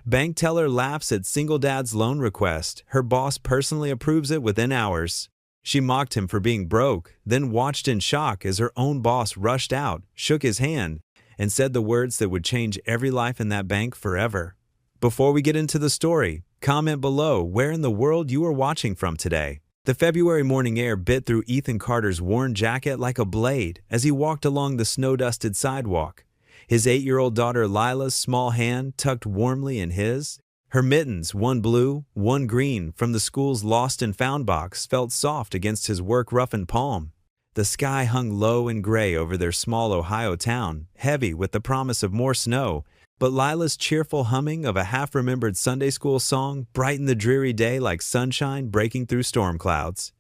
Bank teller laughs at single dad's loan request. Her boss personally approves it within hours. She mocked him for being broke, then watched in shock as her own boss rushed out, shook his hand, and said the words that would change every life in that bank forever. Before we get into the story, comment below where in the world you are watching from today. The February morning air bit through Ethan Carter's worn jacket like a blade as he walked along the snow-dusted sidewalk. His 8-year-old daughter Lila's small hand tucked warmly in his. Her mittens, one blue, one green, from the school's lost and found box, felt soft against his work-roughened palm. The sky hung low and gray over their small Ohio town, heavy with the promise of more snow, but Lila's cheerful humming of a half-remembered Sunday school song brightened the dreary day like sunshine breaking through storm clouds.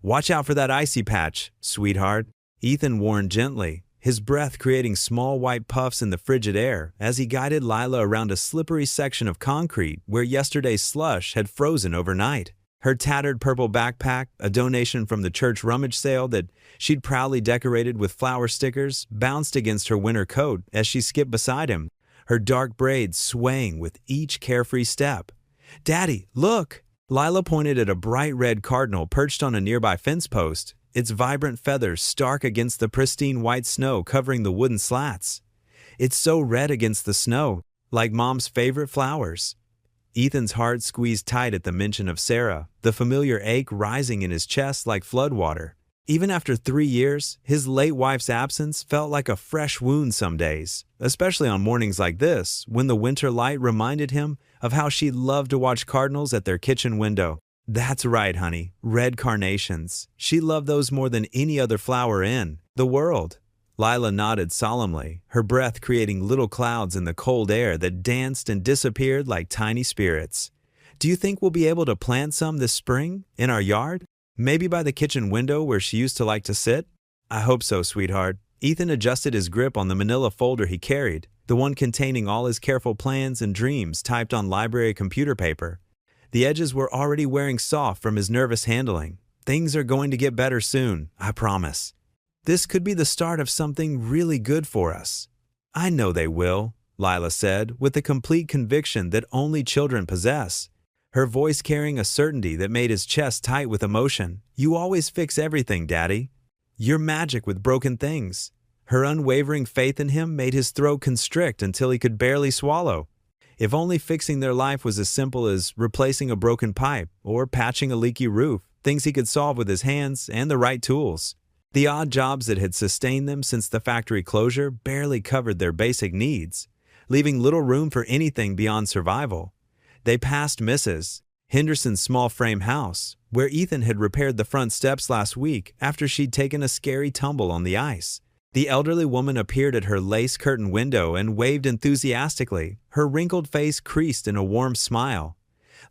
"Watch out for that icy patch, sweetheart," Ethan warned gently, his breath creating small white puffs in the frigid air as he guided Lila around a slippery section of concrete where yesterday's slush had frozen overnight. Her tattered purple backpack, a donation from the church rummage sale that she'd proudly decorated with flower stickers, bounced against her winter coat as she skipped beside him, her dark braids swaying with each carefree step. "Daddy, look!" Lila pointed at a bright red cardinal perched on a nearby fence post, its vibrant feathers stark against the pristine white snow covering the wooden slats. "It's so red against the snow, like Mom's favorite flowers." Ethan's heart squeezed tight at the mention of Sarah, the familiar ache rising in his chest like floodwater. Even after 3 years, his late wife's absence felt like a fresh wound some days, especially on mornings like this, when the winter light reminded him of how she loved to watch cardinals at their kitchen window. "That's right, honey, red carnations. She loved those more than any other flower in the world." Lila nodded solemnly, her breath creating little clouds in the cold air that danced and disappeared like tiny spirits. "Do you think we'll be able to plant some this spring, in our yard? Maybe by the kitchen window where she used to like to sit?" "I hope so, sweetheart." Ethan adjusted his grip on the manila folder he carried, the one containing all his careful plans and dreams typed on library computer paper. The edges were already wearing soft from his nervous handling. "Things are going to get better soon, I promise. This could be the start of something really good for us." "I know they will," Lila said, with the complete conviction that only children possess, her voice carrying a certainty that made his chest tight with emotion. "You always fix everything, Daddy. You're magic with broken things." Her unwavering faith in him made his throat constrict until he could barely swallow. If only fixing their life was as simple as replacing a broken pipe or patching a leaky roof, things he could solve with his hands and the right tools. The odd jobs that had sustained them since the factory closure barely covered their basic needs, leaving little room for anything beyond survival. They passed Mrs. Henderson's small frame house, where Ethan had repaired the front steps last week after she'd taken a scary tumble on the ice. The elderly woman appeared at her lace-curtained window and waved enthusiastically, her wrinkled face creased in a warm smile.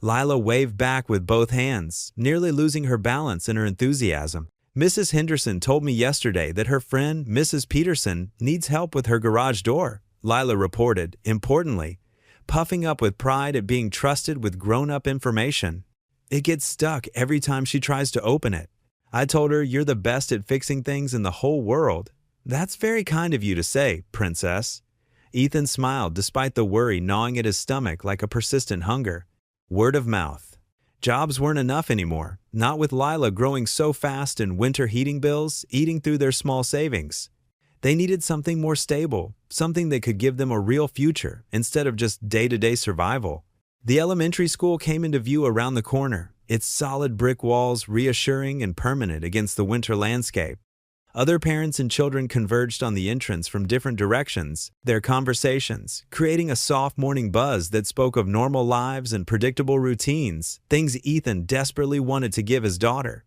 Lila waved back with both hands, nearly losing her balance in her enthusiasm. "Mrs. Henderson told me yesterday that her friend, Mrs. Peterson, needs help with her garage door," Lila reported, importantly, puffing up with pride at being trusted with grown-up information. "It gets stuck every time she tries to open it. I told her you're the best at fixing things in the whole world." "That's very kind of you to say, Princess." Ethan smiled despite the worry gnawing at his stomach like a persistent hunger. Word of mouth. Jobs weren't enough anymore, not with Lila growing so fast and winter heating bills eating through their small savings. They needed something more stable, something that could give them a real future instead of just day-to-day survival. The elementary school came into view around the corner, its solid brick walls reassuring and permanent against the winter landscape. Other parents and children converged on the entrance from different directions, their conversations creating a soft morning buzz that spoke of normal lives and predictable routines, things Ethan desperately wanted to give his daughter.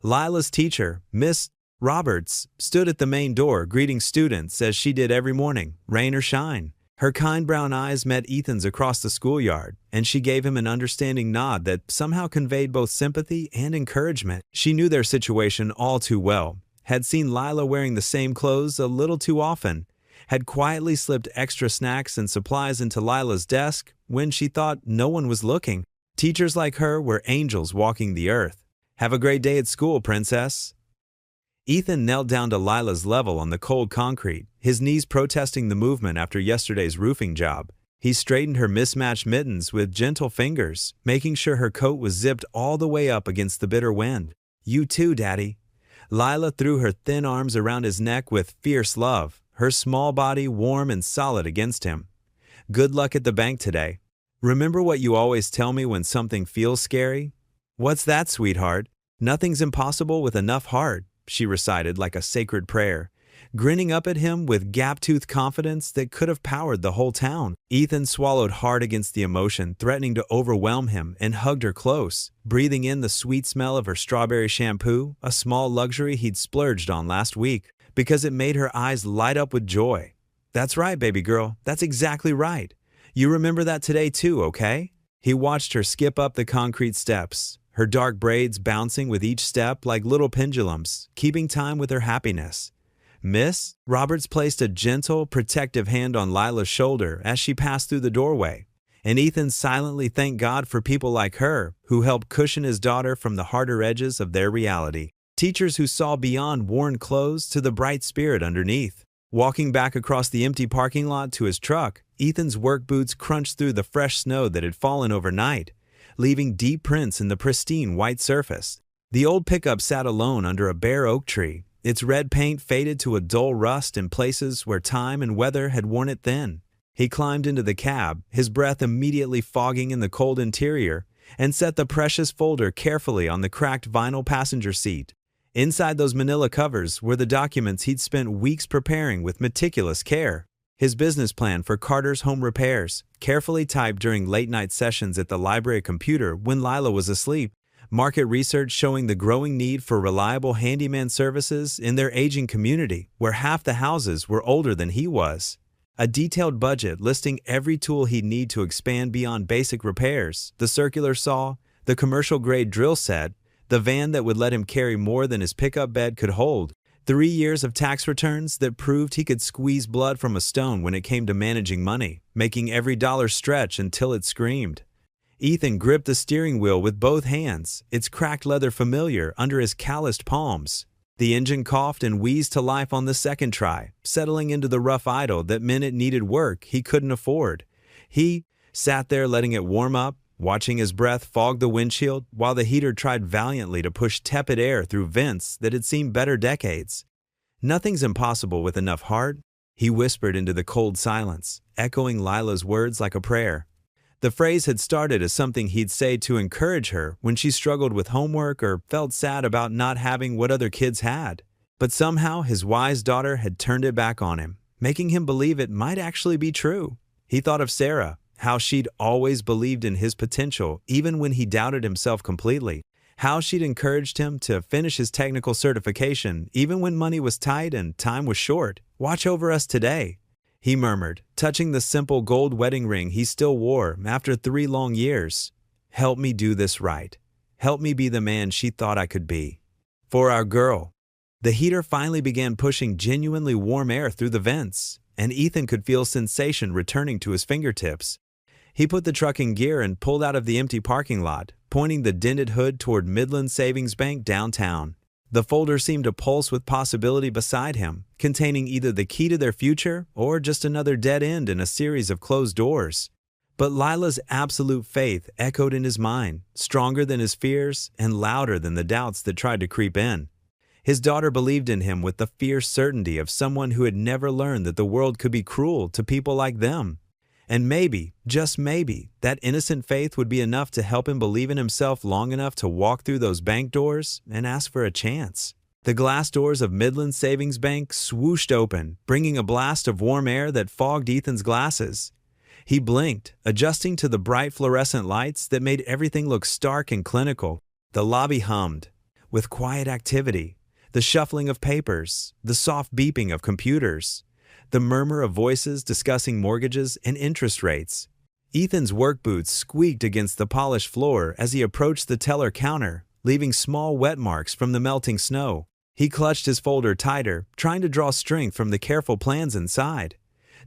Lila's teacher, Miss Roberts, stood at the main door greeting students as she did every morning, rain or shine. Her kind brown eyes met Ethan's across the schoolyard, and she gave him an understanding nod that somehow conveyed both sympathy and encouragement. She knew their situation all too well, had seen Lila wearing the same clothes a little too often, had quietly slipped extra snacks and supplies into Lila's desk when she thought no one was looking. Teachers like her were angels walking the earth. "Have a great day at school, Princess." Ethan knelt down to Lila's level on the cold concrete, his knees protesting the movement after yesterday's roofing job. He straightened her mismatched mittens with gentle fingers, making sure her coat was zipped all the way up against the bitter wind. "You too, Daddy." Lila threw her thin arms around his neck with fierce love, her small body warm and solid against him. "Good luck at the bank today. Remember what you always tell me when something feels scary?" "What's that, sweetheart?" "Nothing's impossible with enough heart," she recited like a sacred prayer, grinning up at him with gap-toothed confidence that could have powered the whole town. Ethan swallowed hard against the emotion, threatening to overwhelm him, and hugged her close, breathing in the sweet smell of her strawberry shampoo, a small luxury he'd splurged on last week, because it made her eyes light up with joy. "That's right, baby girl. That's exactly right. You remember that today too, okay?" He watched her skip up the concrete steps, her dark braids bouncing with each step like little pendulums, keeping time with her happiness. "Miss?" Roberts placed a gentle, protective hand on Lila's shoulder as she passed through the doorway, and Ethan silently thanked God for people like her who helped cushion his daughter from the harder edges of their reality. Teachers who saw beyond worn clothes to the bright spirit underneath. Walking back across the empty parking lot to his truck, Ethan's work boots crunched through the fresh snow that had fallen overnight, leaving deep prints in the pristine white surface. The old pickup sat alone under a bare oak tree, its red paint faded to a dull rust in places where time and weather had worn it thin. He climbed into the cab, his breath immediately fogging in the cold interior, and set the precious folder carefully on the cracked vinyl passenger seat. Inside those manila covers were the documents he'd spent weeks preparing with meticulous care. His business plan for Carter's home repairs, carefully typed during late-night sessions at the library computer when Lila was asleep. Market research showing the growing need for reliable handyman services in their aging community, where half the houses were older than he was. A detailed budget listing every tool he'd need to expand beyond basic repairs, the circular saw, the commercial-grade drill set, the van that would let him carry more than his pickup bed could hold, 3 years of tax returns that proved he could squeeze blood from a stone when it came to managing money, making every dollar stretch until it screamed. Ethan gripped the steering wheel with both hands, its cracked leather familiar under his calloused palms. The engine coughed and wheezed to life on the second try, settling into the rough idle that meant it needed work he couldn't afford. He sat there letting it warm up, watching his breath fog the windshield while the heater tried valiantly to push tepid air through vents that had seen better decades. "Nothing's impossible with enough heart," he whispered into the cold silence, echoing Lila's words like a prayer. The phrase had started as something he'd say to encourage her when she struggled with homework or felt sad about not having what other kids had. But somehow his wise daughter had turned it back on him, making him believe it might actually be true. He thought of Sarah, how she'd always believed in his potential even when he doubted himself completely, how she'd encouraged him to finish his technical certification even when money was tight and time was short. "Watch over us today," he murmured, touching the simple gold wedding ring he still wore after 3 long years. "Help me do this right. Help me be the man she thought I could be. For our girl." The heater finally began pushing genuinely warm air through the vents, and Ethan could feel sensation returning to his fingertips. He put the truck in gear and pulled out of the empty parking lot, pointing the dented hood toward Midland Savings Bank downtown. The folder seemed to pulse with possibility beside him, containing either the key to their future or just another dead end in a series of closed doors. But Lila's absolute faith echoed in his mind, stronger than his fears and louder than the doubts that tried to creep in. His daughter believed in him with the fierce certainty of someone who had never learned that the world could be cruel to people like them. And maybe, just maybe, that innocent faith would be enough to help him believe in himself long enough to walk through those bank doors and ask for a chance. The glass doors of Midland Savings Bank swooshed open, bringing a blast of warm air that fogged Ethan's glasses. He blinked, adjusting to the bright fluorescent lights that made everything look stark and clinical. The lobby hummed, with quiet activity, the shuffling of papers, the soft beeping of computers, the murmur of voices discussing mortgages and interest rates. Ethan's work boots squeaked against the polished floor as he approached the teller counter, leaving small wet marks from the melting snow. He clutched his folder tighter, trying to draw strength from the careful plans inside.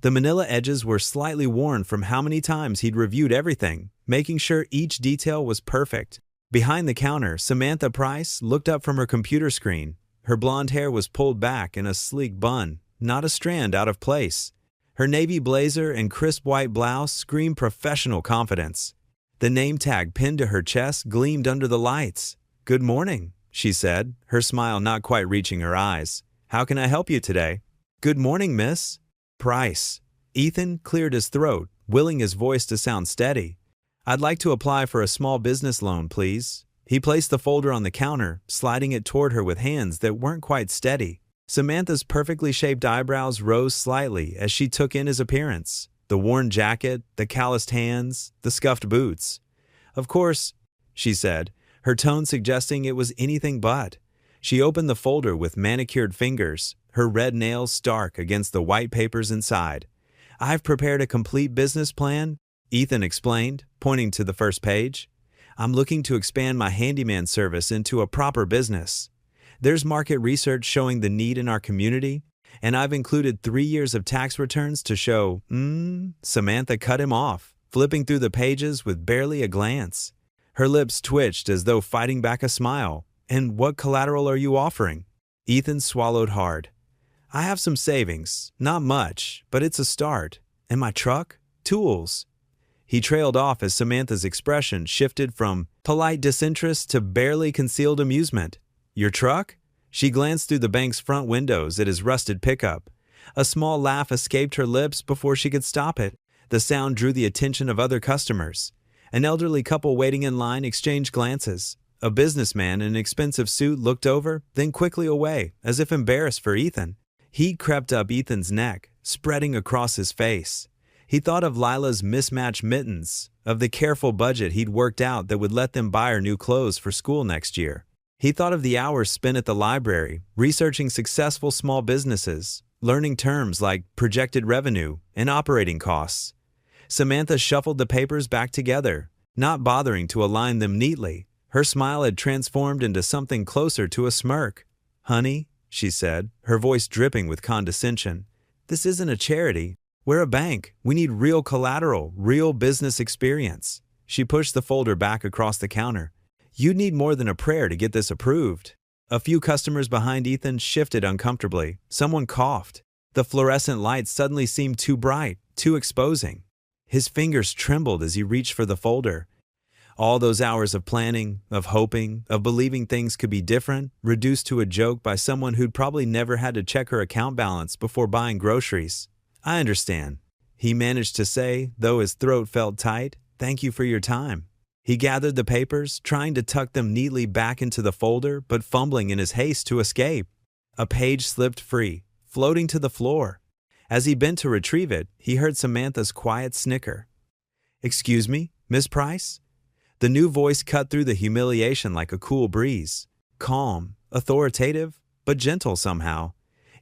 The manila edges were slightly worn from how many times he'd reviewed everything, making sure each detail was perfect. Behind the counter, Samantha Price looked up from her computer screen. Her blonde hair was pulled back in a sleek bun, not a strand out of place. Her navy blazer and crisp white blouse screamed professional confidence. The name tag pinned to her chest gleamed under the lights. "Good morning," she said, her smile not quite reaching her eyes. "How can I help you today?" "Good morning, miss." "Price." Ethan cleared his throat, willing his voice to sound steady. "I'd like to apply for a small business loan, please." He placed the folder on the counter, sliding it toward her with hands that weren't quite steady. Samantha's perfectly shaped eyebrows rose slightly as she took in his appearance. The worn jacket, the calloused hands, the scuffed boots. "Of course," she said, her tone suggesting it was anything but. She opened the folder with manicured fingers, her red nails stark against the white papers inside. "I've prepared a complete business plan," Ethan explained, pointing to the first page. "I'm looking to expand my handyman service into a proper business. There's market research showing the need in our community, and I've included 3 years of tax returns to show." Samantha cut him off, flipping through the pages with barely a glance. Her lips twitched as though fighting back a smile. "And what collateral are you offering?" Ethan swallowed hard. "I have some savings, not much, but it's a start. And my truck? Tools." He trailed off as Samantha's expression shifted from polite disinterest to barely concealed amusement. "Your truck?" She glanced through the bank's front windows at his rusted pickup. A small laugh escaped her lips before she could stop it. The sound drew the attention of other customers. An elderly couple waiting in line exchanged glances. A businessman in an expensive suit looked over, then quickly away, as if embarrassed for Ethan. Heat crept up Ethan's neck, spreading across his face. He thought of Lila's mismatched mittens, of the careful budget he'd worked out that would let them buy her new clothes for school next year. He thought of the hours spent at the library, researching successful small businesses, learning terms like projected revenue and operating costs. Samantha shuffled the papers back together, not bothering to align them neatly. Her smile had transformed into something closer to a smirk. "Honey," she said, her voice dripping with condescension, "this isn't a charity. We're a bank. We need real collateral, real business experience." She pushed the folder back across the counter. "You'd need more than a prayer to get this approved." A few customers behind Ethan shifted uncomfortably. Someone coughed. The fluorescent light suddenly seemed too bright, too exposing. His fingers trembled as he reached for the folder. All those hours of planning, of hoping, of believing things could be different, reduced to a joke by someone who'd probably never had to check her account balance before buying groceries. "I understand," he managed to say, though his throat felt tight. "Thank you for your time." He gathered the papers, trying to tuck them neatly back into the folder, but fumbling in his haste to escape. A page slipped free, floating to the floor. As he bent to retrieve it, he heard Samantha's quiet snicker. "Excuse me, Miss Price?" The new voice cut through the humiliation like a cool breeze. Calm, authoritative, but gentle somehow.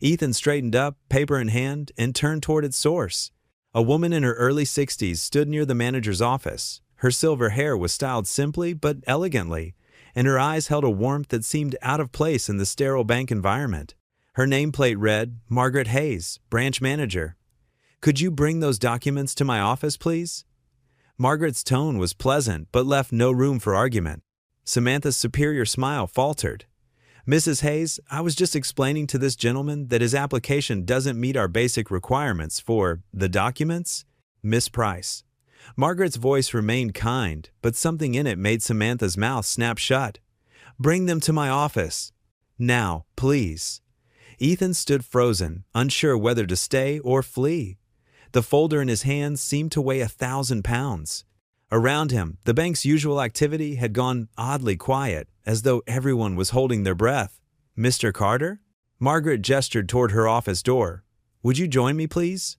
Ethan straightened up, paper in hand, and turned toward its source. A woman in her early 60s stood near the manager's office. Her silver hair was styled simply but elegantly, and her eyes held a warmth that seemed out of place in the sterile bank environment. Her nameplate read, "Margaret Hayes, branch manager." "Could you bring those documents to my office, please?" Margaret's tone was pleasant but left no room for argument. Samantha's superior smile faltered. "Mrs. Hayes, I was just explaining to this gentleman that his application doesn't meet our basic requirements for the documents." "Miss Price." Margaret's voice remained kind, but something in it made Samantha's mouth snap shut. "Bring them to my office. Now, please." Ethan stood frozen, unsure whether to stay or flee. The folder in his hands seemed to weigh 1,000 pounds. Around him, the bank's usual activity had gone oddly quiet, as though everyone was holding their breath. "Mr. Carter?" Margaret gestured toward her office door. "Would you join me, please?"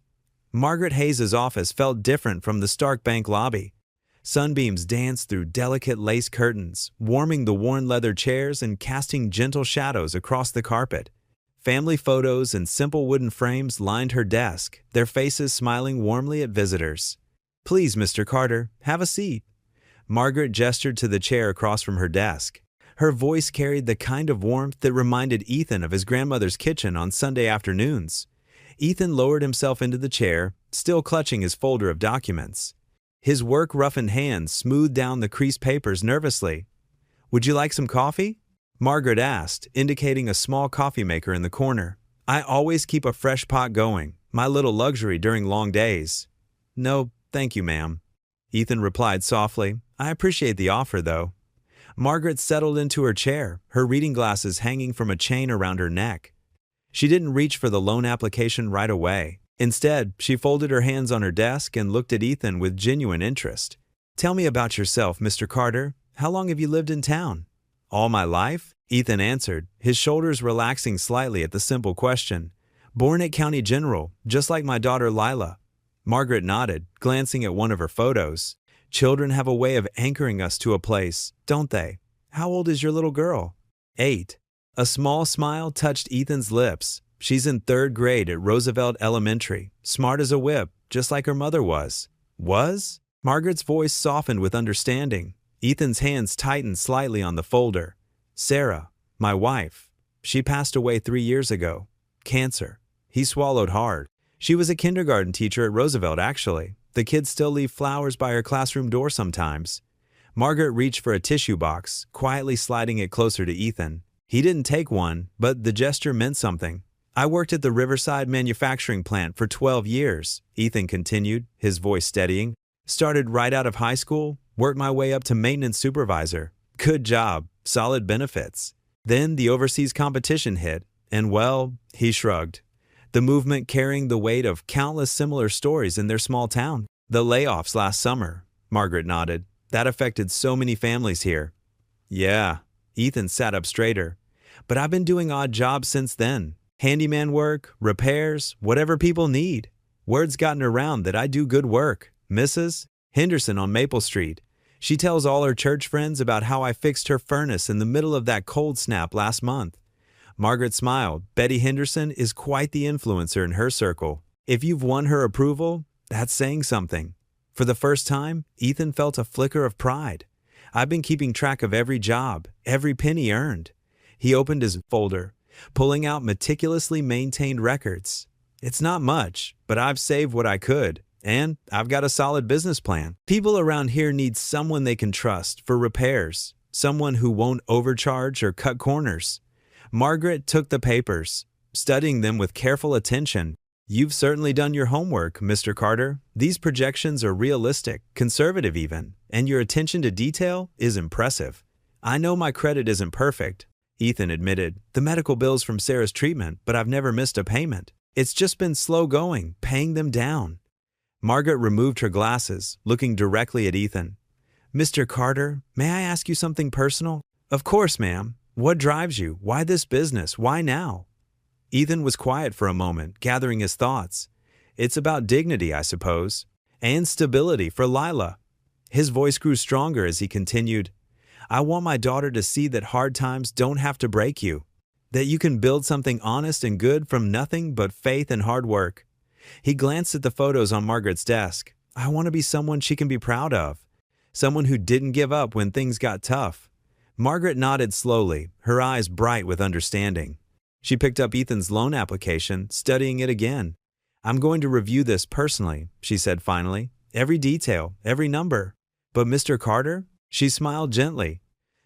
Margaret Hayes' office felt different from the stark bank lobby. Sunbeams danced through delicate lace curtains, warming the worn leather chairs and casting gentle shadows across the carpet. Family photos and simple wooden frames lined her desk, their faces smiling warmly at visitors. "Please, Mr. Carter, have a seat." Margaret gestured to the chair across from her desk. Her voice carried the kind of warmth that reminded Ethan of his grandmother's kitchen on Sunday afternoons. Ethan lowered himself into the chair, still clutching his folder of documents. His work-roughened hands smoothed down the creased papers nervously. "Would you like some coffee?" Margaret asked, indicating a small coffee maker in the corner. "I always keep a fresh pot going. My little luxury during long days." "No, thank you, ma'am," Ethan replied softly. "I appreciate the offer, though." Margaret settled into her chair, her reading glasses hanging from a chain around her neck. She didn't reach for the loan application right away. Instead, she folded her hands on her desk and looked at Ethan with genuine interest. "Tell me about yourself, Mr. Carter. How long have you lived in town?" "All my life," Ethan answered, his shoulders relaxing slightly at the simple question. "Born at County General, just like my daughter Lila." Margaret nodded, glancing at one of her photos. "Children have a way of anchoring us to a place, don't they? How old is your little girl?" 8. A small smile touched Ethan's lips. "She's in 3rd grade at Roosevelt Elementary, smart as a whip, just like her mother was." "Was?" Margaret's voice softened with understanding. Ethan's hands tightened slightly on the folder. "Sarah, my wife. She passed away 3 years ago. Cancer." He swallowed hard. "She was a kindergarten teacher at Roosevelt, actually. The kids still leave flowers by her classroom door sometimes." Margaret reached for a tissue box, quietly sliding it closer to Ethan. He didn't take one, but the gesture meant something. "I worked at the Riverside manufacturing plant for 12 years, Ethan continued, his voice steadying. "Started right out of high school, worked my way up to maintenance supervisor. Good job, solid benefits. Then the overseas competition hit, and well," he shrugged. "The movement carrying the weight of countless similar stories in their small town." "The layoffs last summer," Margaret nodded. "That affected so many families here." "Yeah," Ethan sat up straighter. "But I've been doing odd jobs since then. Handyman work, repairs, whatever people need. Word's gotten around that I do good work. Mrs. Henderson on Maple Street. She tells all her church friends about how I fixed her furnace in the middle of that cold snap last month." Margaret smiled. "Betty Henderson is quite the influencer in her circle. If you've won her approval, that's saying something." For the first time, Ethan felt a flicker of pride. "I've been keeping track of every job, every penny earned." He opened his folder, pulling out meticulously maintained records. "It's not much, but I've saved what I could. And I've got a solid business plan. People around here need someone they can trust for repairs, someone who won't overcharge or cut corners." Margaret took the papers, studying them with careful attention. "You've certainly done your homework, Mr. Carter. These projections are realistic, conservative even, and your attention to detail is impressive." "I know my credit isn't perfect," Ethan admitted. "The medical bills from Sarah's treatment, but I've never missed a payment. It's just been slow going, paying them down." Margaret removed her glasses, looking directly at Ethan. "Mr. Carter, may I ask you something personal?" "Of course, ma'am. What drives you? Why this business? Why now?" Ethan was quiet for a moment, gathering his thoughts. "It's about dignity, I suppose, and stability for Lila." His voice grew stronger as he continued. "I want my daughter to see that hard times don't have to break you, that you can build something honest and good from nothing but faith and hard work." He glanced at the photos on Margaret's desk. "I want to be someone she can be proud of, someone who didn't give up when things got tough." Margaret nodded slowly, her eyes bright with understanding. She picked up Ethan's loan application, studying it again. "I'm going to review this personally," she said finally. "Every detail, every number." "But Mr. Carter?" She smiled gently.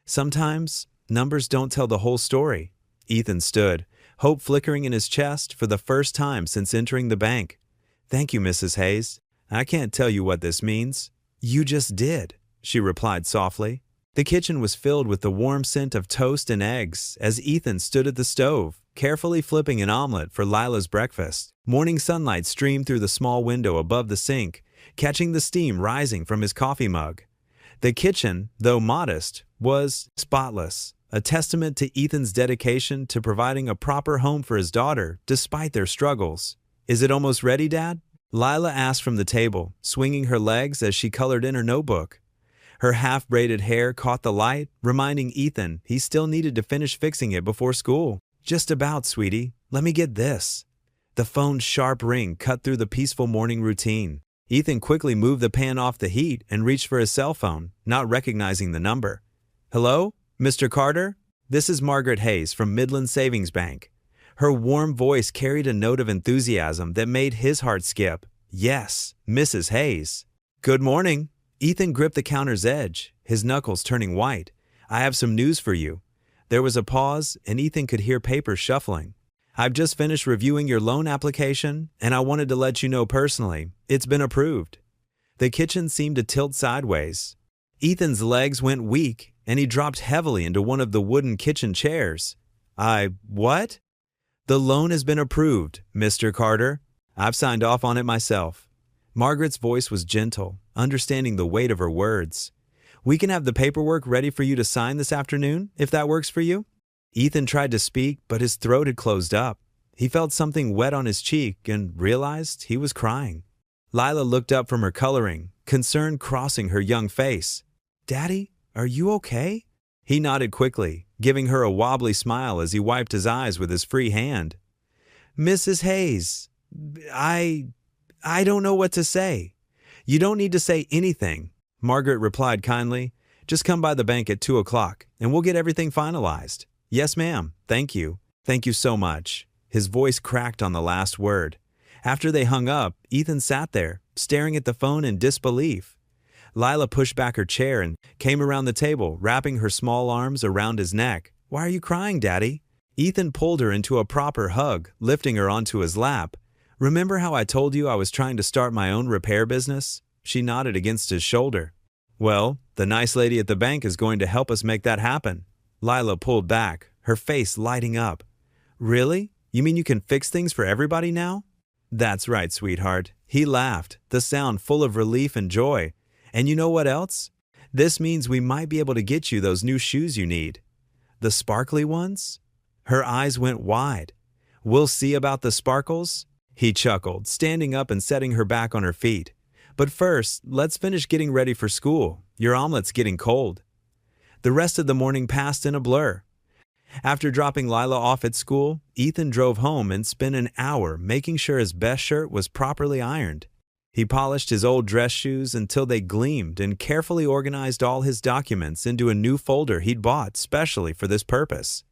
"Sometimes numbers don't tell the whole story." Ethan stood, hope flickering in his chest for the first time since entering the bank. "Thank you, Mrs. Hayes. I can't tell you what this means." "You just did," she replied softly. The kitchen was filled with the warm scent of toast and eggs as Ethan stood at the stove, carefully flipping an omelet for Lila's breakfast. Morning sunlight streamed through the small window above the sink, catching the steam rising from his coffee mug. The kitchen, though modest, was spotless, a testament to Ethan's dedication to providing a proper home for his daughter despite their struggles. "Is it almost ready, Dad?" Lila asked from the table, swinging her legs as she colored in her notebook. Her half-braided hair caught the light, reminding Ethan he still needed to finish fixing it before school. "Just about, sweetie. Let me get this." The phone's sharp ring cut through the peaceful morning routine. Ethan quickly moved the pan off the heat and reached for his cell phone, not recognizing the number. "Hello? Mr. Carter? This is Margaret Hayes from Midland Savings Bank." Her warm voice carried a note of enthusiasm that made his heart skip. Yes, Mrs. Hayes. "Good morning." Ethan gripped the counter's edge, his knuckles turning white. "I have some news for you." There was a pause, and Ethan could hear papers shuffling. I've just finished reviewing your loan application, and I wanted to let you know personally, it's been approved." The kitchen seemed to tilt sideways. Ethan's legs went weak, and he dropped heavily into one of the wooden kitchen chairs. What? "The loan has been approved, Mr. Carter. I've signed off on it myself." Margaret's voice was gentle, understanding the weight of her words. "We can have the paperwork ready for you to sign this afternoon, if that works for you." Ethan tried to speak, but his throat had closed up. He felt something wet on his cheek and realized he was crying. Lila looked up from her coloring, concern crossing her young face. "Daddy, are you okay?" He nodded quickly, giving her a wobbly smile as he wiped his eyes with his free hand. "Mrs. Hayes, I don't know what to say." "You don't need to say anything," Margaret replied kindly. "Just come by the bank at 2 o'clock, and we'll get everything finalized." "Yes, ma'am. Thank you. Thank you so much." His voice cracked on the last word. After they hung up, Ethan sat there, staring at the phone in disbelief. Lila pushed back her chair and came around the table, wrapping her small arms around his neck. "Why are you crying, Daddy?" Ethan pulled her into a proper hug, lifting her onto his lap. "Remember how I told you I was trying to start my own repair business?" She nodded against his shoulder. "Well, the nice lady at the bank is going to help us make that happen." Lila pulled back, her face lighting up. "Really? You mean you can fix things for everybody now?" "That's right, sweetheart." He laughed, the sound full of relief and joy. "And you know what else? This means we might be able to get you those new shoes you need." "The sparkly ones?" Her eyes went wide. "We'll see about the sparkles." He chuckled, standing up and setting her back on her feet. "But first, let's finish getting ready for school. Your omelet's getting cold." The rest of the morning passed in a blur. After dropping Lila off at school, Ethan drove home and spent an hour making sure his best shirt was properly ironed. He polished his old dress shoes until they gleamed and carefully organized all his documents into a new folder he'd bought specially for this purpose.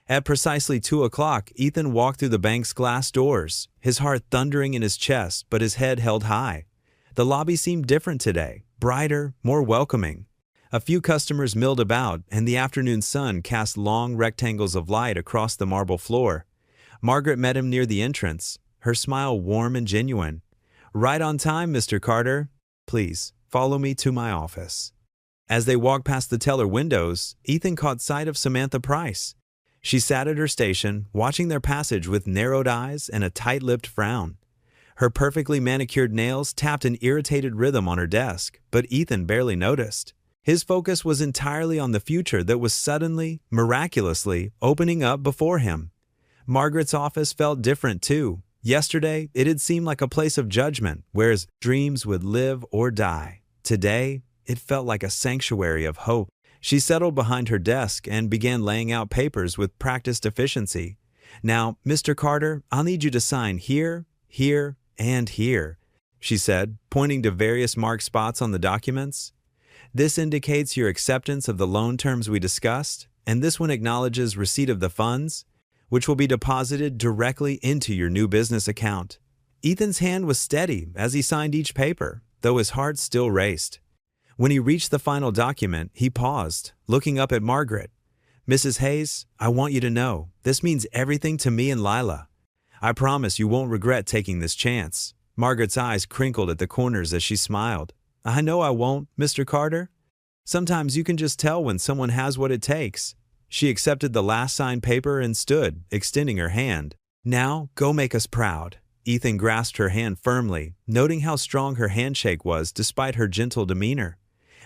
At precisely 2 o'clock, Ethan walked through the bank's glass doors, his heart thundering in his chest but his head held high. The lobby seemed different today, brighter, more welcoming. A few customers milled about, and the afternoon sun cast long rectangles of light across the marble floor. Margaret met him near the entrance, her smile warm and genuine. "Right on time, Mr. Carter. Please, follow me to my office." As they walked past the teller windows, Ethan caught sight of Samantha Price. She sat at her station, watching their passage with narrowed eyes and a tight-lipped frown. Her perfectly manicured nails tapped an irritated rhythm on her desk, but Ethan barely noticed. His focus was entirely on the future that was suddenly, miraculously, opening up before him. Margaret's office felt different too. Yesterday, it had seemed like a place of judgment, where dreams would live or die. Today, it felt like a sanctuary of hope. She settled behind her desk and began laying out papers with practiced efficiency. "Now, Mr. Carter, I'll need you to sign here, here, and here," she said, pointing to various marked spots on the documents. "This indicates your acceptance of the loan terms we discussed, and this one acknowledges receipt of the funds, which will be deposited directly into your new business account." Ethan's hand was steady as he signed each paper, though his heart still raced. When he reached the final document, he paused, looking up at Margaret. "Mrs. Hayes, I want you to know, this means everything to me and Lila. I promise you won't regret taking this chance." Margaret's eyes crinkled at the corners as she smiled. "I know I won't, Mr. Carter. Sometimes you can just tell when someone has what it takes." She accepted the last signed paper and stood, extending her hand. "Now, go make us proud." Ethan grasped her hand firmly, noting how strong her handshake was despite her gentle demeanor.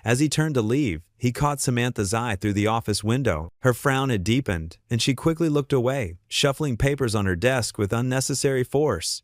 As he turned to leave, he caught Samantha's eye through the office window. Her frown had deepened, and she quickly looked away, shuffling papers on her desk with unnecessary force.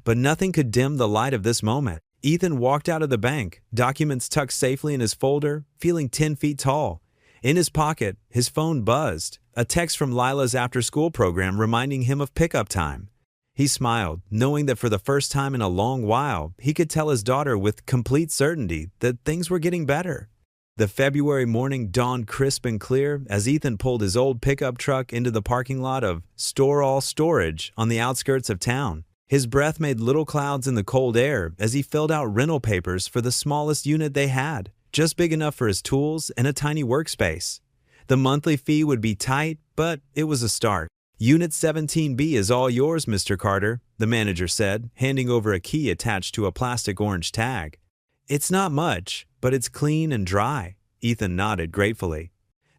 But nothing could dim the light of this moment. Ethan walked out of the bank, documents tucked safely in his folder, feeling 10 feet tall. In his pocket, his phone buzzed, a text from Lila's after-school program reminding him of pickup time. He smiled, knowing that for the first time in a long while, he could tell his daughter with complete certainty that things were getting better. The February morning dawned crisp and clear as Ethan pulled his old pickup truck into the parking lot of Store All Storage on the outskirts of town. His breath made little clouds in the cold air as he filled out rental papers for the smallest unit they had, just big enough for his tools and a tiny workspace. The monthly fee would be tight, but it was a start. Unit 17B is all yours, Mr. Carter, the manager said, handing over a key attached to a plastic orange tag. It's not much, but it's clean and dry. Ethan nodded gratefully.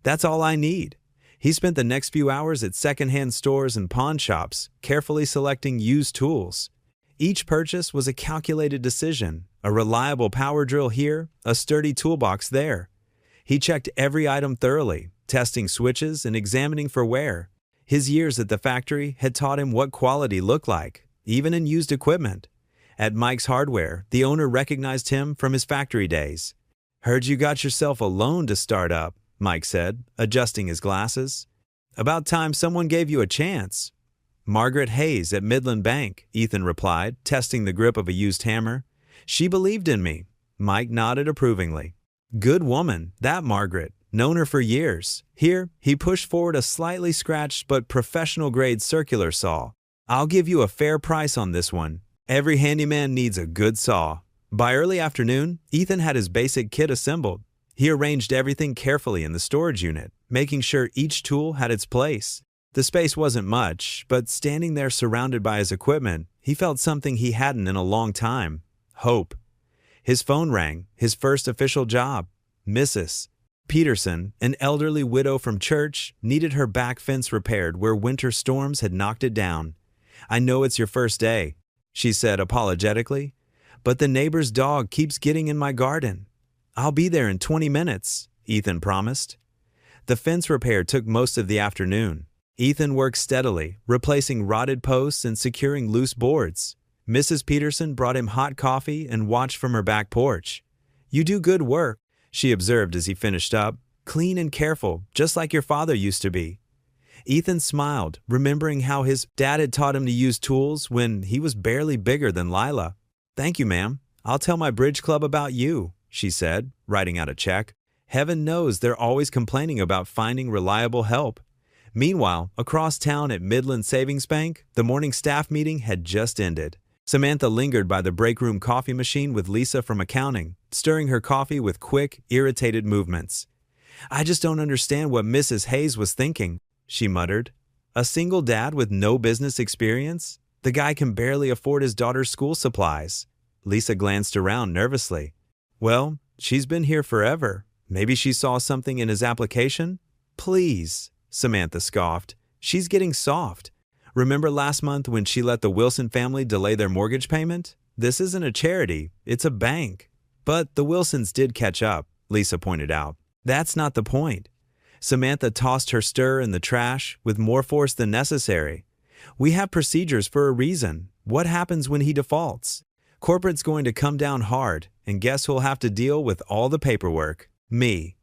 That's all I need. He spent the next few hours at secondhand stores and pawn shops, carefully selecting used tools. Each purchase was a calculated decision, a reliable power drill here, a sturdy toolbox there. He checked every item thoroughly, testing switches and examining for wear. His years at the factory had taught him what quality looked like, even in used equipment. At Mike's Hardware, the owner recognized him from his factory days. "Heard you got yourself a loan to start up," Mike said, adjusting his glasses. "About time someone gave you a chance." "Margaret Hayes at Midland Bank," Ethan replied, testing the grip of a used hammer. "She believed in me." Mike nodded approvingly. "Good woman, that Margaret. Known her for years." Here, he pushed forward a slightly scratched but professional-grade circular saw. "I'll give you a fair price on this one. Every handyman needs a good saw." By early afternoon, Ethan had his basic kit assembled. He arranged everything carefully in the storage unit, making sure each tool had its place. The space wasn't much, but standing there surrounded by his equipment, he felt something he hadn't in a long time: hope. His phone rang, his first official job. Mrs. Peterson, an elderly widow from church, needed her back fence repaired where winter storms had knocked it down. "I know it's your first day," she said apologetically, "but the neighbor's dog keeps getting in my garden." "I'll be there in 20 minutes, Ethan promised. The fence repair took most of the afternoon. Ethan worked steadily, replacing rotted posts and securing loose boards. Mrs. Peterson brought him hot coffee and watched from her back porch. "You do good work," she observed as he finished up. "Clean and careful, just like your father used to be." Ethan smiled, remembering how his dad had taught him to use tools when he was barely bigger than Lila. "Thank you, ma'am. I'll tell my bridge club about you," she said, writing out a check. Heaven knows they're always complaining about finding reliable help. Meanwhile, across town at Midland Savings Bank, the morning staff meeting had just ended. Samantha lingered by the break room coffee machine with Lisa from accounting, stirring her coffee with quick, irritated movements. "I just don't understand what Mrs. Hayes was thinking," she muttered. "A single dad with no business experience? The guy can barely afford his daughter's school supplies." Lisa glanced around nervously. "Well, she's been here forever. Maybe she saw something in his application?" "Please," Samantha scoffed. "She's getting soft. Remember last month when she let the Wilson family delay their mortgage payment? This isn't a charity, it's a bank." "But the Wilsons did catch up," Lisa pointed out. "That's not the point." Samantha tossed her stir in the trash with more force than necessary. "We have procedures for a reason. What happens when he defaults? Corporate's going to come down hard, and guess who'll have to deal with all the paperwork? Me."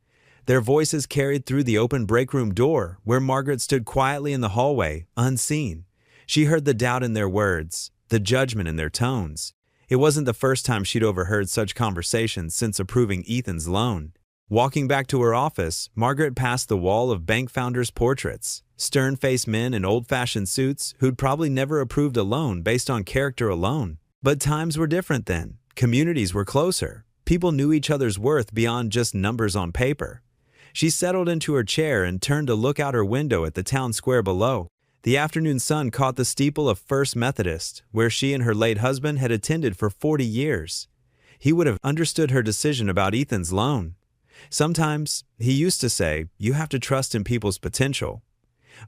Their voices carried through the open break room door, where Margaret stood quietly in the hallway, unseen. She heard the doubt in their words, the judgment in their tones. It wasn't the first time she'd overheard such conversations since approving Ethan's loan. Walking back to her office, Margaret passed the wall of bank founders' portraits, stern-faced men in old-fashioned suits who'd probably never approved a loan based on character alone. But times were different then. Communities were closer. People knew each other's worth beyond just numbers on paper. She settled into her chair and turned to look out her window at the town square below. The afternoon sun caught the steeple of First Methodist, where she and her late husband had attended for 40 years. He would have understood her decision about Ethan's loan. Sometimes, he used to say, you have to trust in people's potential.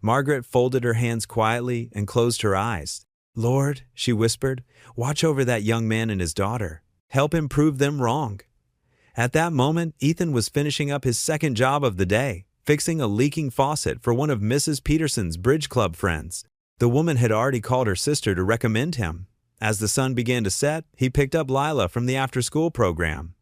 Margaret folded her hands quietly and closed her eyes. "Lord," she whispered, "watch over that young man and his daughter. Help him prove them wrong." At that moment, Ethan was finishing up his second job of the day, fixing a leaking faucet for one of Mrs. Peterson's bridge club friends. The woman had already called her sister to recommend him. As the sun began to set, he picked up Lila from the after-school program.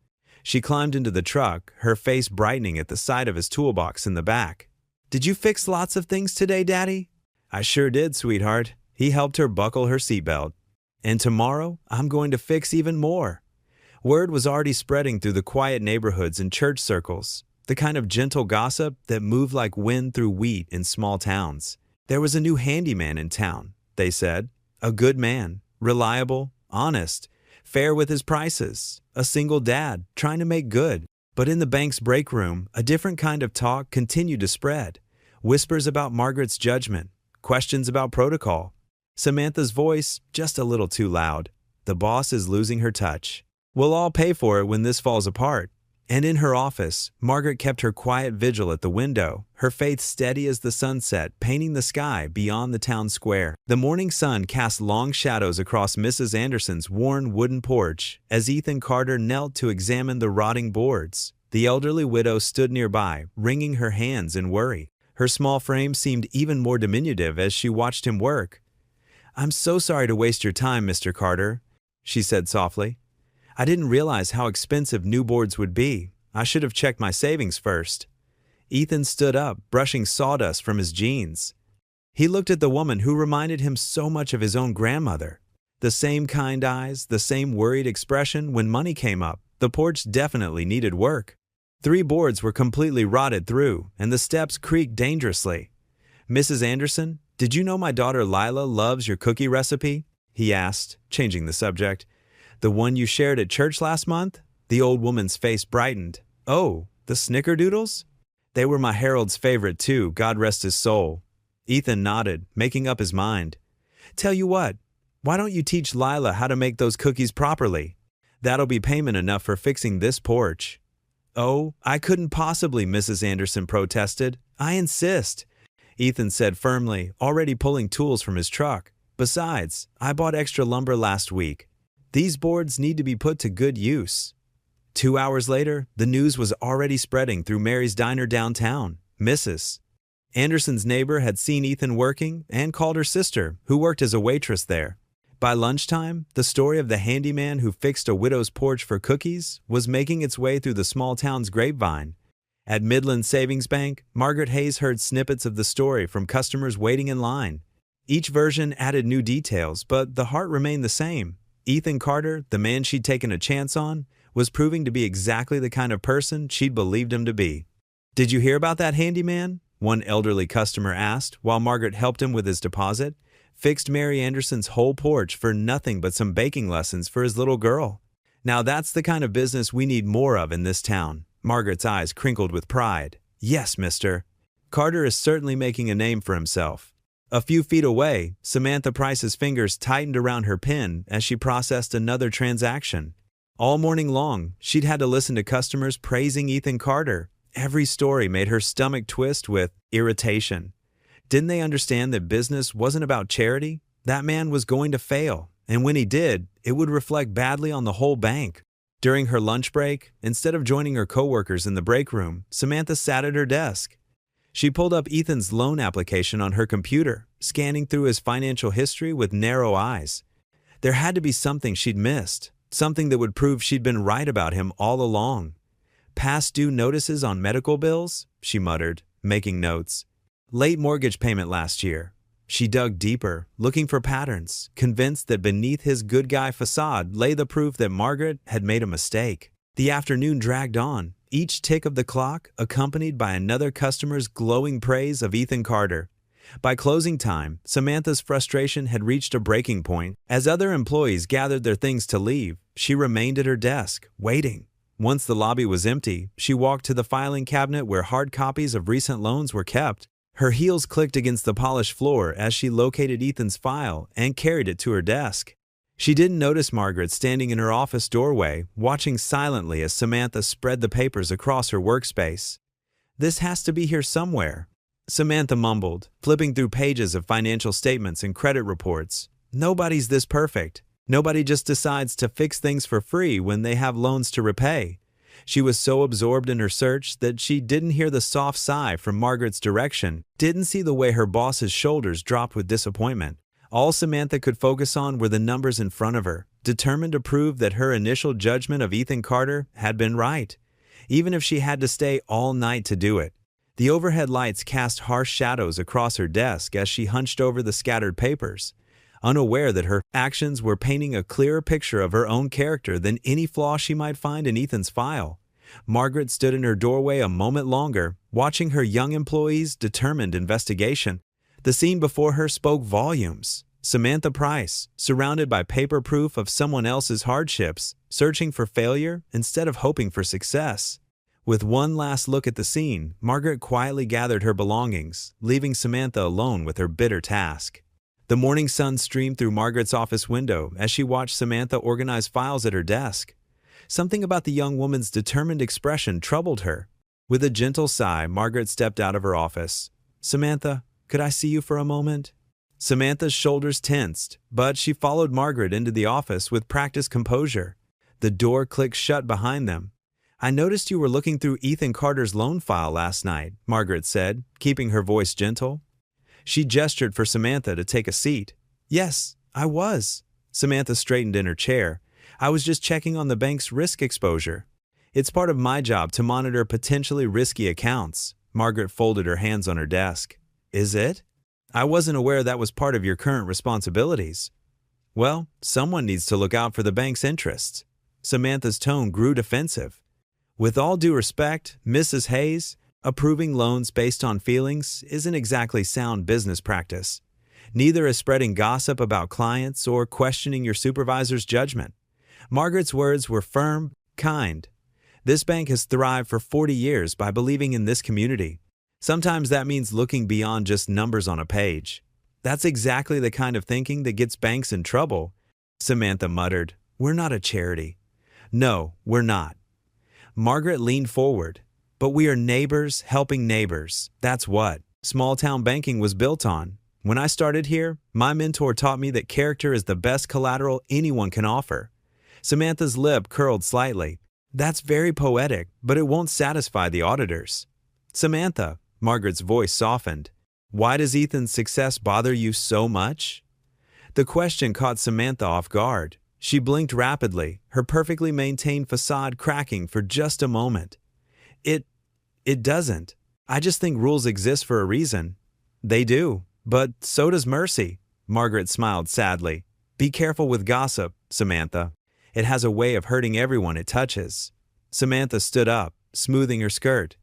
She climbed into the truck, her face brightening at the sight of his toolbox in the back. "Did you fix lots of things today, Daddy?" "I sure did, sweetheart." He helped her buckle her seatbelt. "And tomorrow, I'm going to fix even more." Word was already spreading through the quiet neighborhoods and church circles, the kind of gentle gossip that moved like wind through wheat in small towns. There was a new handyman in town, they said. A good man, reliable, honest, fair with his prices, a single dad, trying to make good. But in the bank's break room, a different kind of talk continued to spread. Whispers about Margaret's judgment, questions about protocol. Samantha's voice just a little too loud. The boss is losing her touch. We'll all pay for it when this falls apart. And in her office, Margaret kept her quiet vigil at the window, her faith steady as the sunset, painting the sky beyond the town square. The morning sun cast long shadows across Mrs. Anderson's worn wooden porch as Ethan Carter knelt to examine the rotting boards. The elderly widow stood nearby, wringing her hands in worry. Her small frame seemed even more diminutive as she watched him work. "I'm so sorry to waste your time, Mr. Carter," she said softly. "I didn't realize how expensive new boards would be. I should have checked my savings first." Ethan stood up, brushing sawdust from his jeans. He looked at the woman who reminded him so much of his own grandmother. The same kind eyes, the same worried expression when money came up. The porch definitely needed work. 3 boards were completely rotted through, and the steps creaked dangerously. "Mrs. Anderson, did you know my daughter Lila loves your cookie recipe?" he asked, changing the subject. "The one you shared at church last month?" The old woman's face brightened. "Oh, the snickerdoodles? They were my Harold's favorite too, God rest his soul." Ethan nodded, making up his mind. "Tell you what, why don't you teach Lila how to make those cookies properly? That'll be payment enough for fixing this porch." "Oh, I couldn't possibly," Mrs. Anderson protested. "I insist," Ethan said firmly, already pulling tools from his truck. "Besides, I bought extra lumber last week. These boards need to be put to good use." 2 hours later, the news was already spreading through Mary's diner downtown. Mrs. Anderson's neighbor had seen Ethan working and called her sister, who worked as a waitress there. By lunchtime, the story of the handyman who fixed a widow's porch for cookies was making its way through the small town's grapevine. At Midland Savings Bank, Margaret Hayes heard snippets of the story from customers waiting in line. Each version added new details, but the heart remained the same. Ethan Carter, the man she'd taken a chance on, was proving to be exactly the kind of person she'd believed him to be. "Did you hear about that handyman?" one elderly customer asked while Margaret helped him with his deposit. "Fixed Mary Anderson's whole porch for nothing but some baking lessons for his little girl. Now that's the kind of business we need more of in this town." Margaret's eyes crinkled with pride. "Yes, mister. Carter is certainly making a name for himself." A few feet away, Samantha Price's fingers tightened around her pen as she processed another transaction. All morning long, she'd had to listen to customers praising Ethan Carter. Every story made her stomach twist with irritation. Didn't they understand that business wasn't about charity? That man was going to fail, and when he did, it would reflect badly on the whole bank. During her lunch break, instead of joining her coworkers in the break room, Samantha sat at her desk. She pulled up Ethan's loan application on her computer, scanning through his financial history with narrow eyes. There had to be something she'd missed, something that would prove she'd been right about him all along. "Past due notices on medical bills?" she muttered, making notes. "Late mortgage payment last year." She dug deeper, looking for patterns, convinced that beneath his good guy facade lay the proof that Margaret had made a mistake. The afternoon dragged on, each tick of the clock accompanied by another customer's glowing praise of Ethan Carter. By closing time, Samantha's frustration had reached a breaking point. As other employees gathered their things to leave, she remained at her desk, waiting. Once the lobby was empty, she walked to the filing cabinet where hard copies of recent loans were kept. Her heels clicked against the polished floor as she located Ethan's file and carried it to her desk. She didn't notice Margaret standing in her office doorway, watching silently as Samantha spread the papers across her workspace. "This has to be here somewhere," Samantha mumbled, flipping through pages of financial statements and credit reports. "Nobody's this perfect. Nobody just decides to fix things for free when they have loans to repay." She was so absorbed in her search that she didn't hear the soft sigh from Margaret's direction, didn't see the way her boss's shoulders dropped with disappointment. All Samantha could focus on were the numbers in front of her, determined to prove that her initial judgment of Ethan Carter had been right, even if she had to stay all night to do it. The overhead lights cast harsh shadows across her desk as she hunched over the scattered papers, unaware that her actions were painting a clearer picture of her own character than any flaw she might find in Ethan's file. Margaret stood in her doorway a moment longer, watching her young employee's determined investigation. The scene before her spoke volumes. Samantha Price, surrounded by paper proof of someone else's hardships, searching for failure instead of hoping for success. With one last look at the scene, Margaret quietly gathered her belongings, leaving Samantha alone with her bitter task. The morning sun streamed through Margaret's office window as she watched Samantha organize files at her desk. Something about the young woman's determined expression troubled her. With a gentle sigh, Margaret stepped out of her office. "Samantha, could I see you for a moment?" Samantha's shoulders tensed, but she followed Margaret into the office with practiced composure. The door clicked shut behind them. "I noticed you were looking through Ethan Carter's loan file last night," Margaret said, keeping her voice gentle. She gestured for Samantha to take a seat. "Yes, I was." Samantha straightened in her chair. "I was just checking on the bank's risk exposure. It's part of my job to monitor potentially risky accounts." Margaret folded her hands on her desk. "Is it? I wasn't aware that was part of your current responsibilities." "Well, someone needs to look out for the bank's interests." Samantha's tone grew defensive. "With all due respect, Mrs. Hayes, approving loans based on feelings isn't exactly sound business practice. Neither is spreading gossip about clients or questioning your supervisor's judgment." Margaret's words were firm, kind. "This bank has thrived for 40 years by believing in this community. Sometimes that means looking beyond just numbers on a page." "That's exactly the kind of thinking that gets banks in trouble," Samantha muttered. "We're not a charity." "No, we're not." Margaret leaned forward. "But we are neighbors helping neighbors. That's what small-town banking was built on. When I started here, my mentor taught me that character is the best collateral anyone can offer." Samantha's lip curled slightly. "That's very poetic, but it won't satisfy the auditors." "Samantha," Margaret's voice softened, "why does Ethan's success bother you so much?" The question caught Samantha off guard. She blinked rapidly, her perfectly maintained facade cracking for just a moment. It doesn't. I just think rules exist for a reason." "They do, but so does mercy." Margaret smiled sadly. "Be careful with gossip, Samantha. It has a way of hurting everyone it touches." Samantha stood up, smoothing her skirt.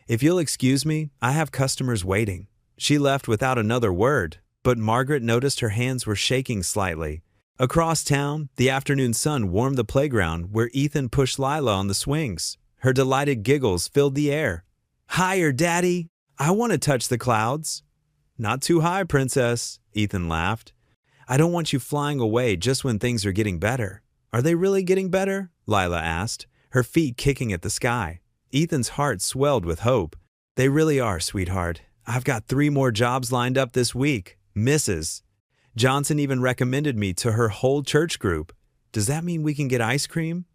"If you'll excuse me, I have customers waiting." She left without another word, but Margaret noticed her hands were shaking slightly. Across town, the afternoon sun warmed the playground where Ethan pushed Lila on the swings. Her delighted giggles filled the air. "Higher, Daddy! I want to touch the clouds." "Not too high, Princess," Ethan laughed. "I don't want you flying away just when things are getting better." "Are they really getting better?" Lila asked, her feet kicking at the sky. Ethan's heart swelled with hope. "They really are, sweetheart. I've got 3 more jobs lined up this week. Mrs. Johnson even recommended me to her whole church group. Does that mean we can get ice cream?"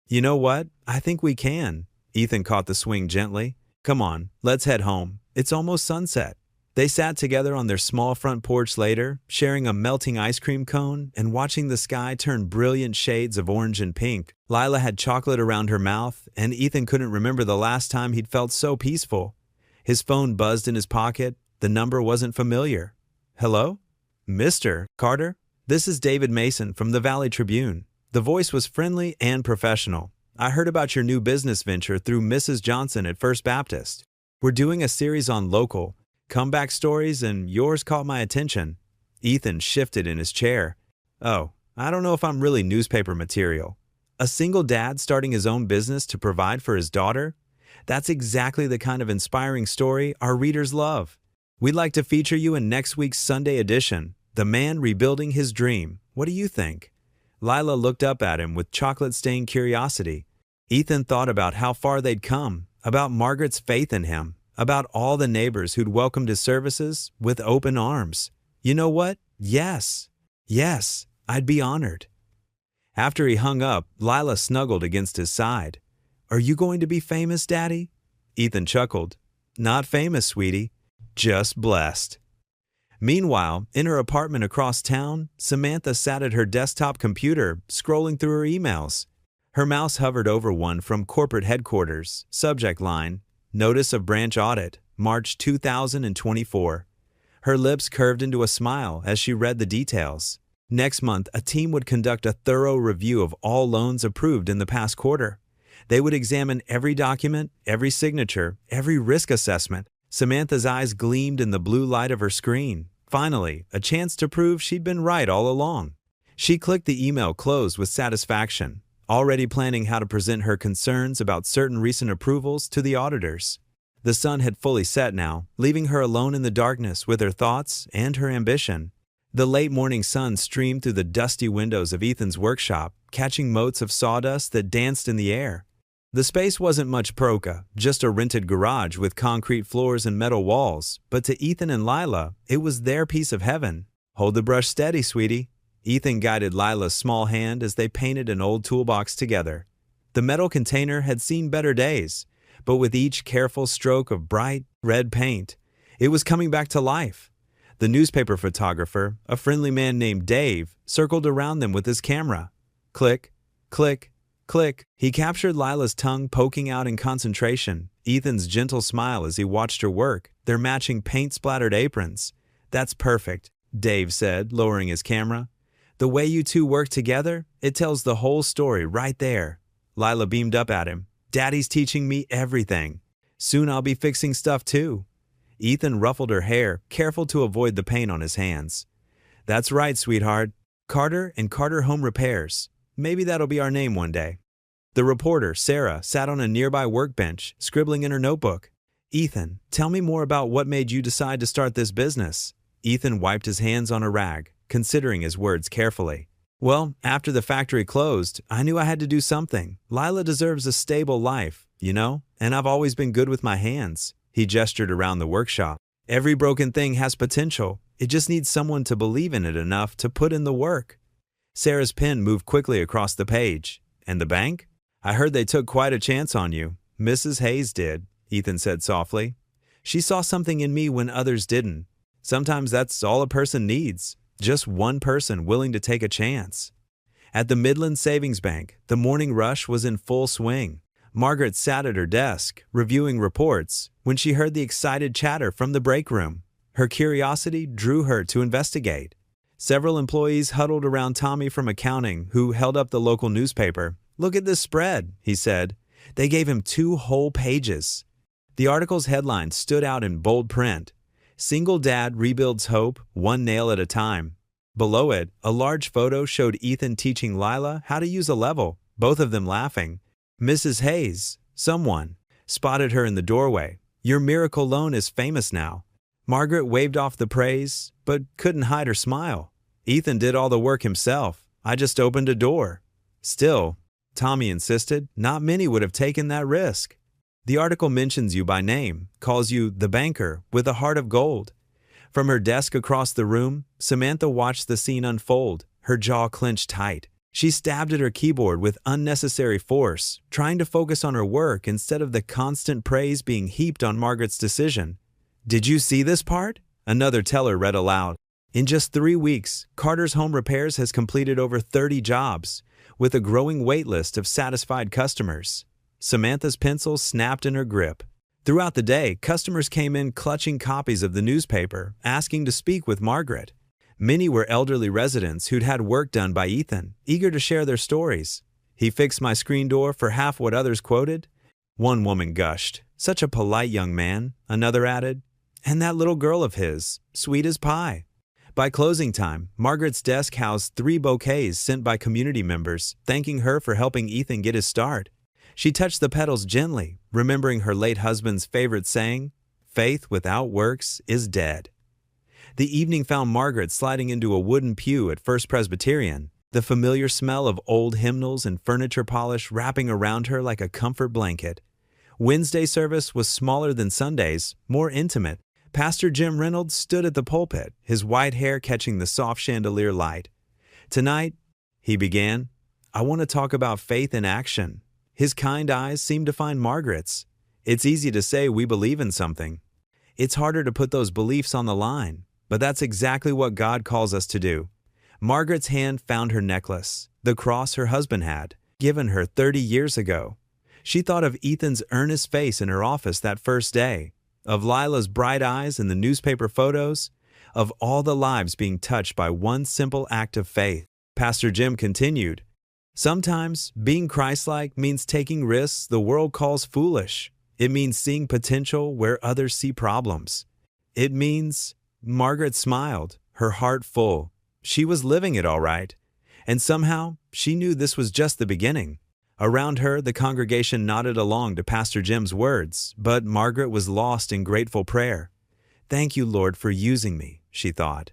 "You know what? I think we can." Ethan caught the swing gently. "Come on, let's head home. It's almost sunset." They sat together on their small front porch later, sharing a melting ice cream cone and watching the sky turn brilliant shades of orange and pink. Lila had chocolate around her mouth, and Ethan couldn't remember the last time he'd felt so peaceful. His phone buzzed in his pocket. The number wasn't familiar. "Hello? Mr. Carter? This is David Mason from the Valley Tribune." The voice was friendly and professional. "I heard about your new business venture through Mrs. Johnson at First Baptist. We're doing a series on local comeback stories, and yours caught my attention." Ethan shifted in his chair. "Oh, I don't know if I'm really newspaper material." A single dad starting his own business to provide for his daughter? That's exactly the kind of inspiring story our readers love. We'd like to feature you in next week's Sunday edition, The Man Rebuilding His Dream. What do you think? Lila looked up at him with chocolate-stained curiosity. Ethan thought about how far they'd come, about Margaret's faith in him, about all the neighbors who'd welcomed his services with open arms. "You know what? Yes, I'd be honored." After he hung up, Lila snuggled against his side. "Are you going to be famous, Daddy?" Ethan chuckled. "Not famous, sweetie. Just blessed." Meanwhile, in her apartment across town, Samantha sat at her desktop computer, scrolling through her emails. Her mouse hovered over one from corporate headquarters, subject line, "Notice of Branch Audit, March 2024. Her lips curved into a smile as she read the details. Next month, a team would conduct a thorough review of all loans approved in the past quarter. They would examine every document, every signature, every risk assessment. Samantha's eyes gleamed in the blue light of her screen. Finally, a chance to prove she'd been right all along. She clicked the email close with satisfaction. already planning how to present her concerns about certain recent approvals to the auditors. The sun had fully set now, leaving her alone in the darkness with her thoughts and her ambition. The late morning sun streamed through the dusty windows of Ethan's workshop, catching motes of sawdust that danced in the air. The space wasn't much Proca, just a rented garage with concrete floors and metal walls, but to Ethan and Lila, it was their piece of heaven. "Hold the brush steady, sweetie." Ethan guided Lila's small hand as they painted an old toolbox together. The metal container had seen better days, but with each careful stroke of bright, red paint, it was coming back to life. The newspaper photographer, a friendly man named Dave, circled around them with his camera. Click, click, click. He captured Lila's tongue poking out in concentration, Ethan's gentle smile as he watched her work, their matching paint-splattered aprons. "That's perfect," Dave said, lowering his camera. "The way you two work together, it tells the whole story right there." Lila beamed up at him. "Daddy's teaching me everything. Soon I'll be fixing stuff too." Ethan ruffled her hair, careful to avoid the paint on his hands. "That's right, sweetheart. Carter and Carter Home Repairs. Maybe that'll be our name one day." The reporter, Sarah, sat on a nearby workbench, scribbling in her notebook. "Ethan, tell me more about what made you decide to start this business." Ethan wiped his hands on a rag, considering his words carefully. "Well, after the factory closed, I knew I had to do something. Lila deserves a stable life, you know, and I've always been good with my hands." He gestured around the workshop. "Every broken thing has potential. It just needs someone to believe in it enough to put in the work." Sarah's pen moved quickly across the page. "And the bank? I heard they took quite a chance on you." "Mrs. Hayes did," Ethan said softly. "She saw something in me when others didn't. Sometimes that's all a person needs. Just one person willing to take a chance." At the Midland Savings Bank, the morning rush was in full swing. Margaret sat at her desk, reviewing reports, when she heard the excited chatter from the break room. Her curiosity drew her to investigate. Several employees huddled around Tommy from accounting, who held up the local newspaper. "Look at this spread," he said. They gave him 2 whole pages. The article's headline stood out in bold print. "Single Dad Rebuilds Hope, One Nail at a Time." Below it, a large photo showed Ethan teaching Lila how to use a level, both of them laughing. Mrs. Hayes, someone, spotted her in the doorway. "Your miracle loan is famous now." Margaret waved off the praise, but couldn't hide her smile. "Ethan did all the work himself. I just opened a door." "Still," Tommy insisted, "not many would have taken that risk." "The article mentions you by name, calls you the banker with a heart of gold." From her desk across the room, Samantha watched the scene unfold, her jaw clenched tight. She stabbed at her keyboard with unnecessary force, trying to focus on her work instead of the constant praise being heaped on Margaret's decision. "Did you see this part?" Another teller read aloud. "In just 3 weeks, Carter's Home Repairs has completed over 30 jobs, with a growing wait list of satisfied customers." Samantha's pencil snapped in her grip. Throughout the day, customers came in clutching copies of the newspaper, asking to speak with Margaret. Many were elderly residents who'd had work done by Ethan, eager to share their stories. "He fixed my screen door for half what others quoted." One woman gushed. "Such a polite young man," another added. "And that little girl of his, sweet as pie." By closing time, Margaret's desk housed 3 bouquets sent by community members, thanking her for helping Ethan get his start. She touched the petals gently, remembering her late husband's favorite saying, "Faith without works is dead." The evening found Margaret sliding into a wooden pew at First Presbyterian, the familiar smell of old hymnals and furniture polish wrapping around her like a comfort blanket. Wednesday service was smaller than Sundays, more intimate. Pastor Jim Reynolds stood at the pulpit, his white hair catching the soft chandelier light. "Tonight," he began, "I want to talk about faith in action." His kind eyes seemed to find Margaret's. "It's easy to say we believe in something. It's harder to put those beliefs on the line. But that's exactly what God calls us to do." Margaret's hand found her necklace, the cross her husband had, given her 30 years ago. She thought of Ethan's earnest face in her office that first day, of Lila's bright eyes in the newspaper photos, of all the lives being touched by one simple act of faith. Pastor Jim continued, "Sometimes being Christ-like means taking risks the world calls foolish. It means seeing potential where others see problems. It means..." Margaret smiled, her heart full. She was living it all right. And somehow, she knew this was just the beginning. Around her, the congregation nodded along to Pastor Jim's words, but Margaret was lost in grateful prayer. "Thank you, Lord, for using me," she thought.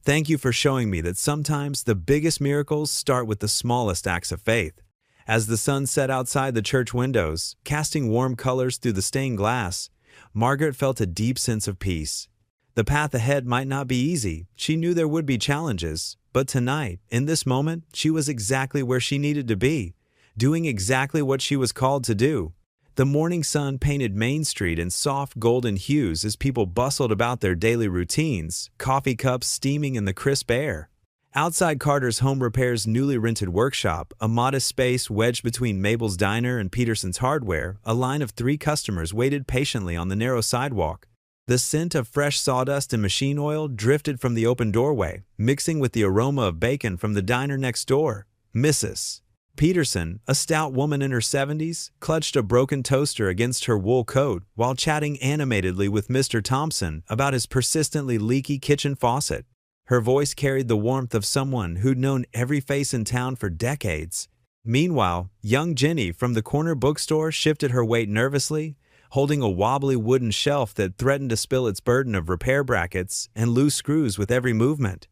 "Thank you for showing me that sometimes the biggest miracles start with the smallest acts of faith." As the sun set outside the church windows, casting warm colors through the stained glass, Margaret felt a deep sense of peace. The path ahead might not be easy. She knew there would be challenges, but tonight, in this moment, she was exactly where she needed to be, doing exactly what she was called to do. The morning sun painted Main Street in soft golden hues as people bustled about their daily routines, coffee cups steaming in the crisp air. Outside Carter's Home Repair's newly rented workshop, a modest space wedged between Mabel's Diner and Peterson's Hardware, a line of 3 customers waited patiently on the narrow sidewalk. The scent of fresh sawdust and machine oil drifted from the open doorway, mixing with the aroma of bacon from the diner next door. Mrs. Peterson, a stout woman in her 70s, clutched a broken toaster against her wool coat while chatting animatedly with Mr. Thompson about his persistently leaky kitchen faucet. Her voice carried the warmth of someone who'd known every face in town for decades. Meanwhile, young Jenny from the corner bookstore shifted her weight nervously, holding a wobbly wooden shelf that threatened to spill its burden of repair brackets and loose screws with every movement.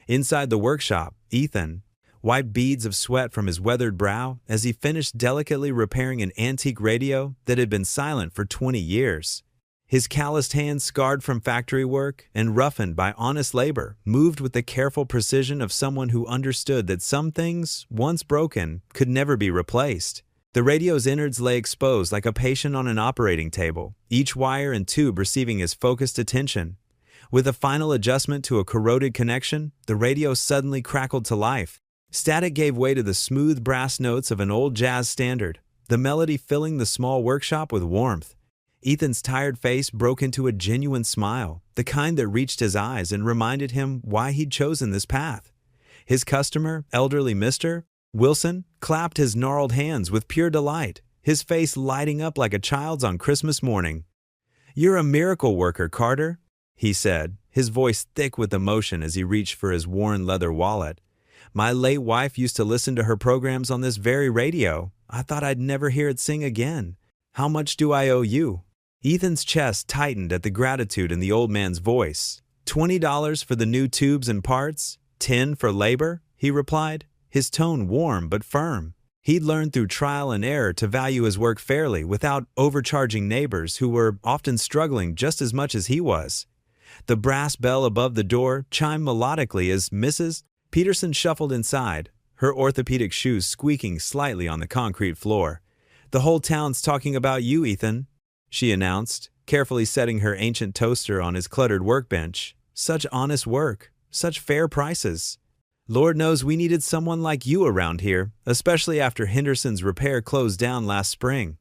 Inside the workshop, Ethan wiped beads of sweat from his weathered brow as he finished delicately repairing an antique radio that had been silent for 20 years. His calloused hands, scarred from factory work and roughened by honest labor, moved with the careful precision of someone who understood that some things, once broken, could never be replaced. The radio's innards lay exposed like a patient on an operating table, each wire and tube receiving his focused attention. With a final adjustment to a corroded connection, the radio suddenly crackled to life. Static gave way to the smooth brass notes of an old jazz standard, the melody filling the small workshop with warmth. Ethan's tired face broke into a genuine smile, the kind that reached his eyes and reminded him why he'd chosen this path. His customer, elderly Mr. Wilson, clapped his gnarled hands with pure delight, his face lighting up like a child's on Christmas morning. "You're a miracle worker, Carter," he said, his voice thick with emotion as he reached for his worn leather wallet. "My late wife used to listen to her programs on this very radio. I thought I'd never hear it sing again. How much do I owe you?" Ethan's chest tightened at the gratitude in the old man's voice. $20 for the new tubes and parts? $10 for labor?" he replied, his tone warm but firm. He'd learned through trial and error to value his work fairly without overcharging neighbors who were often struggling just as much as he was. The brass bell above the door chimed melodically as Mrs. Peterson shuffled inside, her orthopedic shoes squeaking slightly on the concrete floor. "The whole town's talking about you, Ethan," she announced, carefully setting her ancient toaster on his cluttered workbench. "Such honest work, such fair prices. Lord knows we needed someone like you around here, especially after Henderson's repair closed down last spring."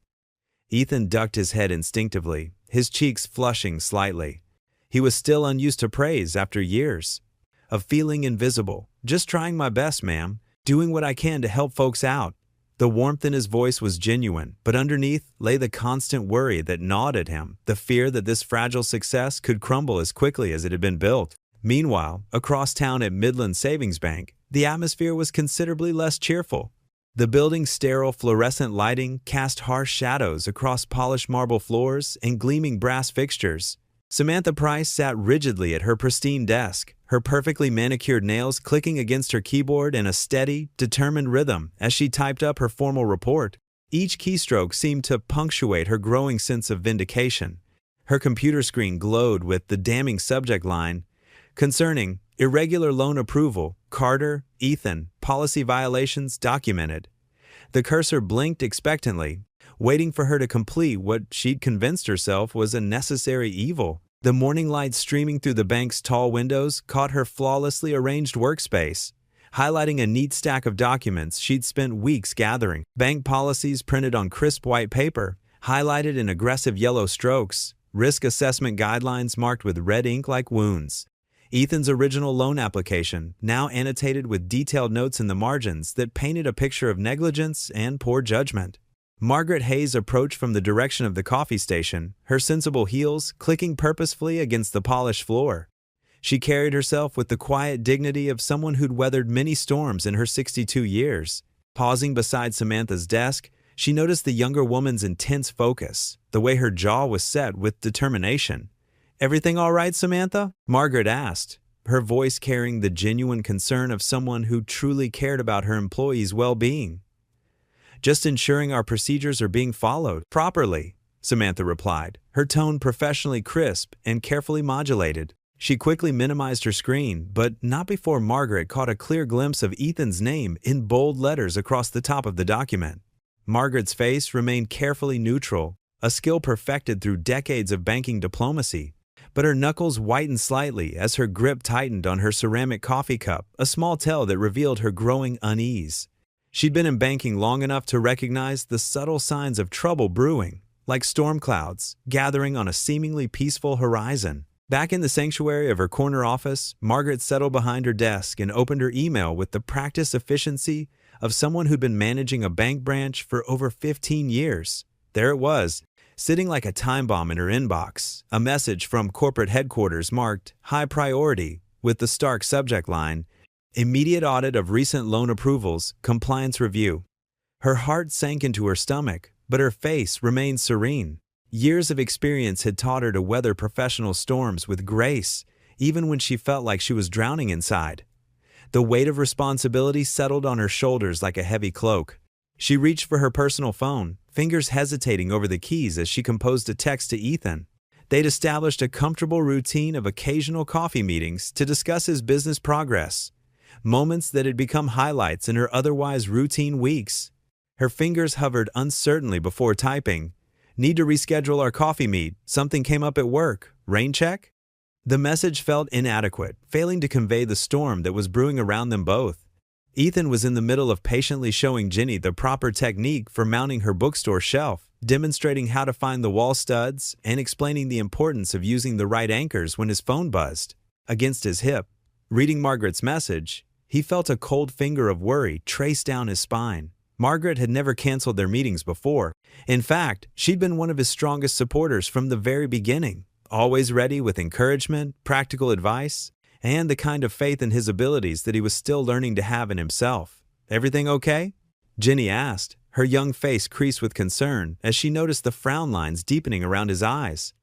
Ethan ducked his head instinctively, his cheeks flushing slightly. He was still unused to praise after years of feeling invisible. "Just trying my best, ma'am, doing what I can to help folks out." The warmth in his voice was genuine, but underneath lay the constant worry that gnawed at him, the fear that this fragile success could crumble as quickly as it had been built. Meanwhile, across town at Midland Savings Bank, the atmosphere was considerably less cheerful. The building's sterile fluorescent lighting cast harsh shadows across polished marble floors and gleaming brass fixtures. Samantha Price sat rigidly at her pristine desk, her perfectly manicured nails clicking against her keyboard in a steady, determined rhythm as she typed up her formal report. Each keystroke seemed to punctuate her growing sense of vindication. Her computer screen glowed with the damning subject line, "Concerning irregular loan approval, Carter, Ethan, policy violations documented." The cursor blinked expectantly, waiting for her to complete what she'd convinced herself was a necessary evil. The morning light streaming through the bank's tall windows caught her flawlessly arranged workspace, highlighting a neat stack of documents she'd spent weeks gathering. Bank policies printed on crisp white paper, highlighted in aggressive yellow strokes, risk assessment guidelines marked with red ink like wounds. Ethan's original loan application, now annotated with detailed notes in the margins that painted a picture of negligence and poor judgment. Margaret Hayes approached from the direction of the coffee station, her sensible heels clicking purposefully against the polished floor. She carried herself with the quiet dignity of someone who'd weathered many storms in her 62 years. Pausing beside Samantha's desk, she noticed the younger woman's intense focus, the way her jaw was set with determination. "Everything all right, Samantha?" Margaret asked, her voice carrying the genuine concern of someone who truly cared about her employees' well-being. "Just ensuring our procedures are being followed properly," Samantha replied, her tone professionally crisp and carefully modulated. She quickly minimized her screen, but not before Margaret caught a clear glimpse of Ethan's name in bold letters across the top of the document. Margaret's face remained carefully neutral, a skill perfected through decades of banking diplomacy, but her knuckles whitened slightly as her grip tightened on her ceramic coffee cup, a small tell that revealed her growing unease. She'd been in banking long enough to recognize the subtle signs of trouble brewing, like storm clouds gathering on a seemingly peaceful horizon. Back in the sanctuary of her corner office, Margaret settled behind her desk and opened her email with the practiced efficiency of someone who'd been managing a bank branch for over 15 years. There it was, sitting like a time bomb in her inbox, a message from corporate headquarters marked "High Priority" with the stark subject line, "Immediate audit of recent loan approvals, compliance review." Her heart sank into her stomach, but her face remained serene. Years of experience had taught her to weather professional storms with grace, even when she felt like she was drowning inside. The weight of responsibility settled on her shoulders like a heavy cloak. She reached for her personal phone, fingers hesitating over the keys as she composed a text to Ethan. They'd established a comfortable routine of occasional coffee meetings to discuss his business progress, moments that had become highlights in her otherwise routine weeks. Her fingers hovered uncertainly before typing. "Need to reschedule our coffee meet. Something came up at work. Rain check?" The message felt inadequate, failing to convey the storm that was brewing around them both. Ethan was in the middle of patiently showing Ginny the proper technique for mounting her bookstore shelf, demonstrating how to find the wall studs and explaining the importance of using the right anchors when his phone buzzed. Against his hip, reading Margaret's message, he felt a cold finger of worry trace down his spine. Margaret had never canceled their meetings before. In fact, she'd been one of his strongest supporters from the very beginning, always ready with encouragement, practical advice, and the kind of faith in his abilities that he was still learning to have in himself. "Everything okay?" Ginny asked, her young face creased with concern as she noticed the frown lines deepening around his eyes.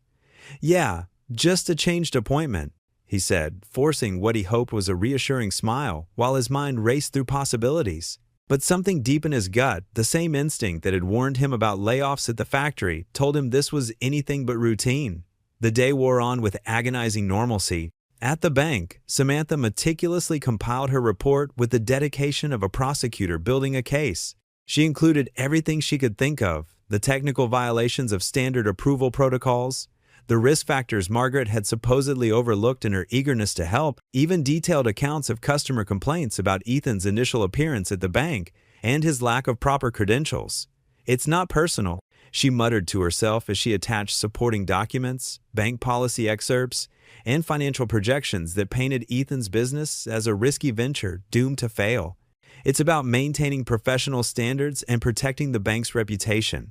"Yeah, just a changed appointment," he said, forcing what he hoped was a reassuring smile while his mind raced through possibilities. But something deep in his gut, the same instinct that had warned him about layoffs at the factory, told him this was anything but routine. The day wore on with agonizing normalcy. At the bank, Samantha meticulously compiled her report with the dedication of a prosecutor building a case. She included everything she could think of: the technical violations of standard approval protocols, the risk factors Margaret had supposedly overlooked in her eagerness to help, even detailed accounts of customer complaints about Ethan's initial appearance at the bank and his lack of proper credentials. "It's not personal," she muttered to herself as she attached supporting documents, bank policy excerpts, and financial projections that painted Ethan's business as a risky venture doomed to fail. "It's about maintaining professional standards and protecting the bank's reputation."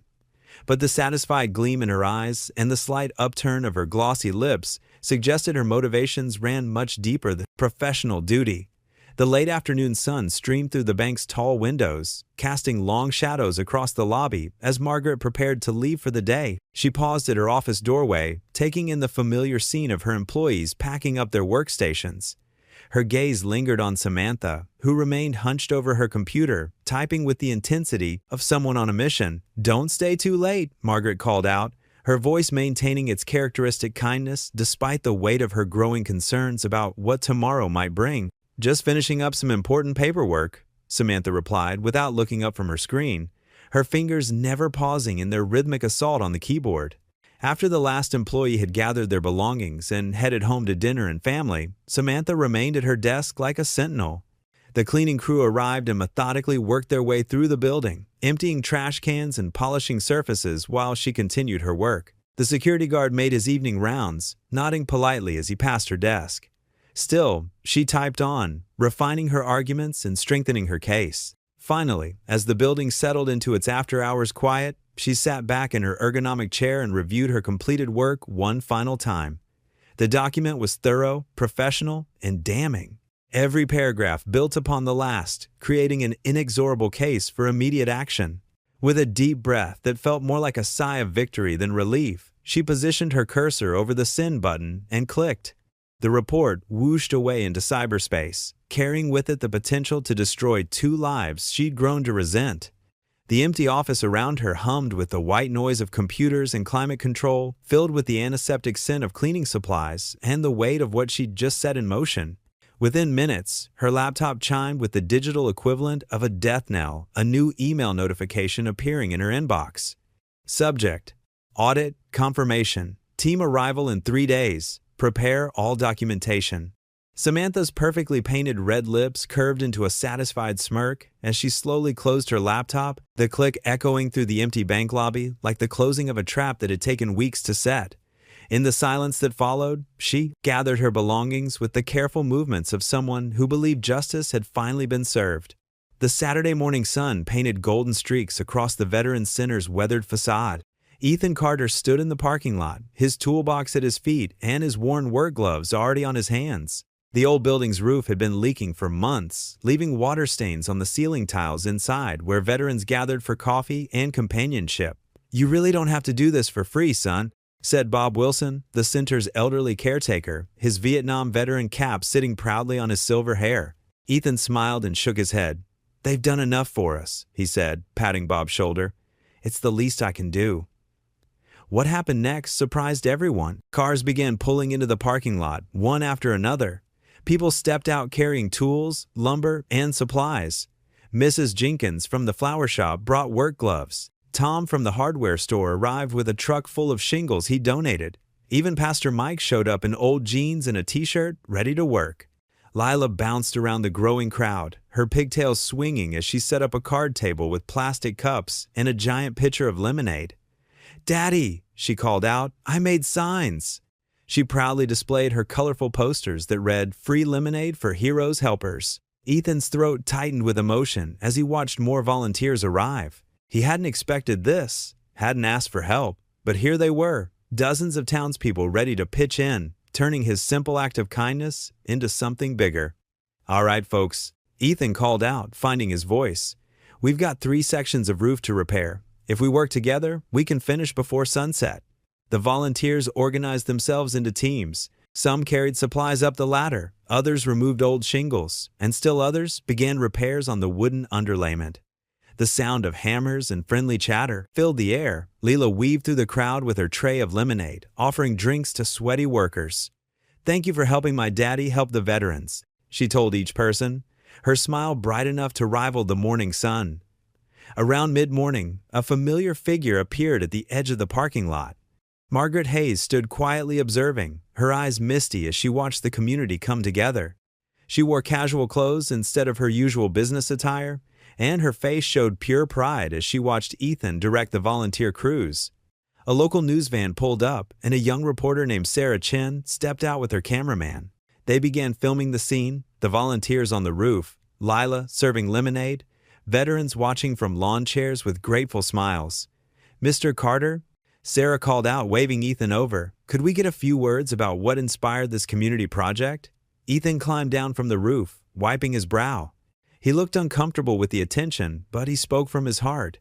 But the satisfied gleam in her eyes and the slight upturn of her glossy lips suggested her motivations ran much deeper than professional duty. The late afternoon sun streamed through the bank's tall windows, casting long shadows across the lobby as Margaret prepared to leave for the day. She paused at her office doorway, taking in the familiar scene of her employees packing up their workstations. Her gaze lingered on Samantha, who remained hunched over her computer, typing with the intensity of someone on a mission. "Don't stay too late," Margaret called out, her voice maintaining its characteristic kindness despite the weight of her growing concerns about what tomorrow might bring. "Just finishing up some important paperwork," Samantha replied without looking up from her screen, her fingers never pausing in their rhythmic assault on the keyboard. After the last employee had gathered their belongings and headed home to dinner and family, Samantha remained at her desk like a sentinel. The cleaning crew arrived and methodically worked their way through the building, emptying trash cans and polishing surfaces while she continued her work. The security guard made his evening rounds, nodding politely as he passed her desk. Still, she typed on, refining her arguments and strengthening her case. Finally, as the building settled into its after-hours quiet, she sat back in her ergonomic chair and reviewed her completed work one final time. The document was thorough, professional, and damning. Every paragraph built upon the last, creating an inexorable case for immediate action. With a deep breath that felt more like a sigh of victory than relief, she positioned her cursor over the send button and clicked. The report whooshed away into cyberspace, carrying with it the potential to destroy 2 lives she'd grown to resent. The empty office around her hummed with the white noise of computers and climate control, filled with the antiseptic scent of cleaning supplies and the weight of what she'd just set in motion. Within minutes, her laptop chimed with the digital equivalent of a death knell, a new email notification appearing in her inbox. Subject: Audit Confirmation. Team arrival in 3 days. Prepare all documentation. Samantha's perfectly painted red lips curved into a satisfied smirk as she slowly closed her laptop, the click echoing through the empty bank lobby like the closing of a trap that had taken weeks to set. In the silence that followed, she gathered her belongings with the careful movements of someone who believed justice had finally been served. The Saturday morning sun painted golden streaks across the Veterans Center's weathered facade. Ethan Carter stood in the parking lot, his toolbox at his feet and his worn work gloves already on his hands. The old building's roof had been leaking for months, leaving water stains on the ceiling tiles inside where veterans gathered for coffee and companionship. "You really don't have to do this for free, son," said Bob Wilson, the center's elderly caretaker, his Vietnam veteran cap sitting proudly on his silver hair. Ethan smiled and shook his head. "They've done enough for us," he said, patting Bob's shoulder. "It's the least I can do." What happened next surprised everyone. Cars began pulling into the parking lot, one after another. People stepped out carrying tools, lumber, and supplies. Mrs. Jenkins from the flower shop brought work gloves. Tom from the hardware store arrived with a truck full of shingles he donated. Even Pastor Mike showed up in old jeans and a t-shirt, ready to work. Lila bounced around the growing crowd, her pigtails swinging as she set up a card table with plastic cups and a giant pitcher of lemonade. "Daddy," she called out, "I made signs." She proudly displayed her colorful posters that read, "Free lemonade for heroes helpers." Ethan's throat tightened with emotion as he watched more volunteers arrive. He hadn't expected this, hadn't asked for help, but here they were, dozens of townspeople ready to pitch in, turning his simple act of kindness into something bigger. "All right, folks," Ethan called out, finding his voice. "We've got 3 sections of roof to repair. If we work together, we can finish before sunset." The volunteers organized themselves into teams. Some carried supplies up the ladder, others removed old shingles, and still others began repairs on the wooden underlayment. The sound of hammers and friendly chatter filled the air. Leela weaved through the crowd with her tray of lemonade, offering drinks to sweaty workers. "Thank you for helping my daddy help the veterans," she told each person, her smile bright enough to rival the morning sun. Around mid-morning, a familiar figure appeared at the edge of the parking lot. Margaret Hayes stood quietly observing, her eyes misty as she watched the community come together. She wore casual clothes instead of her usual business attire, and her face showed pure pride as she watched Ethan direct the volunteer crews. A local news van pulled up, and a young reporter named Sarah Chen stepped out with her cameraman. They began filming the scene, the volunteers on the roof, Lila serving lemonade, veterans watching from lawn chairs with grateful smiles. "Mr. Carter," Sarah called out, waving Ethan over, "could we get a few words about what inspired this community project?" Ethan climbed down from the roof, wiping his brow. He looked uncomfortable with the attention, but he spoke from his heart.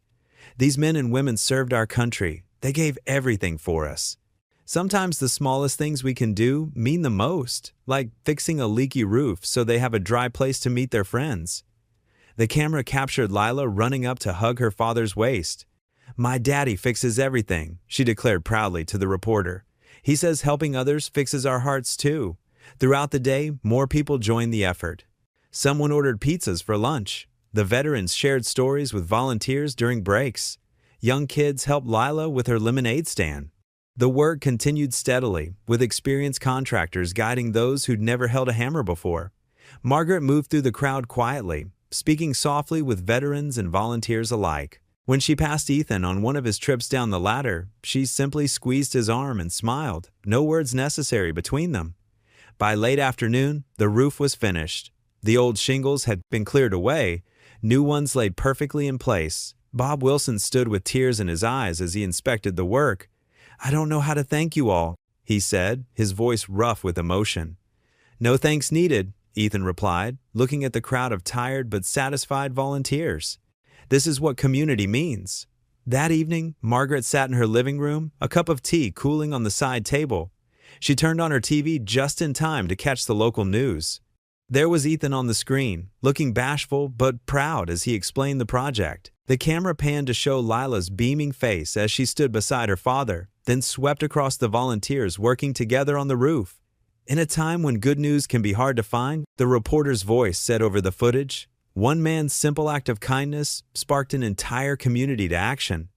"These men and women served our country. They gave everything for us. Sometimes the smallest things we can do mean the most, like fixing a leaky roof so they have a dry place to meet their friends." The camera captured Lila running up to hug her father's waist. "My daddy fixes everything," she declared proudly to the reporter. "He says helping others fixes our hearts too." Throughout the day, more people joined the effort. Someone ordered pizzas for lunch. The veterans shared stories with volunteers during breaks. Young kids helped Lila with her lemonade stand. The work continued steadily, with experienced contractors guiding those who'd never held a hammer before. Margaret moved through the crowd quietly, speaking softly with veterans and volunteers alike. When she passed Ethan on one of his trips down the ladder, she simply squeezed his arm and smiled, no words necessary between them. By late afternoon, the roof was finished. The old shingles had been cleared away, new ones laid perfectly in place. Bob Wilson stood with tears in his eyes as he inspected the work. "I don't know how to thank you all," he said, his voice rough with emotion. "No thanks needed," Ethan replied, looking at the crowd of tired but satisfied volunteers. "This is what community means." That evening, Margaret sat in her living room, a cup of tea cooling on the side table. She turned on her TV just in time to catch the local news. There was Ethan on the screen, looking bashful but proud as he explained the project. The camera panned to show Lila's beaming face as she stood beside her father, then swept across the volunteers working together on the roof. In a time when good news can be hard to find, the reporter's voice said over the footage, one man's simple act of kindness sparked an entire community to action.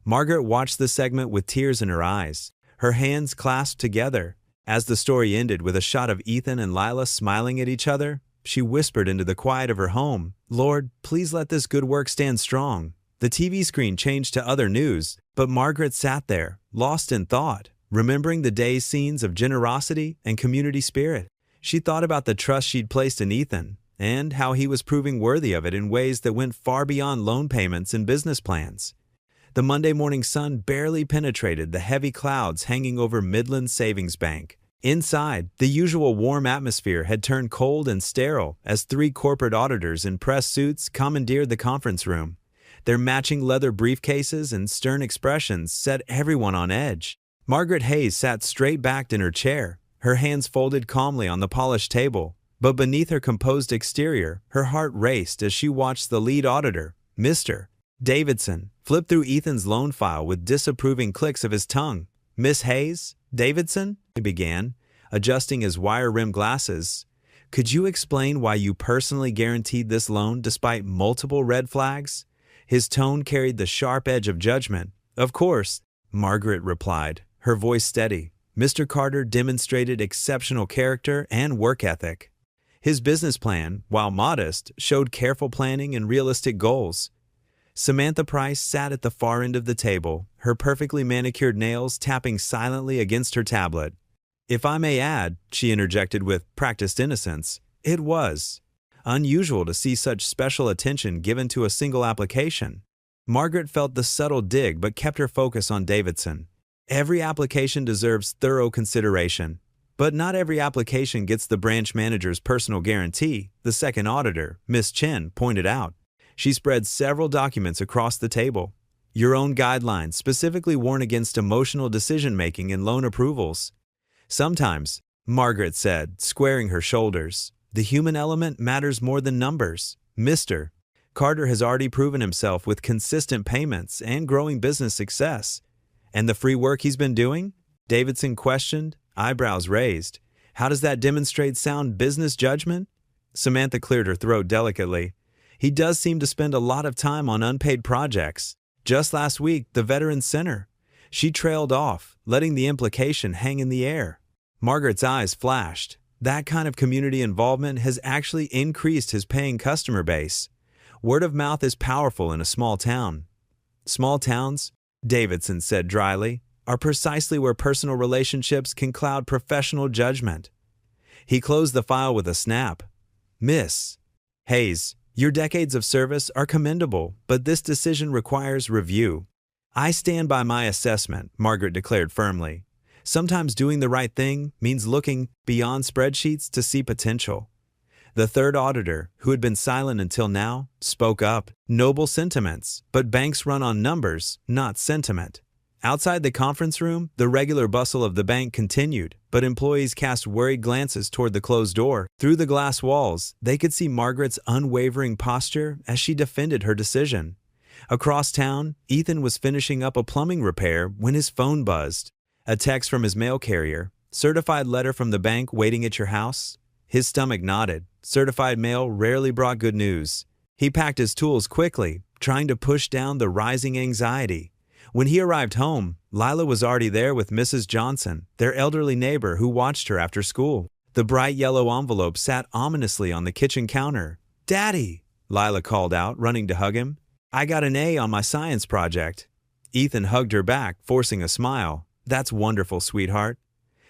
Margaret watched the segment with tears in her eyes, her hands clasped together. As the story ended with a shot of Ethan and Lila smiling at each other, she whispered into the quiet of her home, "Lord, please let this good work stand strong." The TV screen changed to other news, but Margaret sat there, lost in thought, remembering the day's scenes of generosity and community spirit. She thought about the trust she'd placed in Ethan, and how he was proving worthy of it in ways that went far beyond loan payments and business plans. The Monday morning sun barely penetrated the heavy clouds hanging over Midland Savings Bank. Inside, the usual warm atmosphere had turned cold and sterile as 3 corporate auditors in press suits commandeered the conference room. Their matching leather briefcases and stern expressions set everyone on edge. Margaret Hayes sat straight-backed in her chair, her hands folded calmly on the polished table. But beneath her composed exterior, her heart raced as she watched the lead auditor, Mr. Davidson, flip through Ethan's loan file with disapproving clicks of his tongue. "Miss Hayes? Davidson?" he began, adjusting his wire-rimmed glasses. "Could you explain why you personally guaranteed this loan despite multiple red flags?" His tone carried the sharp edge of judgment. "Of course," Margaret replied, her voice steady. "Mr. Carter demonstrated exceptional character and work ethic. His business plan, while modest, showed careful planning and realistic goals." Samantha Price sat at the far end of the table, her perfectly manicured nails tapping silently against her tablet. "If I may add," she interjected with practiced innocence, "it was unusual to see such special attention given to a single application." Margaret felt the subtle dig but kept her focus on Davidson. Every application deserves thorough consideration. But not every application gets the branch manager's personal guarantee, the second auditor, Miss Chen, pointed out. She spread several documents across the table. "Your own guidelines specifically warn against emotional decision-making in loan approvals." "Sometimes," Margaret said, squaring her shoulders, "the human element matters more than numbers. Mr. Carter has already proven himself with consistent payments and growing business success." "And the free work he's been doing?" Davidson questioned, eyebrows raised. "How does that demonstrate sound business judgment?" Samantha cleared her throat delicately. "He does seem to spend a lot of time on unpaid projects. Just last week, the Veterans Center." She trailed off, letting the implication hang in the air. Margaret's eyes flashed. That kind of community involvement has actually increased his paying customer base. Word of mouth is powerful in a small town. "Small towns," Davidson said dryly, "are precisely where personal relationships can cloud professional judgment." He closed the file with a snap. "Miss Hayes, your decades of service are commendable, but this decision requires review." "I stand by my assessment," Margaret declared firmly. "Sometimes doing the right thing means looking beyond spreadsheets to see potential." The third auditor, who had been silent until now, spoke up. "Noble sentiments, but banks run on numbers, not sentiment." Outside the conference room, the regular bustle of the bank continued, but employees cast worried glances toward the closed door. Through the glass walls, they could see Margaret's unwavering posture as she defended her decision. Across town, Ethan was finishing up a plumbing repair when his phone buzzed. A text from his mail carrier. "Certified letter from the bank waiting at your house?" His stomach nodded. Certified mail rarely brought good news. He packed his tools quickly, trying to push down the rising anxiety. When he arrived home, Lila was already there with Mrs. Johnson, their elderly neighbor who watched her after school. The bright yellow envelope sat ominously on the kitchen counter. "Daddy!" Lila called out, running to hug him. "I got an A on my science project." Ethan hugged her back, forcing a smile. "That's wonderful, sweetheart."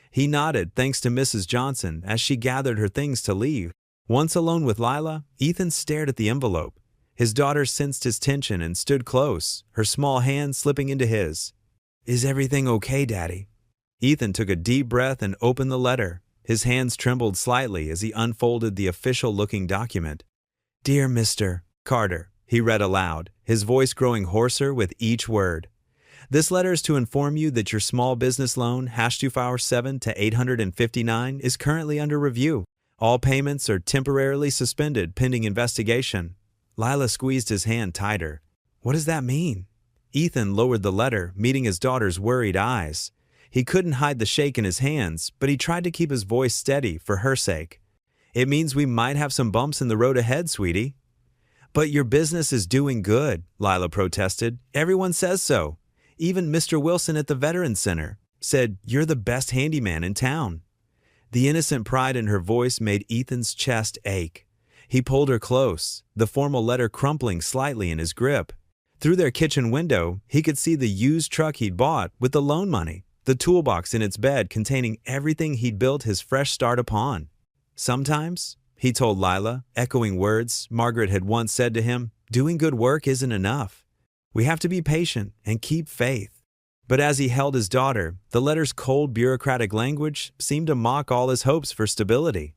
He nodded, thanks to Mrs. Johnson, as she gathered her things to leave. Once alone with Lila, Ethan stared at the envelope. His daughter sensed his tension and stood close, her small hand slipping into his. "Is everything okay, Daddy?" Ethan took a deep breath and opened the letter. His hands trembled slightly as he unfolded the official-looking document. "Dear Mr. Carter," he read aloud, his voice growing hoarser with each word. "This letter is to inform you that your small business loan, #257 to 859, is currently under review. All payments are temporarily suspended pending investigation." Lila squeezed his hand tighter. "What does that mean?" Ethan lowered the letter, meeting his daughter's worried eyes. He couldn't hide the shake in his hands, but he tried to keep his voice steady for her sake. "It means we might have some bumps in the road ahead, sweetie." "But your business is doing good," Lila protested. "Everyone says so. Even Mr. Wilson at the Veterans Center said you're the best handyman in town." The innocent pride in her voice made Ethan's chest ache. He pulled her close, the formal letter crumpling slightly in his grip. Through their kitchen window, he could see the used truck he'd bought with the loan money, the toolbox in its bed containing everything he'd built his fresh start upon. "Sometimes," he told Lila, echoing words Margaret had once said to him, "doing good work isn't enough. We have to be patient and keep faith." But as he held his daughter, the letter's cold bureaucratic language seemed to mock all his hopes for stability.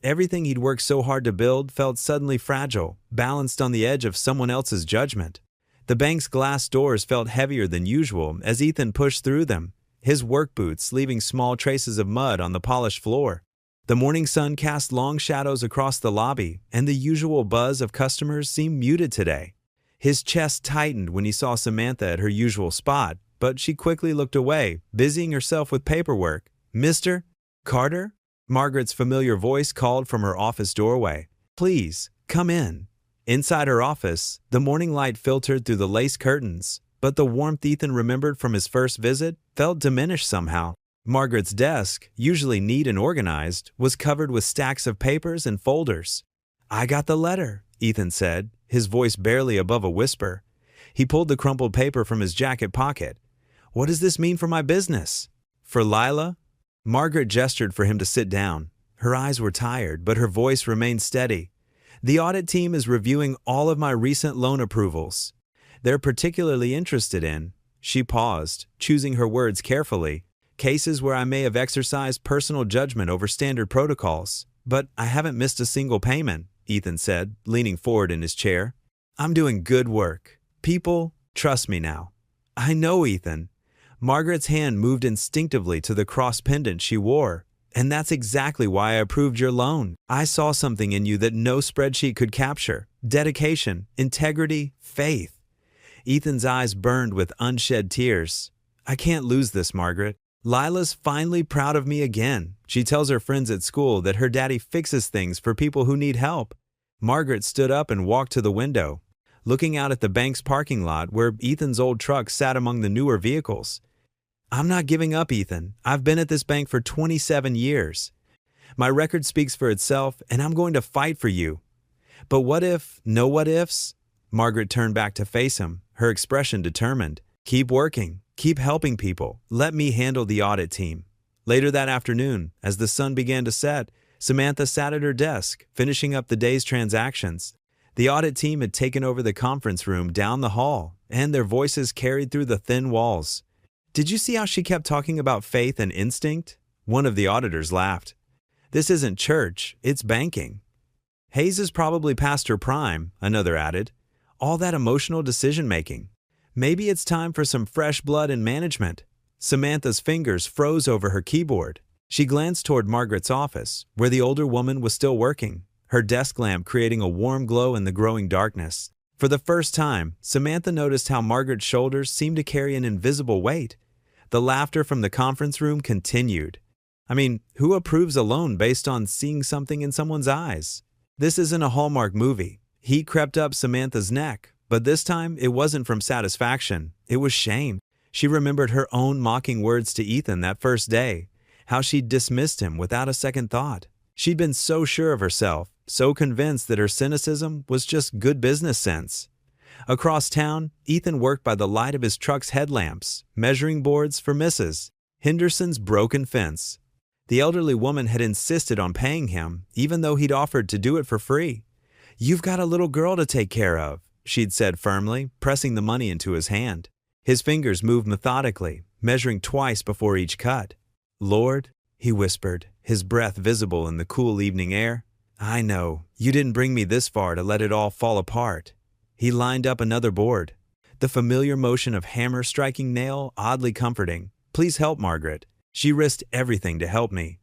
Everything he'd worked so hard to build felt suddenly fragile, balanced on the edge of someone else's judgment. The bank's glass doors felt heavier than usual as Ethan pushed through them, his work boots leaving small traces of mud on the polished floor. The morning sun cast long shadows across the lobby, and the usual buzz of customers seemed muted today. His chest tightened when he saw Samantha at her usual spot, but she quickly looked away, busying herself with paperwork. "Mr. Carter?" Margaret's familiar voice called from her office doorway. "Please, come in." Inside her office, the morning light filtered through the lace curtains, but the warmth Ethan remembered from his first visit felt diminished somehow. Margaret's desk, usually neat and organized, was covered with stacks of papers and folders. "I got the letter," Ethan said, his voice barely above a whisper. He pulled the crumpled paper from his jacket pocket. "What does this mean for my business?" "For Lila?" Margaret gestured for him to sit down. Her eyes were tired, but her voice remained steady. "The audit team is reviewing all of my recent loan approvals. They're particularly interested in," she paused, choosing her words carefully, "cases where I may have exercised personal judgment over standard protocols. But I haven't missed a single payment," Ethan said, leaning forward in his chair. "I'm doing good work. People trust me now." "I know, Ethan." Margaret's hand moved instinctively to the cross pendant she wore. "And that's exactly why I approved your loan. I saw something in you that no spreadsheet could capture. Dedication, integrity, faith." Ethan's eyes burned with unshed tears. "I can't lose this, Margaret. Lila's finally proud of me again. She tells her friends at school that her daddy fixes things for people who need help." Margaret stood up and walked to the window, looking out at the bank's parking lot where Ethan's old truck sat among the newer vehicles. "I'm not giving up, Ethan. I've been at this bank for 27 years. My record speaks for itself, and I'm going to fight for you." "But what if, no what ifs?" Margaret turned back to face him, her expression determined. "Keep working. Keep helping people. Let me handle the audit team." Later that afternoon, as the sun began to set, Samantha sat at her desk, finishing up the day's transactions. The audit team had taken over the conference room down the hall, and their voices carried through the thin walls. "Did you see how she kept talking about faith and instinct?" One of the auditors laughed. "This isn't church, it's banking." "Hayes is probably past her prime," another added. "All that emotional decision-making. Maybe it's time for some fresh blood in management." Samantha's fingers froze over her keyboard. She glanced toward Margaret's office, where the older woman was still working, her desk lamp creating a warm glow in the growing darkness. For the first time, Samantha noticed how Margaret's shoulders seemed to carry an invisible weight. The laughter from the conference room continued. I mean, who approves a loan based on seeing something in someone's eyes? This isn't a Hallmark movie. Heat crept up Samantha's neck, but this time it wasn't from satisfaction. It was shame. She remembered her own mocking words to Ethan that first day, how she'd dismissed him without a second thought. She'd been so sure of herself, so convinced that her cynicism was just good business sense. Across town, Ethan worked by the light of his truck's headlamps, measuring boards for Mrs. Henderson's broken fence. The elderly woman had insisted on paying him, even though he'd offered to do it for free. "You've got a little girl to take care of," she'd said firmly, pressing the money into his hand. His fingers moved methodically, measuring twice before each cut. Lord, he whispered, his breath visible in the cool evening air, I know, you didn't bring me this far to let it all fall apart. He lined up another board. The familiar motion of hammer striking nail oddly comforting. Please help, Margaret. She risked everything to help me.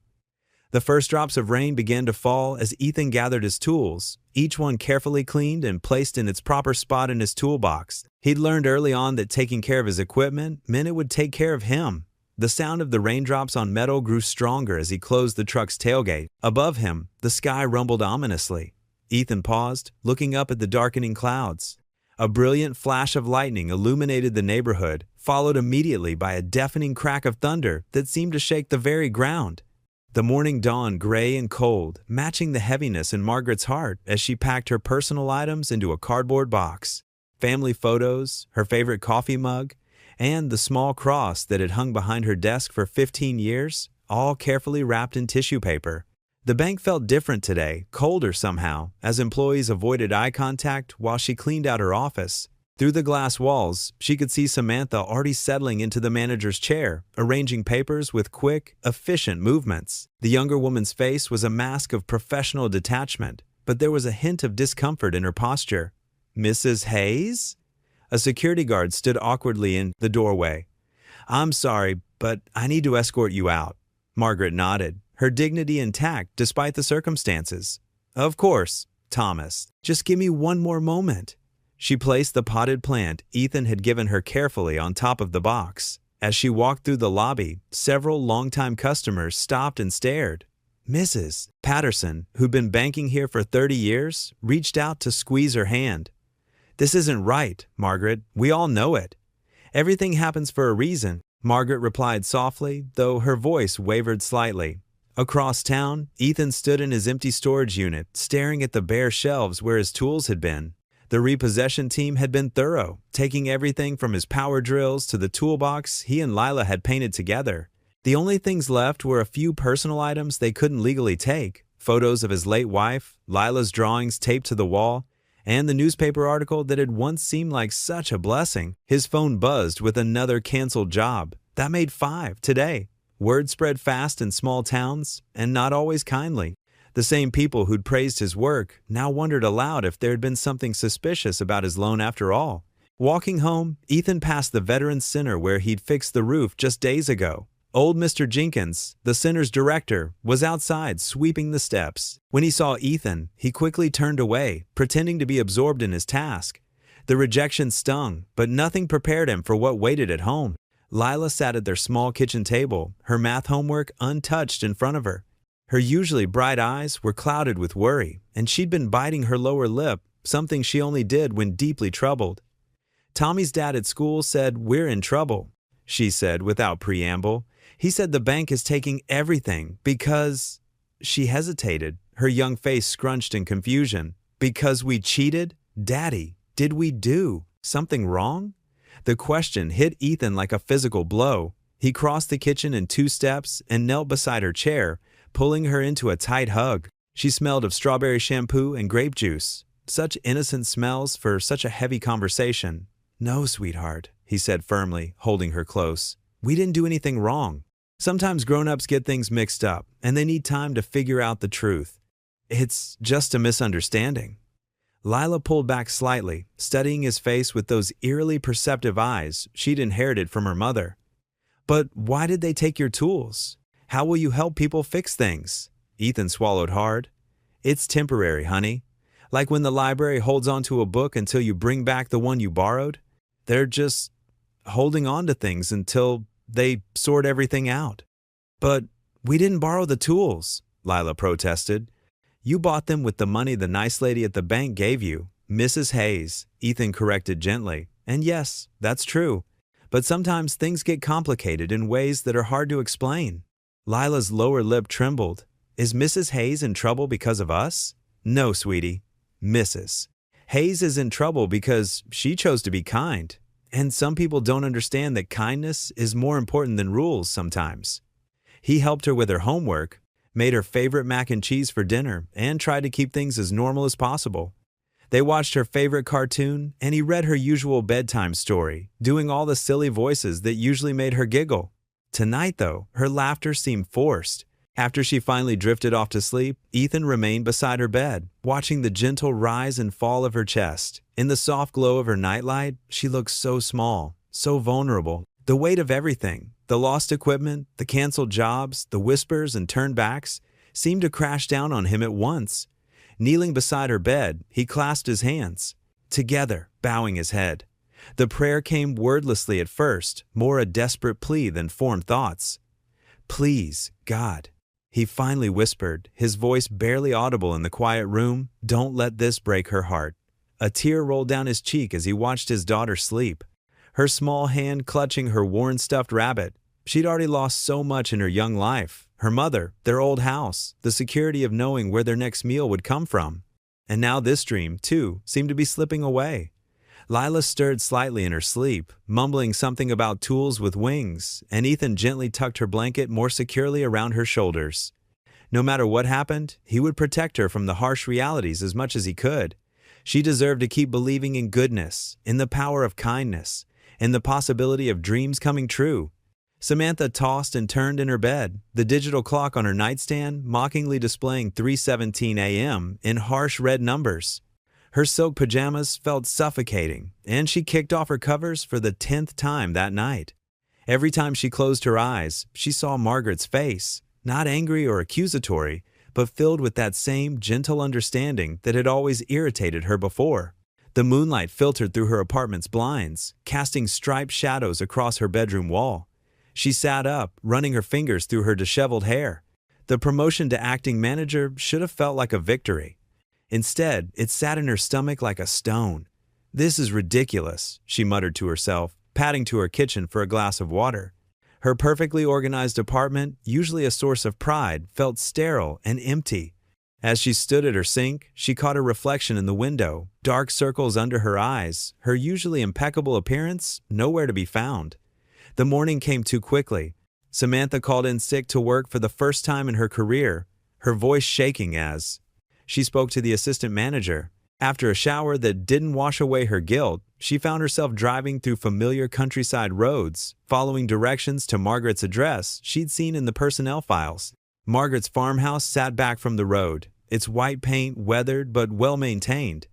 The first drops of rain began to fall as Ethan gathered his tools, each one carefully cleaned and placed in its proper spot in his toolbox. He'd learned early on that taking care of his equipment meant it would take care of him. The sound of the raindrops on metal grew stronger as he closed the truck's tailgate. Above him, the sky rumbled ominously. Ethan paused, looking up at the darkening clouds. A brilliant flash of lightning illuminated the neighborhood, followed immediately by a deafening crack of thunder that seemed to shake the very ground. The morning dawned gray and cold, matching the heaviness in Margaret's heart as she packed her personal items into a cardboard box. Family photos, her favorite coffee mug, and the small cross that had hung behind her desk for 15 years, all carefully wrapped in tissue paper. The bank felt different today, colder somehow, as employees avoided eye contact while she cleaned out her office. Through the glass walls, she could see Samantha already settling into the manager's chair, arranging papers with quick, efficient movements. The younger woman's face was a mask of professional detachment, but there was a hint of discomfort in her posture. Mrs. Hayes? A security guard stood awkwardly in the doorway. I'm sorry, but I need to escort you out. Margaret nodded, her dignity intact despite the circumstances. Of course, Thomas. Just give me one more moment. She placed the potted plant Ethan had given her carefully on top of the box. As she walked through the lobby, several longtime customers stopped and stared. Mrs. Patterson, who'd been banking here for 30 years, reached out to squeeze her hand. This isn't right, Margaret. We all know it. Everything happens for a reason, Margaret replied softly, though her voice wavered slightly. Across town, Ethan stood in his empty storage unit, staring at the bare shelves where his tools had been. The repossession team had been thorough, taking everything from his power drills to the toolbox he and Lila had painted together. The only things left were a few personal items they couldn't legally take, photos of his late wife, Lila's drawings taped to the wall, and the newspaper article that had once seemed like such a blessing. His phone buzzed with another canceled job. That made 5 today. Word spread fast in small towns, and not always kindly. The same people who'd praised his work now wondered aloud if there had been something suspicious about his loan after all. Walking home, Ethan passed the Veterans Center where he'd fixed the roof just days ago. Old Mr. Jenkins, the center's director, was outside sweeping the steps. When he saw Ethan, he quickly turned away, pretending to be absorbed in his task. The rejection stung, but nothing prepared him for what waited at home. Lila sat at their small kitchen table, her math homework untouched in front of her. Her usually bright eyes were clouded with worry, and she'd been biting her lower lip, something she only did when deeply troubled. Tommy's dad at school said, "We're in trouble," she said without preamble. He said the bank is taking everything because... She hesitated, her young face scrunched in confusion. Because we cheated? Daddy, did we do something wrong? The question hit Ethan like a physical blow. He crossed the kitchen in 2 steps and knelt beside her chair, pulling her into a tight hug. She smelled of strawberry shampoo and grape juice. Such innocent smells for such a heavy conversation. No, sweetheart, he said firmly, holding her close. We didn't do anything wrong. Sometimes grown-ups get things mixed up, and they need time to figure out the truth. It's just a misunderstanding. Lila pulled back slightly, studying his face with those eerily perceptive eyes she'd inherited from her mother. But why did they take your tools? How will you help people fix things? Ethan swallowed hard. It's temporary, honey. Like when the library holds onto a book until you bring back the one you borrowed. They're just holding on to things until they sort everything out. But we didn't borrow the tools, Lila protested. You bought them with the money the nice lady at the bank gave you, Mrs. Hayes, Ethan corrected gently. And yes, that's true. But sometimes things get complicated in ways that are hard to explain. Lila's lower lip trembled. Is Mrs. Hayes in trouble because of us? No, sweetie. Mrs. Hayes is in trouble because she chose to be kind. And some people don't understand that kindness is more important than rules sometimes. He helped her with her homework, made her favorite mac and cheese for dinner, and tried to keep things as normal as possible. They watched her favorite cartoon, and he read her usual bedtime story, doing all the silly voices that usually made her giggle. Tonight, though, her laughter seemed forced. After she finally drifted off to sleep, Ethan remained beside her bed, watching the gentle rise and fall of her chest. In the soft glow of her nightlight, she looked so small, so vulnerable. The weight of everything, the lost equipment, the canceled jobs, the whispers and turned backs, seemed to crash down on him at once. Kneeling beside her bed, he clasped his hands, together, bowing his head. The prayer came wordlessly at first, more a desperate plea than formed thoughts. "Please, God," he finally whispered, his voice barely audible in the quiet room, "don't let this break her heart." A tear rolled down his cheek as he watched his daughter sleep, her small hand clutching her worn stuffed rabbit. She'd already lost so much in her young life, her mother, their old house, the security of knowing where their next meal would come from. And now this dream, too, seemed to be slipping away. Lila stirred slightly in her sleep, mumbling something about tools with wings, and Ethan gently tucked her blanket more securely around her shoulders. No matter what happened, he would protect her from the harsh realities as much as he could. She deserved to keep believing in goodness, in the power of kindness, in the possibility of dreams coming true. Samantha tossed and turned in her bed, the digital clock on her nightstand mockingly displaying 3:17 a.m. in harsh red numbers. Her silk pajamas felt suffocating, and she kicked off her covers for the 10th time that night. Every time she closed her eyes, she saw Margaret's face, not angry or accusatory, but filled with that same gentle understanding that had always irritated her before. The moonlight filtered through her apartment's blinds, casting striped shadows across her bedroom wall. She sat up, running her fingers through her disheveled hair. The promotion to acting manager should have felt like a victory. Instead, it sat in her stomach like a stone. "This is ridiculous," she muttered to herself, padding to her kitchen for a glass of water. Her perfectly organized apartment, usually a source of pride, felt sterile and empty. As she stood at her sink, she caught her reflection in the window, dark circles under her eyes, her usually impeccable appearance nowhere to be found. The morning came too quickly. Samantha called in sick to work for the first time in her career, her voice shaking as she spoke to the assistant manager. After a shower that didn't wash away her guilt, she found herself driving through familiar countryside roads, following directions to Margaret's address she'd seen in the personnel files. Margaret's farmhouse sat back from the road, its white paint weathered but well-maintained.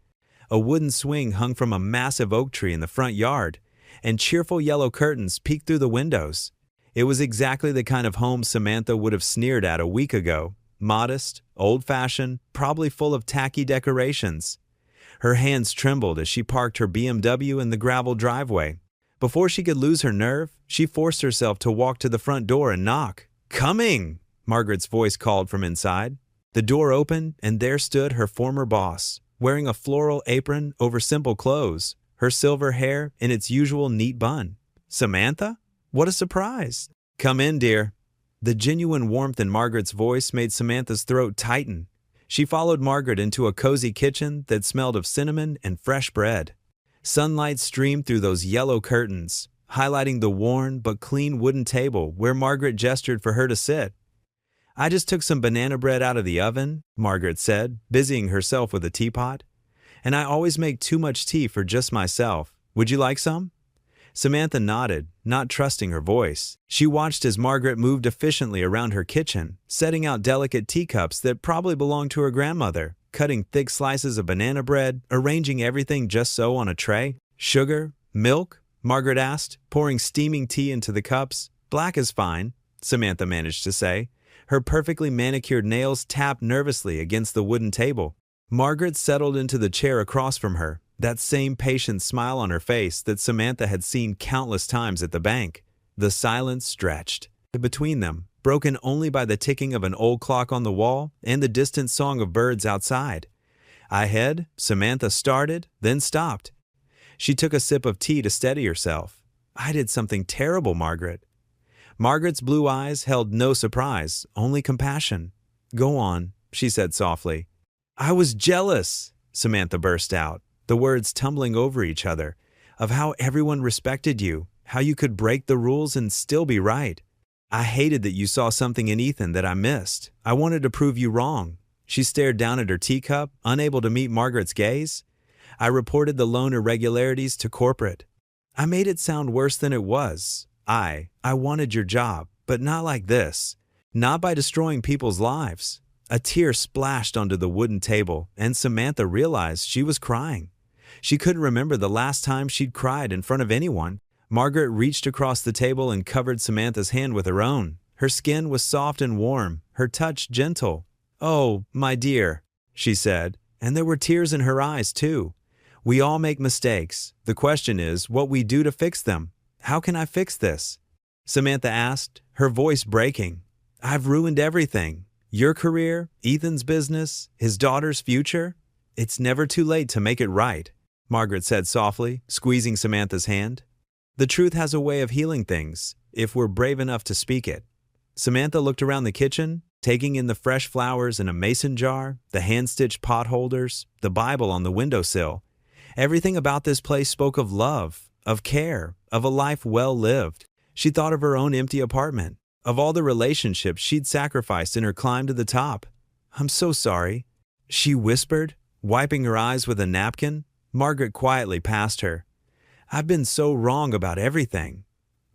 A wooden swing hung from a massive oak tree in the front yard, and cheerful yellow curtains peeked through the windows. It was exactly the kind of home Samantha would have sneered at a week ago. Modest, old-fashioned, probably full of tacky decorations. Her hands trembled as she parked her BMW in the gravel driveway. Before she could lose her nerve, she forced herself to walk to the front door and knock. "Coming!" Margaret's voice called from inside. The door opened, and there stood her former boss, wearing a floral apron over simple clothes, her silver hair in its usual neat bun. "Samantha? What a surprise!" "Come in, dear." The genuine warmth in Margaret's voice made Samantha's throat tighten. She followed Margaret into a cozy kitchen that smelled of cinnamon and fresh bread. Sunlight streamed through those yellow curtains, highlighting the worn but clean wooden table where Margaret gestured for her to sit. "I just took some banana bread out of the oven," Margaret said, busying herself with a teapot. "And I always make too much tea for just myself. Would you like some?" Samantha nodded, not trusting her voice. She watched as Margaret moved efficiently around her kitchen, setting out delicate teacups that probably belonged to her grandmother, cutting thick slices of banana bread, arranging everything just so on a tray. "Sugar? Milk?" Margaret asked, pouring steaming tea into the cups. "Black is fine," Samantha managed to say. Her perfectly manicured nails tapped nervously against the wooden table. Margaret settled into the chair across from her, that same patient smile on her face that Samantha had seen countless times at the bank. The silence stretched between them, broken only by the ticking of an old clock on the wall and the distant song of birds outside. Ahead, Samantha started, then stopped. She took a sip of tea to steady herself. "I did something terrible, Margaret." Margaret's blue eyes held no surprise, only compassion. "Go on," she said softly. "I was jealous," Samantha burst out, the words tumbling over each other, "of how everyone respected you, how you could break the rules and still be right. I hated that you saw something in Ethan that I missed. I wanted to prove you wrong." She stared down at her teacup, unable to meet Margaret's gaze. "I reported the loan irregularities to corporate. I made it sound worse than it was. I wanted your job, but not like this. Not by destroying people's lives." A tear splashed onto the wooden table, and Samantha realized she was crying. She couldn't remember the last time she'd cried in front of anyone. Margaret reached across the table and covered Samantha's hand with her own. Her skin was soft and warm, her touch gentle. "Oh, my dear," she said, and there were tears in her eyes too. "We all make mistakes. The question is what we do to fix them. How can I fix this?" Samantha asked, her voice breaking. "I've ruined everything. Your career, Ethan's business, his daughter's future. It's never too late to make it right," Margaret said softly, squeezing Samantha's hand. "The truth has a way of healing things, if we're brave enough to speak it." Samantha looked around the kitchen, taking in the fresh flowers in a mason jar, the hand-stitched pot holders, the Bible on the windowsill. Everything about this place spoke of love, of care, of a life well lived. She thought of her own empty apartment, of all the relationships she'd sacrificed in her climb to the top. "I'm so sorry," she whispered, wiping her eyes with a napkin. Margaret quietly passed her. "I've been so wrong about everything."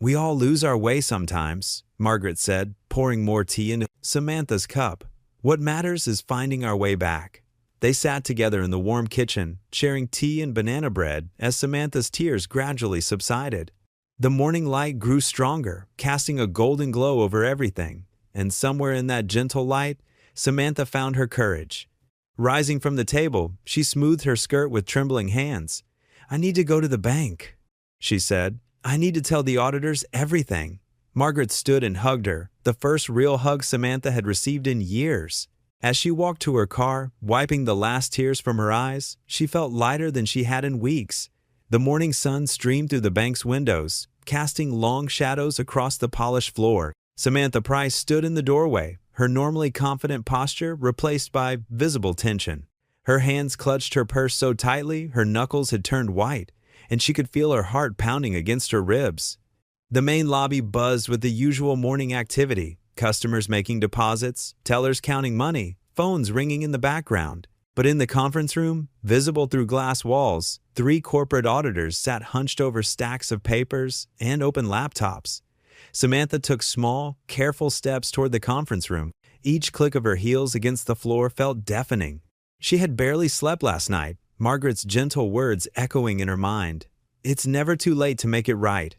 "We all lose our way sometimes," Margaret said, pouring more tea into Samantha's cup. "What matters is finding our way back." They sat together in the warm kitchen, sharing tea and banana bread as Samantha's tears gradually subsided. The morning light grew stronger, casting a golden glow over everything, and somewhere in that gentle light, Samantha found her courage. Rising from the table, she smoothed her skirt with trembling hands. "I need to go to the bank," she said. "I need to tell the auditors everything." Margaret stood and hugged her, the first real hug Samantha had received in years. As she walked to her car, wiping the last tears from her eyes, she felt lighter than she had in weeks. The morning sun streamed through the bank's windows, casting long shadows across the polished floor. Samantha Price stood in the doorway, her normally confident posture replaced by visible tension. Her hands clutched her purse so tightly her knuckles had turned white, and she could feel her heart pounding against her ribs. The main lobby buzzed with the usual morning activity, customers making deposits, tellers counting money, phones ringing in the background. But in the conference room, visible through glass walls, 3 corporate auditors sat hunched over stacks of papers and open laptops. Samantha took small, careful steps toward the conference room. Each click of her heels against the floor felt deafening. She had barely slept last night, Margaret's gentle words echoing in her mind. "It's never too late to make it right."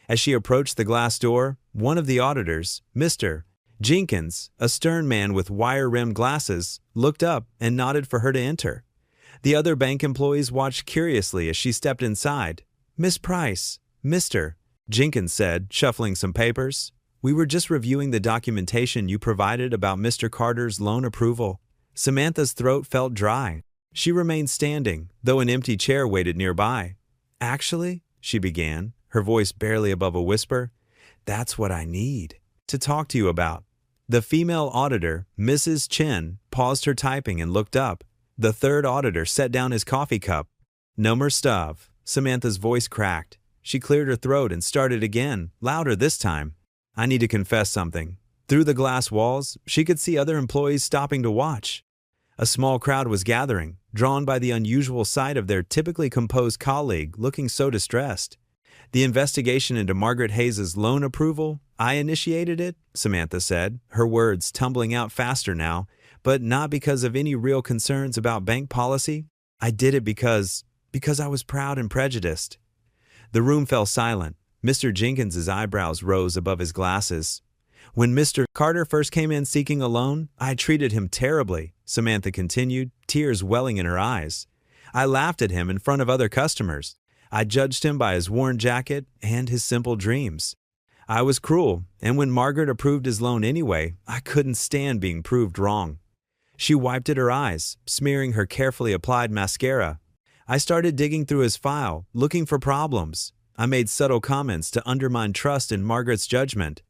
As she approached the glass door, one of the auditors, Mr. Jenkins, a stern man with wire-rimmed glasses, looked up and nodded for her to enter. The other bank employees watched curiously as she stepped inside. "Miss Price, Mr. Jenkins said, shuffling some papers. "We were just reviewing the documentation you provided about Mr. Carter's loan approval." Samantha's throat felt dry. She remained standing, though an empty chair waited nearby. "Actually," she began, her voice barely above a whisper, "that's what I need to talk to you about." The female auditor, Mrs. Chen, paused her typing and looked up. The third auditor set down his coffee cup. "Number stuff." Samantha's voice cracked. She cleared her throat and started again, louder this time. "I need to confess something." Through the glass walls, she could see other employees stopping to watch. A small crowd was gathering, drawn by the unusual sight of their typically composed colleague looking so distressed. "The investigation into Margaret Hayes' loan approval, I initiated it," Samantha said, her words tumbling out faster now, "but not because of any real concerns about bank policy. I did it because I was proud and prejudiced." The room fell silent. Mr. Jenkins's eyebrows rose above his glasses. "When Mr. Carter first came in seeking a loan, I treated him terribly," Samantha continued, tears welling in her eyes. "I laughed at him in front of other customers. I judged him by his worn jacket and his simple dreams. I was cruel, and when Margaret approved his loan anyway, I couldn't stand being proved wrong." She wiped at her eyes, smearing her carefully applied mascara. "I started digging through his file, looking for problems. I made subtle comments to undermine trust in Margaret's judgment.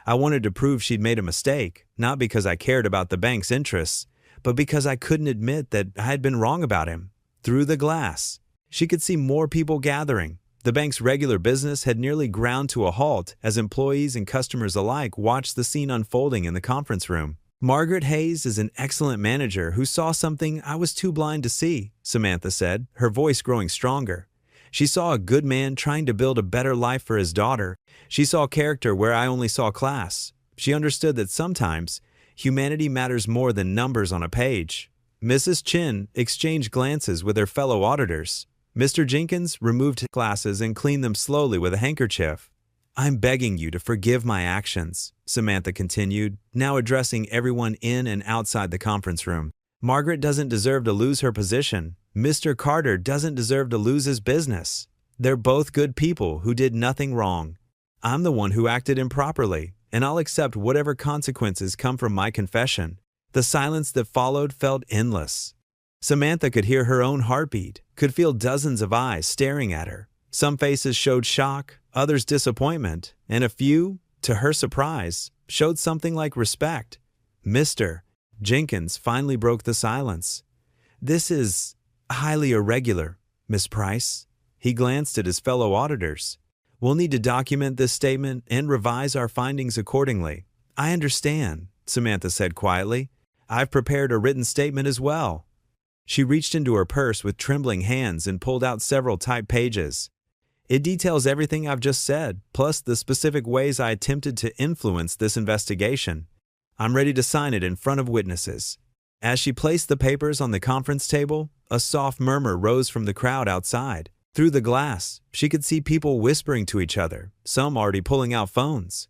I wanted to prove she'd made a mistake, not because I cared about the bank's interests, but because I couldn't admit that I had been wrong about him." Through the glass, she could see more people gathering. The bank's regular business had nearly ground to a halt as employees and customers alike watched the scene unfolding in the conference room. "Margaret Hayes is an excellent manager who saw something I was too blind to see," Samantha said, her voice growing stronger. She saw a good man trying to build a better life for his daughter. She saw character where I only saw class. She understood that sometimes humanity matters more than numbers on a page. Mrs. Chin exchanged glances with her fellow auditors. Mr. Jenkins removed his glasses and cleaned them slowly with a handkerchief. "I'm begging you to forgive my actions," Samantha continued, now addressing everyone in and outside the conference room. "Margaret doesn't deserve to lose her position. Mr. Carter doesn't deserve to lose his business. They're both good people who did nothing wrong. I'm the one who acted improperly, and I'll accept whatever consequences come from my confession." The silence that followed felt endless. Samantha could hear her own heartbeat, could feel dozens of eyes staring at her. Some faces showed shock, others disappointment, and a few, to her surprise, showed something like respect. Mr. Jenkins finally broke the silence. "This is highly irregular, Miss Price." He glanced at his fellow auditors. "We'll need to document this statement and revise our findings accordingly." "I understand," Samantha said quietly. "I've prepared a written statement as well." She reached into her purse with trembling hands and pulled out several typed pages. "It details everything I've just said, plus the specific ways I attempted to influence this investigation. I'm ready to sign it in front of witnesses." As she placed the papers on the conference table, a soft murmur rose from the crowd outside. Through the glass, she could see people whispering to each other, some already pulling out phones.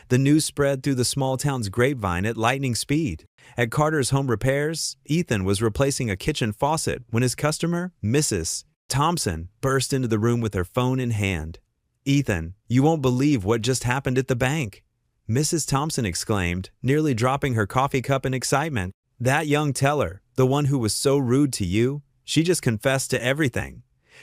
The news spread through the small town's grapevine at lightning speed. At Carter's Home Repairs, Ethan was replacing a kitchen faucet when his customer, Mrs. Thompson, burst into the room with her phone in hand. "Ethan, you won't believe what just happened at the bank," Mrs. Thompson exclaimed, nearly dropping her coffee cup in excitement. "That young teller, the one who was so rude to you, she just confessed to everything.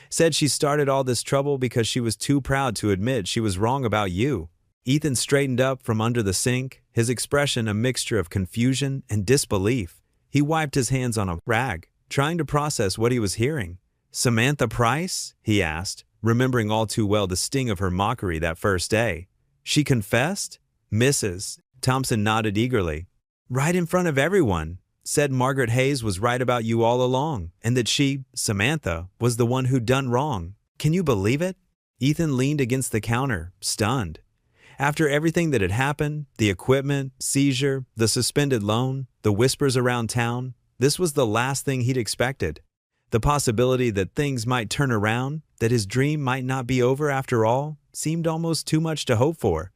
Said she started all this trouble because she was too proud to admit she was wrong about you." Ethan straightened up from under the sink, his expression a mixture of confusion and disbelief. He wiped his hands on a rag, trying to process what he was hearing. "Samantha Price?" he asked, remembering all too well the sting of her mockery that first day. "She confessed?" Mrs. Thompson nodded eagerly. "Right in front of everyone. Said Margaret Hayes was right about you all along, and that she, Samantha, was the one who'd done wrong. Can you believe it?" Ethan leaned against the counter, stunned. After everything that had happened, the equipment, seizure, the suspended loan, the whispers around town, this was the last thing he'd expected. The possibility that things might turn around, that his dream might not be over after all, seemed almost too much to hope for.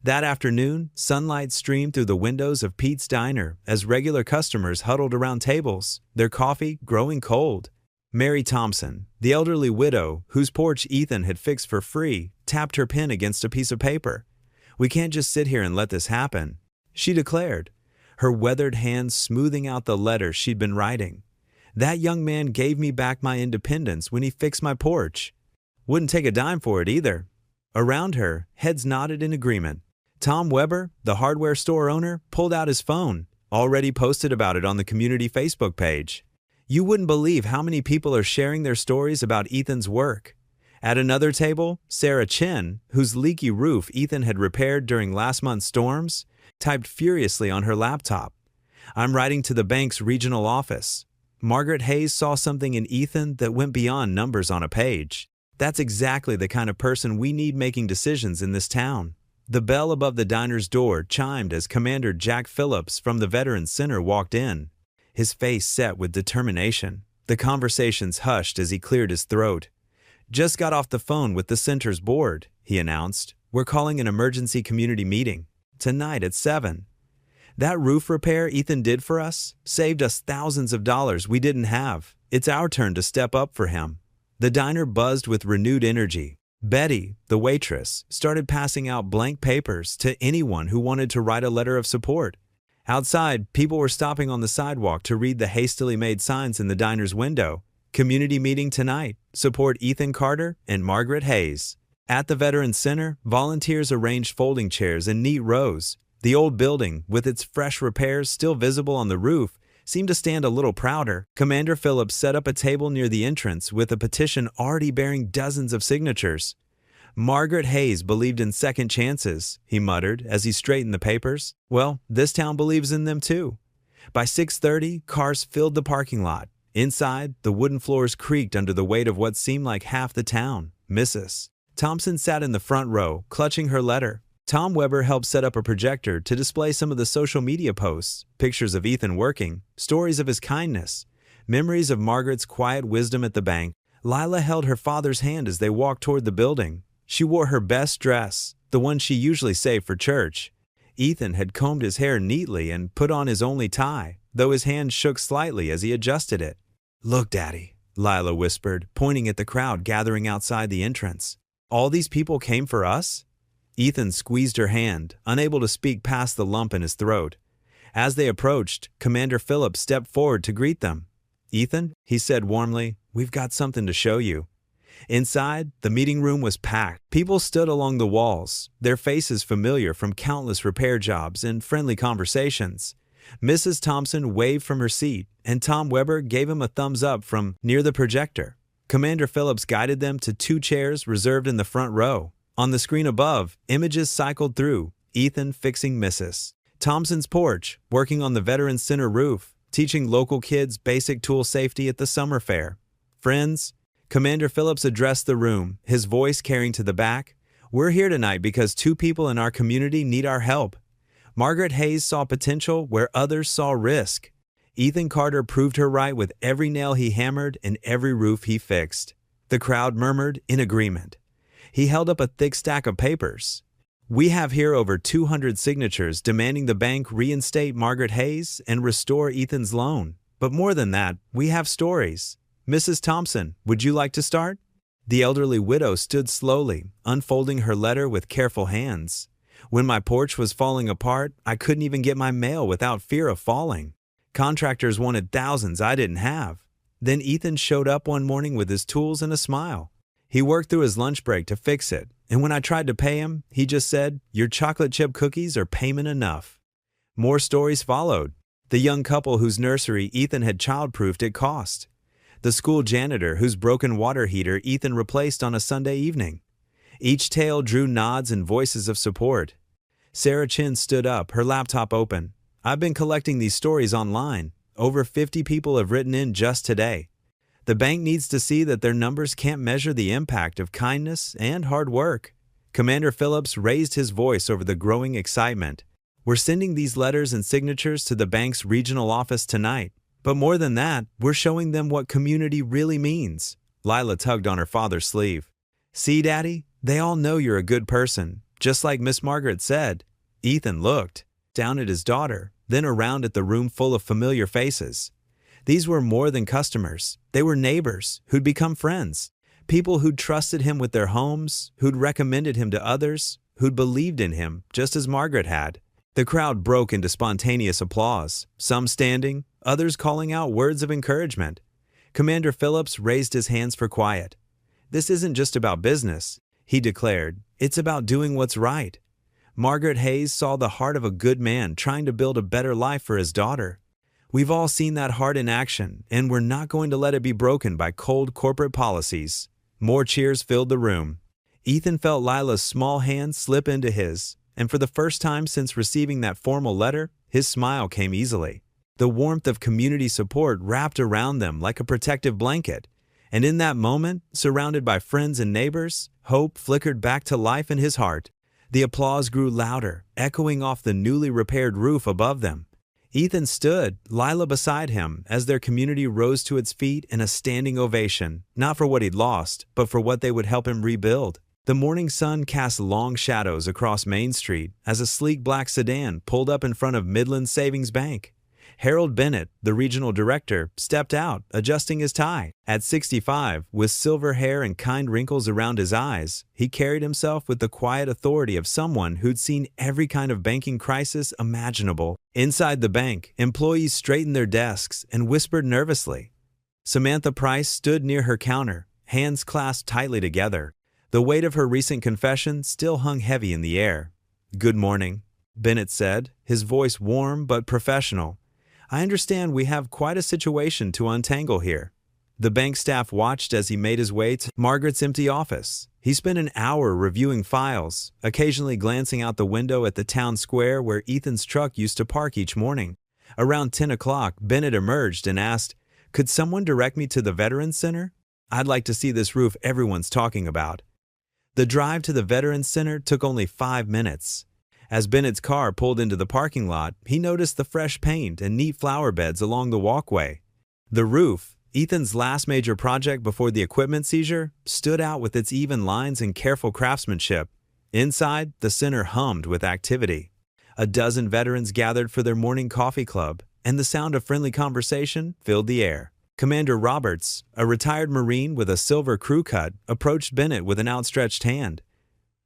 That afternoon, sunlight streamed through the windows of Pete's Diner as regular customers huddled around tables, their coffee growing cold. Mary Thompson, the elderly widow whose porch Ethan had fixed for free, tapped her pen against a piece of paper. "We can't just sit here and let this happen," she declared, her weathered hands smoothing out the letters she'd been writing. "That young man gave me back my independence when he fixed my porch. Wouldn't take a dime for it either." Around her, heads nodded in agreement. Tom Weber, the hardware store owner, pulled out his phone, already posted about it on the community Facebook page. "You wouldn't believe how many people are sharing their stories about Ethan's work." At another table, Sarah Chin, whose leaky roof Ethan had repaired during last month's storms, typed furiously on her laptop. "I'm writing to the bank's regional office. Margaret Hayes saw something in Ethan that went beyond numbers on a page. That's exactly the kind of person we need making decisions in this town." The bell above the diner's door chimed as Commander Jack Phillips from the Veterans Center walked in, his face set with determination. The conversations hushed as he cleared his throat. "Just got off the phone with the center's board," he announced. "We're calling an emergency community meeting. Tonight at 7. That roof repair Ethan did for us saved us thousands of dollars we didn't have. It's our turn to step up for him." The diner buzzed with renewed energy. Betty, the waitress, started passing out blank papers to anyone who wanted to write a letter of support. Outside, people were stopping on the sidewalk to read the hastily made signs in the diner's window. "Community meeting tonight. Support Ethan Carter and Margaret Hayes." At the Veterans Center, volunteers arranged folding chairs in neat rows. The old building, with its fresh repairs still visible on the roof, seemed to stand a little prouder. Commander Phillips set up a table near the entrance with a petition already bearing dozens of signatures. "Margaret Hayes believed in second chances," he muttered as he straightened the papers. "Well, this town believes in them too." By 6:30, cars filled the parking lot. Inside, the wooden floors creaked under the weight of what seemed like half the town. Mrs. Thompson sat in the front row, clutching her letter. Tom Weber helped set up a projector to display some of the social media posts, pictures of Ethan working, stories of his kindness, memories of Margaret's quiet wisdom at the bank. Lila held her father's hand as they walked toward the building. She wore her best dress, the one she usually saved for church. Ethan had combed his hair neatly and put on his only tie, though his hand shook slightly as he adjusted it. "Look, Daddy," Lila whispered, pointing at the crowd gathering outside the entrance. "All these people came for us?" Ethan squeezed her hand, unable to speak past the lump in his throat. As they approached, Commander Phillips stepped forward to greet them. "Ethan," he said warmly, "we've got something to show you." Inside, the meeting room was packed. People stood along the walls, their faces familiar from countless repair jobs and friendly conversations. Mrs. Thompson waved from her seat, and Tom Weber gave him a thumbs up from near the projector. Commander Phillips guided them to 2 chairs reserved in the front row. On the screen above, images cycled through, Ethan fixing Mrs. Thompson's porch, working on the Veterans Center roof, teaching local kids basic tool safety at the summer fair. "Friends," Commander Phillips addressed the room, his voice carrying to the back, "we're here tonight because 2 people in our community need our help. Margaret Hayes saw potential where others saw risk. Ethan Carter proved her right with every nail he hammered and every roof he fixed." The crowd murmured in agreement. He held up a thick stack of papers. "We have here over 200 signatures demanding the bank reinstate Margaret Hayes and restore Ethan's loan. But more than that, we have stories. Mrs. Thompson, would you like to start?" The elderly widow stood slowly, unfolding her letter with careful hands. "When my porch was falling apart, I couldn't even get my mail without fear of falling. Contractors wanted thousands I didn't have. Then Ethan showed up one morning with his tools and a smile. He worked through his lunch break to fix it, and when I tried to pay him, he just said, 'Your chocolate chip cookies are payment enough.'" More stories followed. The young couple whose nursery Ethan had childproofed at cost. The school janitor whose broken water heater Ethan replaced on a Sunday evening. Each tale drew nods and voices of support. Sarah Chin stood up, her laptop open. "I've been collecting these stories online. Over 50 people have written in just today. The bank needs to see that their numbers can't measure the impact of kindness and hard work." Commander Phillips raised his voice over the growing excitement. "We're sending these letters and signatures to the bank's regional office tonight. But more than that, we're showing them what community really means." Lila tugged on her father's sleeve. "See, Daddy, they all know you're a good person, just like Miss Margaret said." Ethan looked down at his daughter, then around at the room full of familiar faces. These were more than customers. They were neighbors who'd become friends, people who'd trusted him with their homes, who'd recommended him to others, who'd believed in him just as Margaret had. The crowd broke into spontaneous applause, some standing, others calling out words of encouragement. Commander Phillips raised his hands for quiet. "This isn't just about business," he declared. "It's about doing what's right." Margaret Hayes saw the heart of a good man trying to build a better life for his daughter. We've all seen that heart in action, and we're not going to let it be broken by cold corporate policies. More cheers filled the room. Ethan felt Lila's small hand slip into his, and for the first time since receiving that formal letter, his smile came easily. The warmth of community support wrapped around them like a protective blanket, and in that moment, surrounded by friends and neighbors, hope flickered back to life in his heart. The applause grew louder, echoing off the newly repaired roof above them. Ethan stood, Lila beside him, as their community rose to its feet in a standing ovation, not for what he'd lost, but for what they would help him rebuild. The morning sun cast long shadows across Main Street as a sleek black sedan pulled up in front of Midland Savings Bank. Harold Bennett, the regional director, stepped out, adjusting his tie. At 65, with silver hair and kind wrinkles around his eyes, he carried himself with the quiet authority of someone who'd seen every kind of banking crisis imaginable. Inside the bank, employees straightened their desks and whispered nervously. Samantha Price stood near her counter, hands clasped tightly together. The weight of her recent confession still hung heavy in the air. "Good morning," Bennett said, his voice warm but professional. "I understand we have quite a situation to untangle here." The bank staff watched as he made his way to Margaret's empty office. He spent an hour reviewing files, occasionally glancing out the window at the town square where Ethan's truck used to park each morning. Around 10 o'clock, Bennett emerged and asked, Could someone direct me to the Veterans Center? I'd like to see this roof everyone's talking about. The drive to the Veterans Center took only 5 minutes. As Bennett's car pulled into the parking lot, he noticed the fresh paint and neat flower beds along the walkway. The roof, Ethan's last major project before the equipment seizure, stood out with its even lines and careful craftsmanship. Inside, the center hummed with activity. A dozen veterans gathered for their morning coffee club, and the sound of friendly conversation filled the air. Commander Roberts, a retired Marine with a silver crew cut, approached Bennett with an outstretched hand.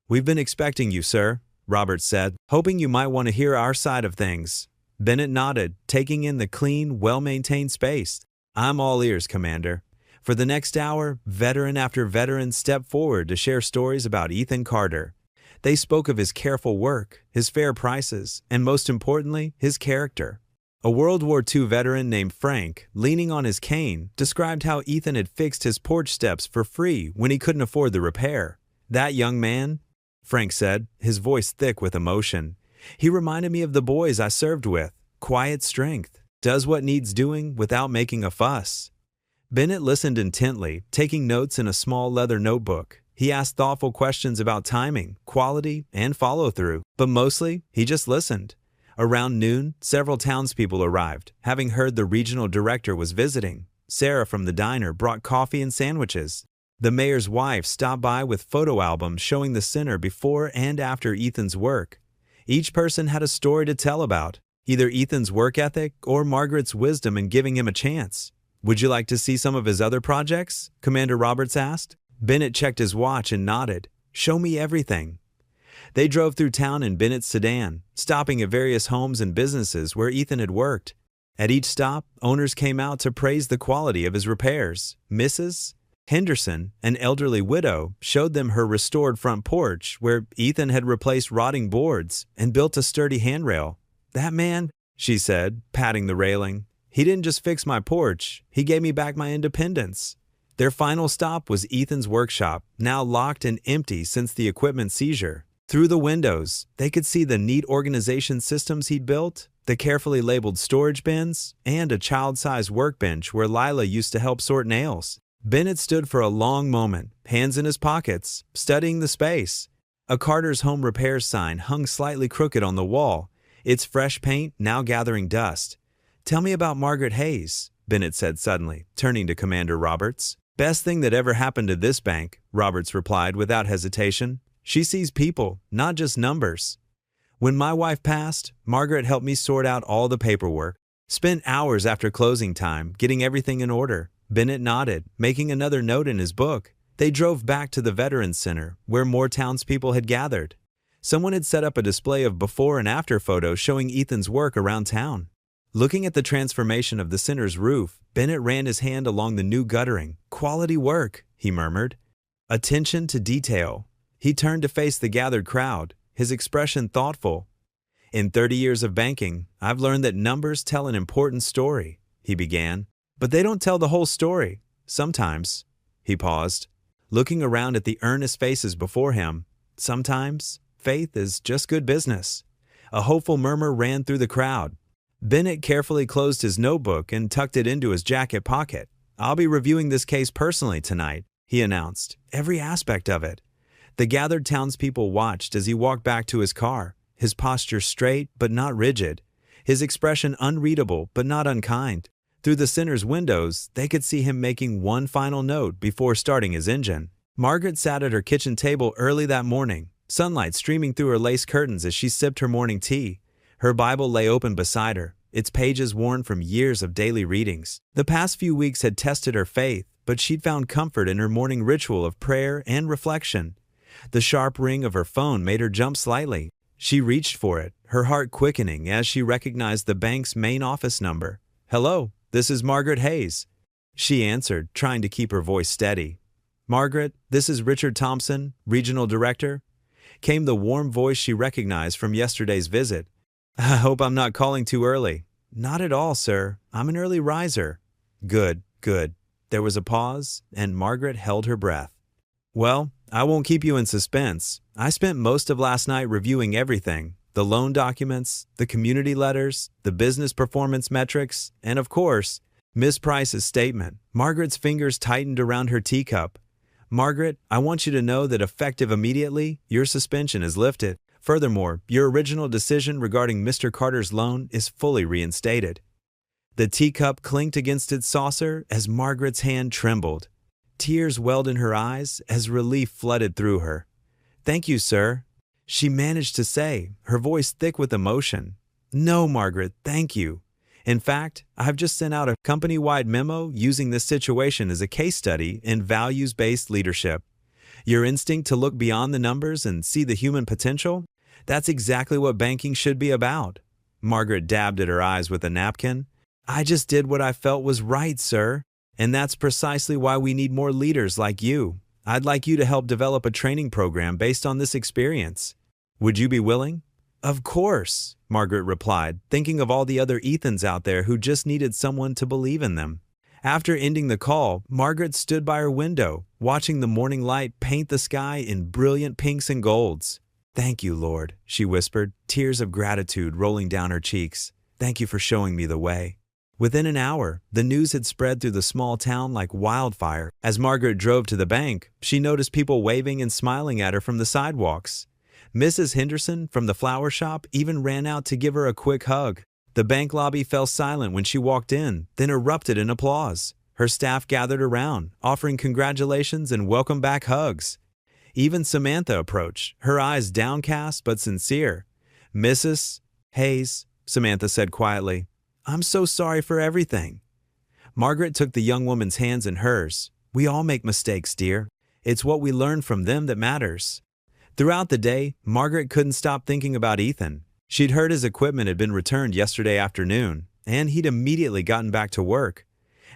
"We've been expecting you, sir," Roberts said, "hoping you might want to hear our side of things." Bennett nodded, taking in the clean, well-maintained space. "I'm all ears, Commander." For the next hour, veteran after veteran stepped forward to share stories about Ethan Carter. They spoke of his careful work, his fair prices, and most importantly, his character. A World War II veteran named Frank, leaning on his cane, described how Ethan had fixed his porch steps for free when he couldn't afford the repair. "That young man," Frank said, his voice thick with emotion, "he reminded me of the boys I served with. Quiet strength. Does what needs doing without making a fuss." Bennett listened intently, taking notes in a small leather notebook. He asked thoughtful questions about timing, quality, and follow-through, but mostly, he just listened. Around noon, several townspeople arrived, having heard the regional director was visiting. Sarah from the diner brought coffee and sandwiches. The mayor's wife stopped by with photo albums showing the center before and after Ethan's work. Each person had a story to tell about, either Ethan's work ethic or Margaret's wisdom in giving him a chance. "Would you like to see some of his other projects?" Commander Roberts asked. Bennett checked his watch and nodded. "Show me everything." They drove through town in Bennett's sedan, stopping at various homes and businesses where Ethan had worked. At each stop, owners came out to praise the quality of his repairs. Mrs. Henderson, an elderly widow, showed them her restored front porch where Ethan had replaced rotting boards and built a sturdy handrail. "That man," she said, patting the railing, "he didn't just fix my porch, he gave me back my independence." Their final stop was Ethan's workshop, now locked and empty since the equipment seizure. Through the windows, they could see the neat organization systems he'd built, the carefully labeled storage bins, and a child-sized workbench where Lila used to help sort nails. Bennett stood for a long moment, hands in his pockets, studying the space. A Carter's Home Repairs sign hung slightly crooked on the wall, its fresh paint now gathering dust. "Tell me about Margaret Hayes," Bennett said suddenly, turning to Commander Roberts. "Best thing that ever happened to this bank," Roberts replied without hesitation. "She sees people, not just numbers." "When my wife passed, Margaret helped me sort out all the paperwork. Spent hours after closing time getting everything in order." Bennett nodded, making another note in his book. They drove back to the Veterans Center, where more townspeople had gathered. Someone had set up a display of before and after photos showing Ethan's work around town. Looking at the transformation of the center's roof, Bennett ran his hand along the new guttering. "Quality work," he murmured. "Attention to detail." He turned to face the gathered crowd, his expression thoughtful. "In 30 years of banking, I've learned that numbers tell an important story," he began. "But they don't tell the whole story. Sometimes," he paused, looking around at the earnest faces before him, "sometimes faith is just good business." A hopeful murmur ran through the crowd. Bennett carefully closed his notebook and tucked it into his jacket pocket. "I'll be reviewing this case personally tonight," he announced, "every aspect of it." The gathered townspeople watched as he walked back to his car, his posture straight but not rigid, his expression unreadable but not unkind. Through the center's windows, they could see him making one final note before starting his engine. Margaret sat at her kitchen table early that morning, sunlight streaming through her lace curtains as she sipped her morning tea. Her Bible lay open beside her, its pages worn from years of daily readings. The past few weeks had tested her faith, but she'd found comfort in her morning ritual of prayer and reflection. The sharp ring of her phone made her jump slightly. She reached for it, her heart quickening as she recognized the bank's main office number. "Hello, this is Margaret Hayes," she answered, trying to keep her voice steady. "Margaret, this is Richard Thompson, Regional Director," came the warm voice she recognized from yesterday's visit. "I hope I'm not calling too early." "Not at all, sir. I'm an early riser." "Good, good." There was a pause, and Margaret held her breath. "Well, I won't keep you in suspense. I spent most of last night reviewing everything. The loan documents, the community letters, the business performance metrics, and of course, Miss Price's statement. Margaret's fingers tightened around her teacup. Margaret, I want you to know that effective immediately, your suspension is lifted. Furthermore, your original decision regarding Mr. Carter's loan is fully reinstated. The teacup clinked against its saucer as Margaret's hand trembled. Tears welled in her eyes as relief flooded through her. Thank you, sir, she managed to say, her voice thick with emotion. No, Margaret, thank you. In fact, I've just sent out a company-wide memo using this situation as a case study in values-based leadership. Your instinct to look beyond the numbers and see the human potential? That's exactly what banking should be about. Margaret dabbed at her eyes with a napkin. I just did what I felt was right, sir. And that's precisely why we need more leaders like you. I'd like you to help develop a training program based on this experience. Would you be willing? Of course, Margaret replied, thinking of all the other Ethans out there who just needed someone to believe in them. After ending the call, Margaret stood by her window, watching the morning light paint the sky in brilliant pinks and golds. Thank you, Lord, she whispered, tears of gratitude rolling down her cheeks. Thank you for showing me the way. Within an hour, the news had spread through the small town like wildfire. As Margaret drove to the bank, she noticed people waving and smiling at her from the sidewalks. Mrs. Henderson from the flower shop even ran out to give her a quick hug. The bank lobby fell silent when she walked in, then erupted in applause. Her staff gathered around, offering congratulations and welcome back hugs. Even Samantha approached, her eyes downcast but sincere. Mrs. Hayes, Samantha said quietly, I'm so sorry for everything. Margaret took the young woman's hands in hers. We all make mistakes, dear. It's what we learn from them that matters. Throughout the day, Margaret couldn't stop thinking about Ethan. She'd heard his equipment had been returned yesterday afternoon, and he'd immediately gotten back to work.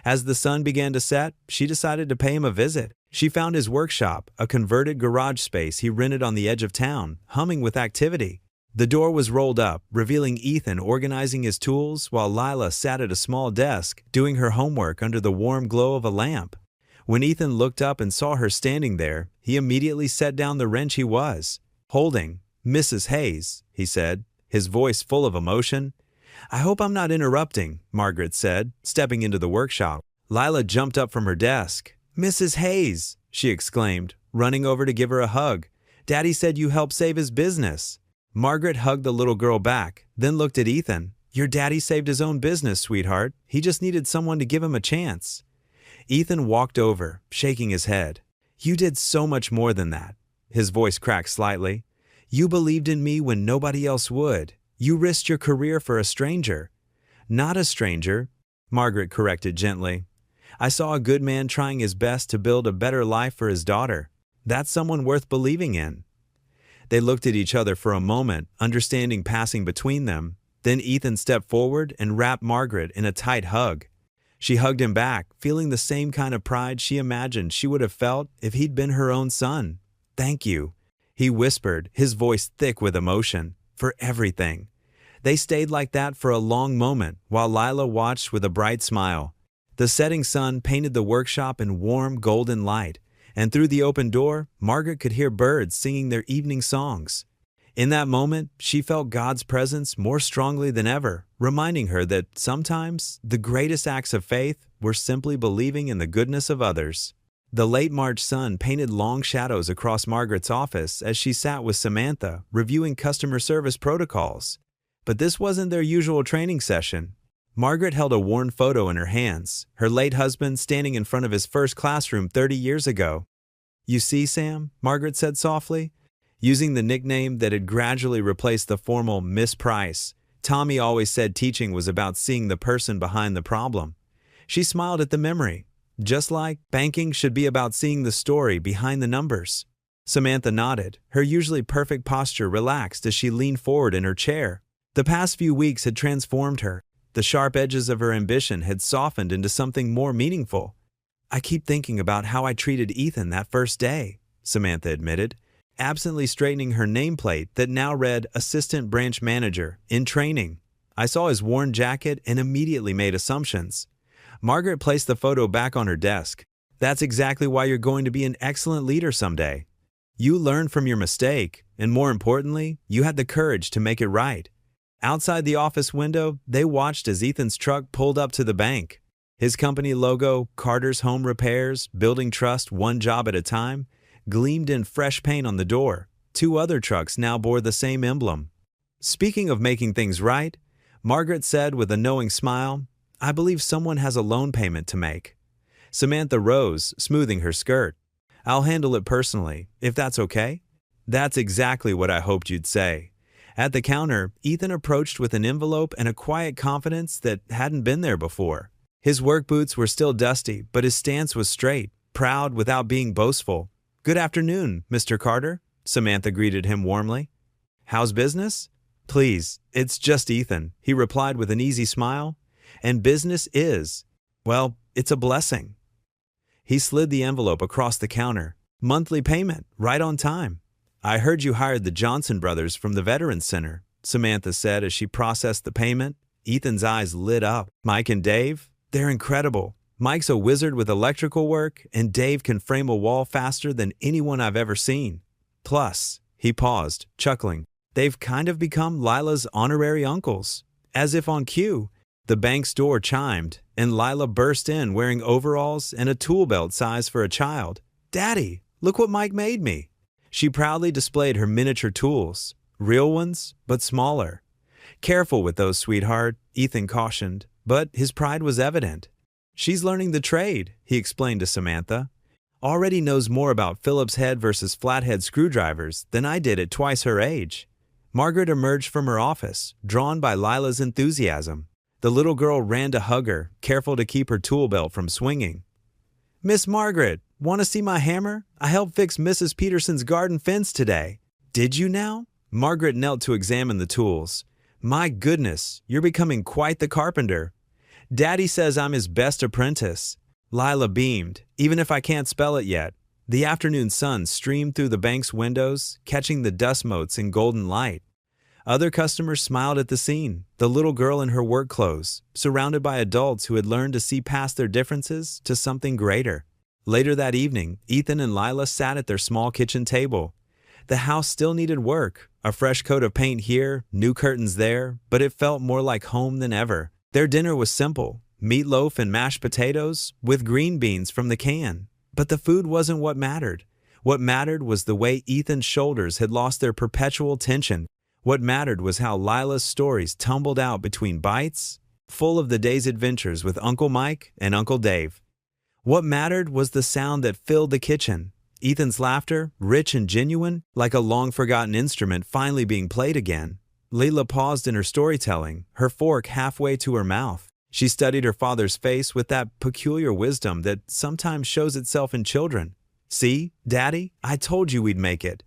As the sun began to set, she decided to pay him a visit. She found his workshop, a converted garage space he rented on the edge of town, humming with activity. The door was rolled up, revealing Ethan organizing his tools while Lila sat at a small desk, doing her homework under the warm glow of a lamp. When Ethan looked up and saw her standing there, he immediately set down the wrench he was holding. Mrs. Hayes, he said, his voice full of emotion. I hope I'm not interrupting, Margaret said, stepping into the workshop. Lila jumped up from her desk. Mrs. Hayes, she exclaimed, running over to give her a hug. Daddy said you helped save his business. Margaret hugged the little girl back, then looked at Ethan. Your daddy saved his own business, sweetheart. He just needed someone to give him a chance. Ethan walked over, shaking his head. You did so much more than that. His voice cracked slightly. You believed in me when nobody else would. You risked your career for a stranger. Not a stranger, Margaret corrected gently. I saw a good man trying his best to build a better life for his daughter. That's someone worth believing in. They looked at each other for a moment, understanding passing between them. Then Ethan stepped forward and wrapped Margaret in a tight hug. She hugged him back, feeling the same kind of pride she imagined she would have felt if he'd been her own son. Thank you, he whispered, his voice thick with emotion, for everything. They stayed like that for a long moment while Lila watched with a bright smile. The setting sun painted the workshop in warm golden light, and through the open door, Margaret could hear birds singing their evening songs. In that moment, she felt God's presence more strongly than ever, reminding her that sometimes the greatest acts of faith were simply believing in the goodness of others. The late March sun painted long shadows across Margaret's office as she sat with Samantha, reviewing customer service protocols. But this wasn't their usual training session. Margaret held a worn photo in her hands, her late husband standing in front of his first classroom 30 years ago. You see, Sam, Margaret said softly. Using the nickname that had gradually replaced the formal Miss Price, Tommy always said teaching was about seeing the person behind the problem. She smiled at the memory, just like banking should be about seeing the story behind the numbers. Samantha nodded, her usually perfect posture relaxed as she leaned forward in her chair. The past few weeks had transformed her. The sharp edges of her ambition had softened into something more meaningful. I keep thinking about how I treated Ethan that first day, Samantha admitted, absently straightening her nameplate that now read Assistant Branch Manager in training. I saw his worn jacket and immediately made assumptions. Margaret placed the photo back on her desk. That's exactly why you're going to be an excellent leader someday. You learned from your mistake, and more importantly, you had the courage to make it right. Outside the office window, they watched as Ethan's truck pulled up to the bank. His company logo, Carter's Home Repairs, Building Trust one job at a time, gleamed in fresh paint on the door. Two other trucks now bore the same emblem. Speaking of making things right, Margaret said with a knowing smile, "I believe someone has a loan payment to make." Samantha rose, smoothing her skirt. "I'll handle it personally, if that's okay." "That's exactly what I hoped you'd say." At the counter, Ethan approached with an envelope and a quiet confidence that hadn't been there before. His work boots were still dusty, but his stance was straight, proud without being boastful. "Good afternoon, Mr. Carter," Samantha greeted him warmly. "How's business?" "Please, it's just Ethan," he replied with an easy smile. "And business is, well, it's a blessing." He slid the envelope across the counter. "Monthly payment, right on time." "I heard you hired the Johnson brothers from the Veterans Center," Samantha said as she processed the payment. Ethan's eyes lit up. "Mike and Dave? They're incredible. Mike's a wizard with electrical work, and Dave can frame a wall faster than anyone I've ever seen. Plus," he paused, chuckling, "they've kind of become Lila's honorary uncles." As if on cue, the bank's door chimed, and Lila burst in wearing overalls and a tool belt size for a child. "Daddy, look what Mike made me." She proudly displayed her miniature tools, real ones, but smaller. "Careful with those, sweetheart," Ethan cautioned, but his pride was evident. "She's learning the trade," he explained to Samantha. "Already knows more about Phillips head versus flathead screwdrivers than I did at twice her age." Margaret emerged from her office, drawn by Lila's enthusiasm. The little girl ran to hug her, careful to keep her tool belt from swinging. "Miss Margaret, want to see my hammer? I helped fix Mrs. Peterson's garden fence today." "Did you now?" Margaret knelt to examine the tools. "My goodness, you're becoming quite the carpenter." "Daddy says I'm his best apprentice." Lila beamed, "Even if I can't spell it yet." The afternoon sun streamed through the bank's windows, catching the dust motes in golden light. Other customers smiled at the scene, the little girl in her work clothes, surrounded by adults who had learned to see past their differences to something greater. Later that evening, Ethan and Lila sat at their small kitchen table. The house still needed work, a fresh coat of paint here, new curtains there, but it felt more like home than ever. Their dinner was simple, meatloaf and mashed potatoes with green beans from the can. But the food wasn't what mattered. What mattered was the way Ethan's shoulders had lost their perpetual tension. What mattered was how Lila's stories tumbled out between bites, full of the day's adventures with Uncle Mike and Uncle Dave. What mattered was the sound that filled the kitchen. Ethan's laughter, rich and genuine, like a long-forgotten instrument finally being played again. Lila paused in her storytelling, her fork halfway to her mouth. She studied her father's face with that peculiar wisdom that sometimes shows itself in children. "See, Daddy, I told you we'd make it."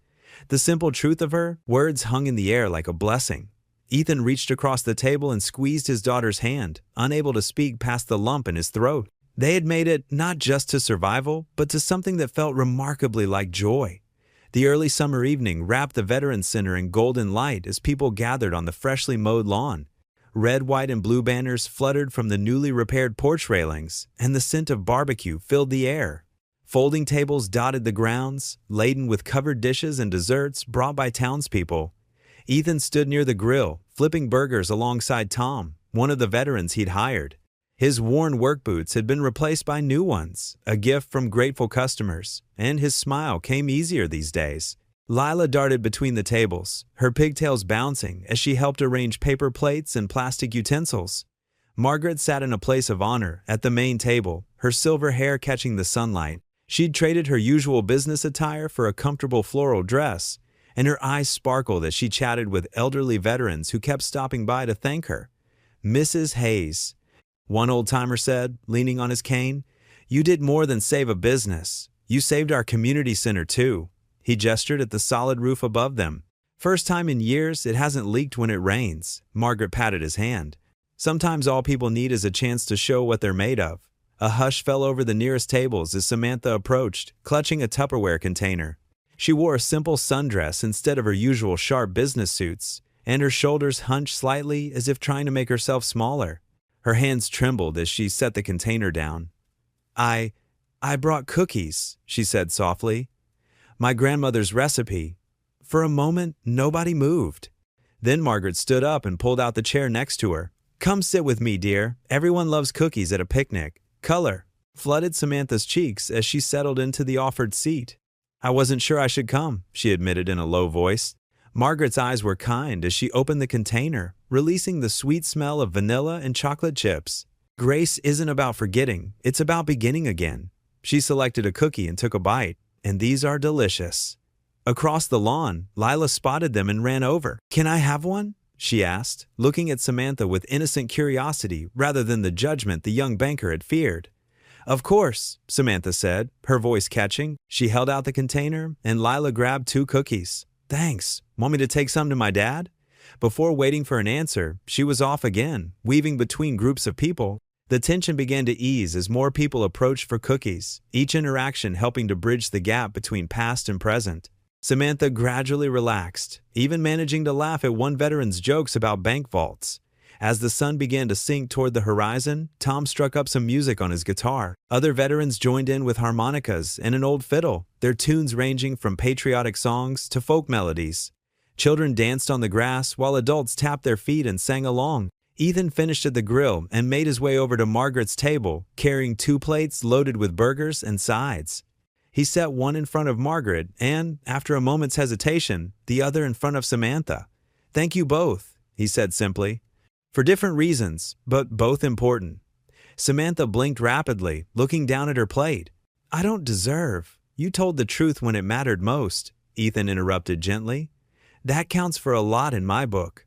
The simple truth of her words hung in the air like a blessing. Ethan reached across the table and squeezed his daughter's hand, unable to speak past the lump in his throat. They had made it not just to survival, but to something that felt remarkably like joy. The early summer evening wrapped the Veterans Center in golden light as people gathered on the freshly mowed lawn. Red, white, and blue banners fluttered from the newly repaired porch railings, and the scent of barbecue filled the air. Folding tables dotted the grounds, laden with covered dishes and desserts brought by townspeople. Ethan stood near the grill, flipping burgers alongside Tom, one of the veterans he'd hired. His worn work boots had been replaced by new ones, a gift from grateful customers, and his smile came easier these days. Lila darted between the tables, her pigtails bouncing as she helped arrange paper plates and plastic utensils. Margaret sat in a place of honor at the main table, her silver hair catching the sunlight. She'd traded her usual business attire for a comfortable floral dress, and her eyes sparkled as she chatted with elderly veterans who kept stopping by to thank her. "Mrs. Hayes," one old-timer said, leaning on his cane, "you did more than save a business. You saved our community center, too." He gestured at the solid roof above them. "First time in years it hasn't leaked when it rains." Margaret patted his hand. "Sometimes all people need is a chance to show what they're made of." A hush fell over the nearest tables as Samantha approached, clutching a Tupperware container. She wore a simple sundress instead of her usual sharp business suits, and her shoulders hunched slightly as if trying to make herself smaller. Her hands trembled as she set the container down. I brought cookies," she said softly. "My grandmother's recipe." For a moment, nobody moved. Then Margaret stood up and pulled out the chair next to her. "Come sit with me, dear. Everyone loves cookies at a picnic." Color flooded Samantha's cheeks as she settled into the offered seat. "I wasn't sure I should come," she admitted in a low voice. Margaret's eyes were kind as she opened the container, releasing the sweet smell of vanilla and chocolate chips. Grace isn't about forgetting, it's about beginning again. She selected a cookie and took a bite, and these are delicious. Across the lawn, Lila spotted them and ran over. "Can I have one?" she asked, looking at Samantha with innocent curiosity rather than the judgment the young banker had feared. "Of course," Samantha said, her voice catching. She held out the container, and Lila grabbed 2 cookies. "Thanks. Want me to take some to my dad?" Before waiting for an answer, she was off again, weaving between groups of people. The tension began to ease as more people approached for cookies, each interaction helping to bridge the gap between past and present. Samantha gradually relaxed, even managing to laugh at one veteran's jokes about bank vaults. As the sun began to sink toward the horizon, Tom struck up some music on his guitar. Other veterans joined in with harmonicas and an old fiddle, their tunes ranging from patriotic songs to folk melodies. Children danced on the grass while adults tapped their feet and sang along. Ethan finished at the grill and made his way over to Margaret's table, carrying 2 plates loaded with burgers and sides. He set one in front of Margaret and, after a moment's hesitation, the other in front of Samantha. "Thank you both," he said simply. "For different reasons, but both important." Samantha blinked rapidly, looking down at her plate. "I don't deserve. You told the truth when it mattered most," Ethan interrupted gently. "That counts for a lot in my book."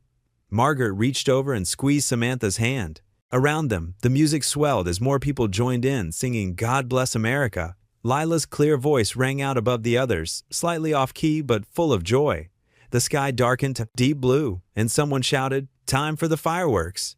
Margaret reached over and squeezed Samantha's hand. Around them, the music swelled as more people joined in, singing "God Bless America." Lila's clear voice rang out above the others, slightly off-key but full of joy. The sky darkened to deep blue, and someone shouted, "Time for the fireworks."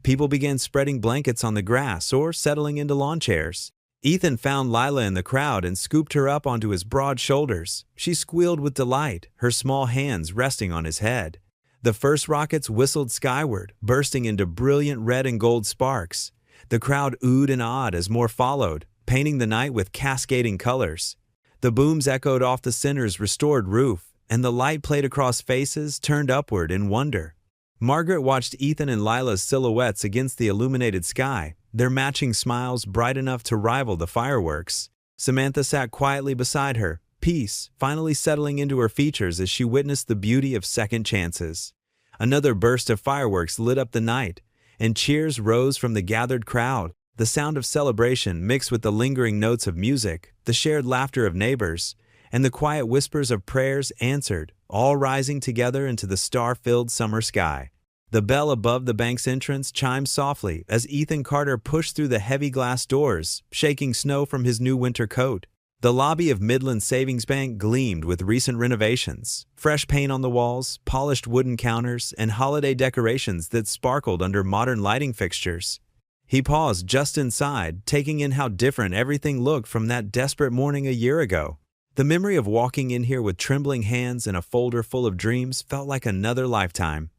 People began spreading blankets on the grass or settling into lawn chairs. Ethan found Lila in the crowd and scooped her up onto his broad shoulders. She squealed with delight, her small hands resting on his head. The first rockets whistled skyward, bursting into brilliant red and gold sparks. The crowd oohed and awed as more followed, painting the night with cascading colors. The booms echoed off the center's restored roof, and the light played across faces turned upward in wonder. Margaret watched Ethan and Lila's silhouettes against the illuminated sky, their matching smiles bright enough to rival the fireworks. Samantha sat quietly beside her, peace finally settling into her features as she witnessed the beauty of second chances. Another burst of fireworks lit up the night, and cheers rose from the gathered crowd. The sound of celebration mixed with the lingering notes of music, the shared laughter of neighbors, and the quiet whispers of prayers answered, all rising together into the star-filled summer sky. The bell above the bank's entrance chimed softly as Ethan Carter pushed through the heavy glass doors, shaking snow from his new winter coat. The lobby of Midland Savings Bank gleamed with recent renovations, fresh paint on the walls, polished wooden counters, and holiday decorations that sparkled under modern lighting fixtures. He paused just inside, taking in how different everything looked from that desperate morning a year ago. The memory of walking in here with trembling hands and a folder full of dreams felt like another lifetime.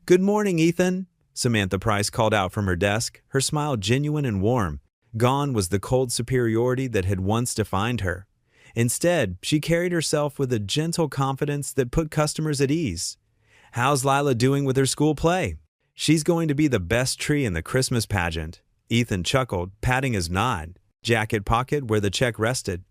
"Good morning, Ethan," Samantha Price called out from her desk, her smile genuine and warm. Gone was the cold superiority that had once defined her. Instead, she carried herself with a gentle confidence that put customers at ease. "How's Lila doing with her school play?" "She's going to be the best tree in the Christmas pageant," Ethan chuckled, patting his knot jacket pocket where the check rested.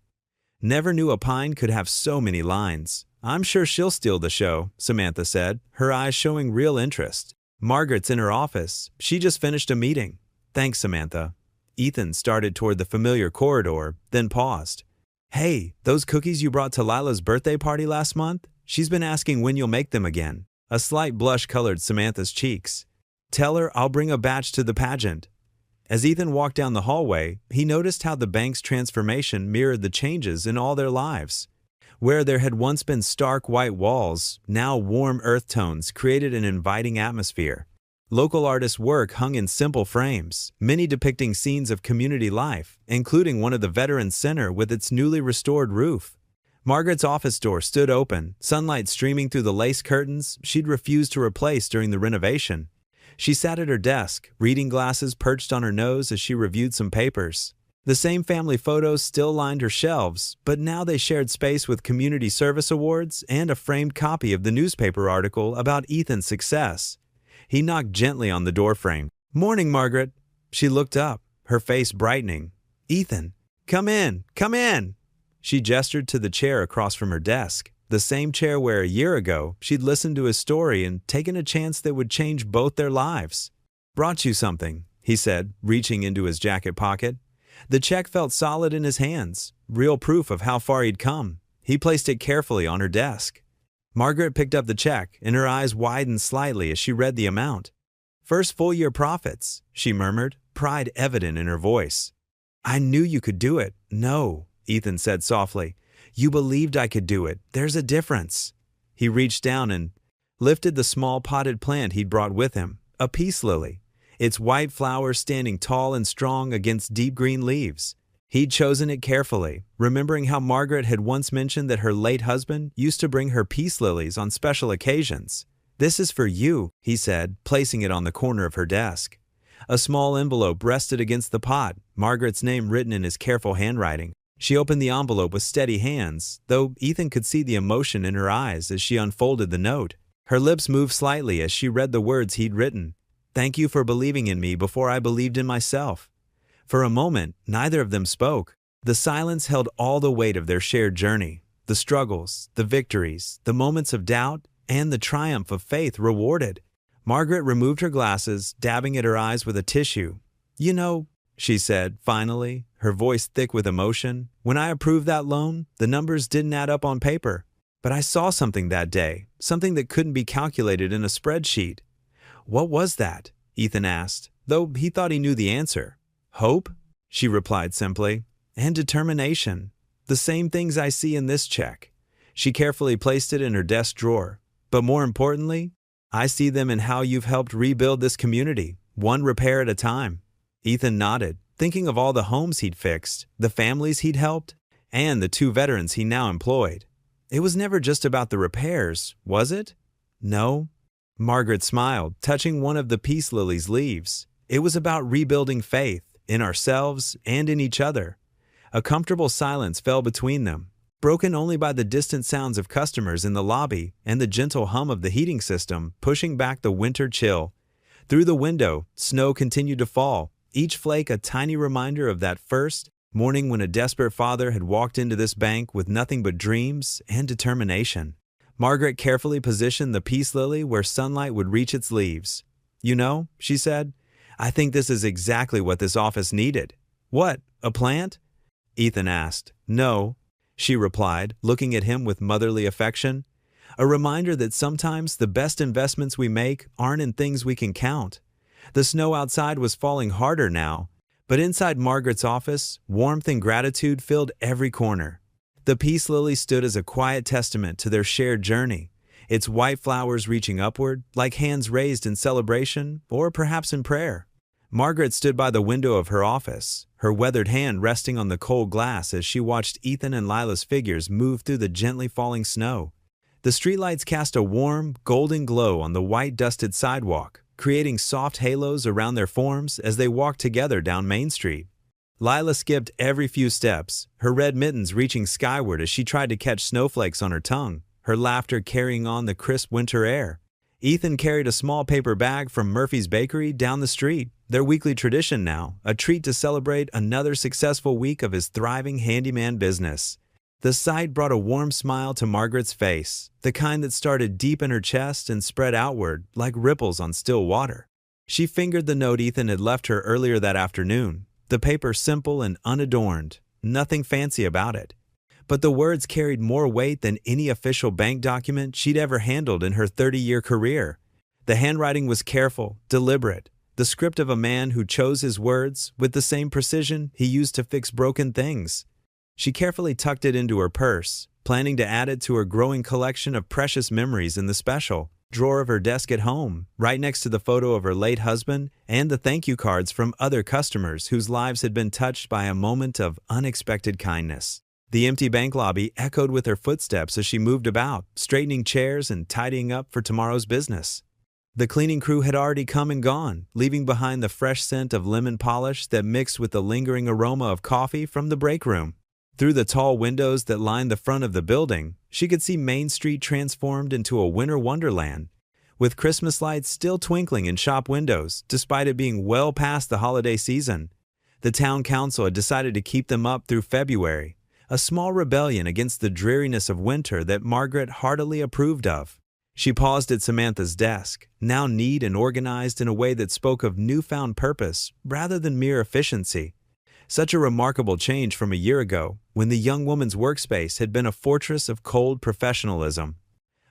"Never knew a pine could have so many lines. I'm sure she'll steal the show," Samantha said, her eyes showing real interest. "Margaret's in her office. She just finished a meeting." "Thanks, Samantha." Ethan started toward the familiar corridor, then paused. "Hey, those cookies you brought to Lila's birthday party last month? She's been asking when you'll make them again." A slight blush colored Samantha's cheeks. "Tell her I'll bring a batch to the pageant." As Ethan walked down the hallway, he noticed how the bank's transformation mirrored the changes in all their lives. Where there had once been stark white walls, now warm earth tones created an inviting atmosphere. Local artists' work hung in simple frames, many depicting scenes of community life, including one at the Veterans Center with its newly restored roof. Margaret's office door stood open, sunlight streaming through the lace curtains she'd refused to replace during the renovation. She sat at her desk, reading glasses perched on her nose as she reviewed some papers. The same family photos still lined her shelves, but now they shared space with community service awards and a framed copy of the newspaper article about Ethan's success. He knocked gently on the doorframe. "Morning, Margaret." She looked up. her face brightening. "Ethan, come in, come in!" She gestured to the chair across from her desk, the same chair where a year ago she'd listened to his story and taken a chance that would change both their lives. "Brought you something," he said, reaching into his jacket pocket. The check felt solid in his hands, real proof of how far he'd come. He placed it carefully on her desk. Margaret picked up the check, and her eyes widened slightly as she read the amount. "First full-year profits," she murmured, pride evident in her voice. "I knew you could do it." "No," Ethan said softly. "You believed I could do it. There's a difference." He reached down and lifted the small potted plant he'd brought with him, a peace lily, its white flowers standing tall and strong against deep green leaves. He'd chosen it carefully, remembering how Margaret had once mentioned that her late husband used to bring her peace lilies on special occasions. "This is for you," he said, placing it on the corner of her desk. A small envelope rested against the pot, Margaret's name written in his careful handwriting. She opened the envelope with steady hands, though Ethan could see the emotion in her eyes as she unfolded the note. Her lips moved slightly as she read the words he'd written. "Thank you for believing in me before I believed in myself." For a moment, neither of them spoke. The silence held all the weight of their shared journey, the struggles, the victories, the moments of doubt, and the triumph of faith rewarded. Margaret removed her glasses, dabbing at her eyes with a tissue. "You know," she said, finally, her voice thick with emotion, "when I approved that loan, the numbers didn't add up on paper. But I saw something that day, something that couldn't be calculated in a spreadsheet." "What was that?" Ethan asked, though he thought he knew the answer. "Hope," she replied simply, "and determination. The same things I see in this check." She carefully placed it in her desk drawer. "But more importantly, I see them in how you've helped rebuild this community, one repair at a time." Ethan nodded, thinking of all the homes he'd fixed, the families he'd helped, and the 2 veterans he now employed. "It was never just about the repairs, was it?" "No." Margaret smiled, touching one of the peace lily's leaves. "It was about rebuilding faith, in ourselves and in each other." A comfortable silence fell between them, broken only by the distant sounds of customers in the lobby and the gentle hum of the heating system pushing back the winter chill. Through the window, snow continued to fall, each flake a tiny reminder of that first morning when a desperate father had walked into this bank with nothing but dreams and determination. Margaret carefully positioned the peace lily where sunlight would reach its leaves. "You know," she said, "I think this is exactly what this office needed." "What, a plant?" Ethan asked. "No," she replied, looking at him with motherly affection. "A reminder that sometimes the best investments we make aren't in things we can count." The snow outside was falling harder now, but inside Margaret's office, warmth and gratitude filled every corner. The peace lily stood as a quiet testament to their shared journey, its white flowers reaching upward, like hands raised in celebration or perhaps in prayer. Margaret stood by the window of her office, her weathered hand resting on the cold glass as she watched Ethan and Lila's figures move through the gently falling snow. The streetlights cast a warm, golden glow on the white dusted sidewalk, creating soft halos around their forms as they walked together down Main Street. Lila skipped every few steps, her red mittens reaching skyward as she tried to catch snowflakes on her tongue, her laughter carrying on the crisp winter air. Ethan carried a small paper bag from Murphy's Bakery down the street, their weekly tradition now, a treat to celebrate another successful week of his thriving handyman business. The sight brought a warm smile to Margaret's face, the kind that started deep in her chest and spread outward like ripples on still water. She fingered the note Ethan had left her earlier that afternoon, the paper simple and unadorned, nothing fancy about it. But the words carried more weight than any official bank document she'd ever handled in her 30-year career. The handwriting was careful, deliberate, the script of a man who chose his words with the same precision he used to fix broken things. She carefully tucked it into her purse, planning to add it to her growing collection of precious memories in the special drawer of her desk at home, right next to the photo of her late husband and the thank you cards from other customers whose lives had been touched by a moment of unexpected kindness. The empty bank lobby echoed with her footsteps as she moved about, straightening chairs and tidying up for tomorrow's business. The cleaning crew had already come and gone, leaving behind the fresh scent of lemon polish that mixed with the lingering aroma of coffee from the break room. Through the tall windows that lined the front of the building, she could see Main Street transformed into a winter wonderland, with Christmas lights still twinkling in shop windows despite it being well past the holiday season. The town council had decided to keep them up through February, a small rebellion against the dreariness of winter that Margaret heartily approved of. She paused at Samantha's desk, now neat and organized in a way that spoke of newfound purpose rather than mere efficiency. Such a remarkable change from a year ago, when the young woman's workspace had been a fortress of cold professionalism.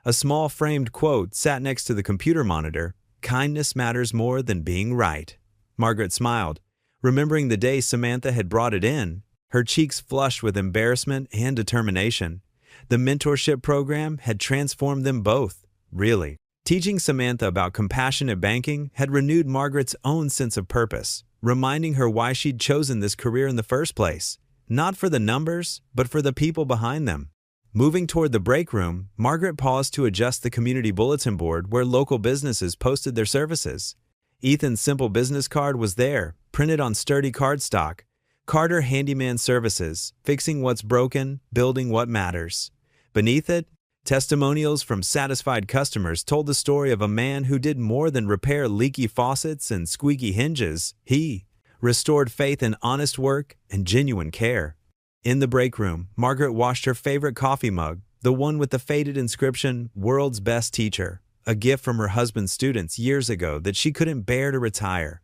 A small framed quote sat next to the computer monitor: "Kindness matters more than being right." Margaret smiled, remembering the day Samantha had brought it in, her cheeks flushed with embarrassment and determination. The mentorship program had transformed them both, really. Teaching Samantha about compassionate banking had renewed Margaret's own sense of purpose, reminding her why she'd chosen this career in the first place. Not for the numbers, but for the people behind them. Moving toward the break room, Margaret paused to adjust the community bulletin board where local businesses posted their services. Ethan's simple business card was there, printed on sturdy cardstock. Carter Handyman Services, fixing what's broken, building what matters. Beneath it, testimonials from satisfied customers told the story of a man who did more than repair leaky faucets and squeaky hinges. He restored faith in honest work and genuine care. In the break room, Margaret washed her favorite coffee mug, the one with the faded inscription, "World's Best Teacher," a gift from her husband's students years ago that she couldn't bear to retire.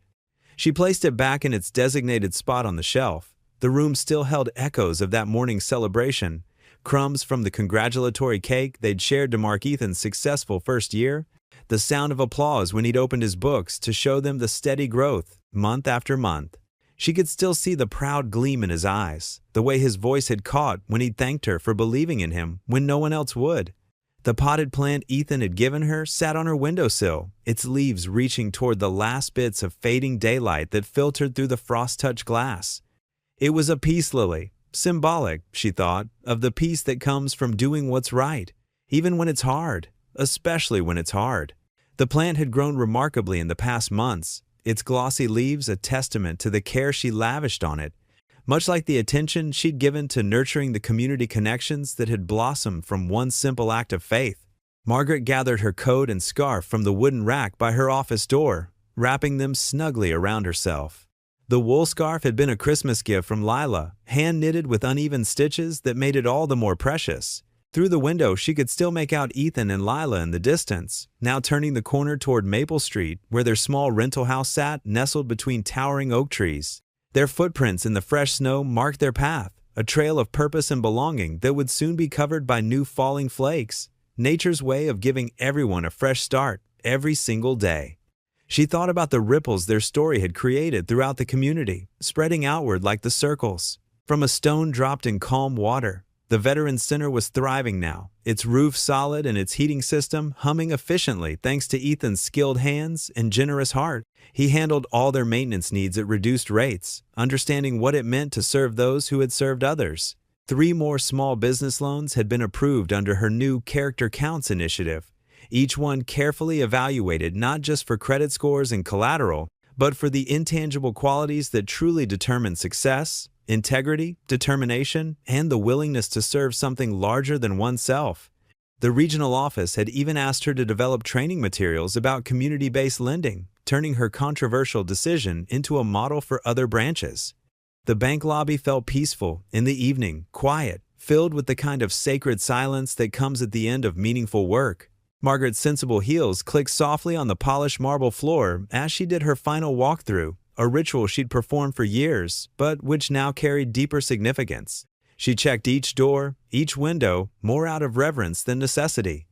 She placed it back in its designated spot on the shelf. The room still held echoes of that morning's celebration, crumbs from the congratulatory cake they'd shared to mark Ethan's successful first year, the sound of applause when he'd opened his books to show them the steady growth, month after month. She could still see the proud gleam in his eyes, the way his voice had caught when he'd thanked her for believing in him when no one else would. The potted plant Ethan had given her sat on her windowsill, its leaves reaching toward the last bits of fading daylight that filtered through the frost-touched glass. It was a peace lily, symbolic, she thought, of the peace that comes from doing what's right, even when it's hard, especially when it's hard. The plant had grown remarkably in the past months, its glossy leaves a testament to the care she lavished on it, much like the attention she'd given to nurturing the community connections that had blossomed from one simple act of faith. Margaret gathered her coat and scarf from the wooden rack by her office door, wrapping them snugly around herself. The wool scarf had been a Christmas gift from Lila, hand-knitted with uneven stitches that made it all the more precious. Through the window, she could still make out Ethan and Lila in the distance, now turning the corner toward Maple Street, where their small rental house sat, nestled between towering oak trees. Their footprints in the fresh snow marked their path, a trail of purpose and belonging that would soon be covered by new falling flakes, nature's way of giving everyone a fresh start every single day. She thought about the ripples their story had created throughout the community, spreading outward like the circles. From a stone dropped in calm water, the Veterans Center was thriving now, its roof solid and its heating system humming efficiently thanks to Ethan's skilled hands and generous heart. He handled all their maintenance needs at reduced rates, understanding what it meant to serve those who had served others. 3 more small business loans had been approved under her new Character Counts initiative, each one carefully evaluated not just for credit scores and collateral, but for the intangible qualities that truly determine success: integrity, determination, and the willingness to serve something larger than oneself. The regional office had even asked her to develop training materials about community-based lending, turning her controversial decision into a model for other branches. The bank lobby felt peaceful in the evening, quiet, filled with the kind of sacred silence that comes at the end of meaningful work. Margaret's sensible heels clicked softly on the polished marble floor as she did her final walkthrough, a ritual she'd performed for years, but which now carried deeper significance. She checked each door, each window, more out of reverence than necessity.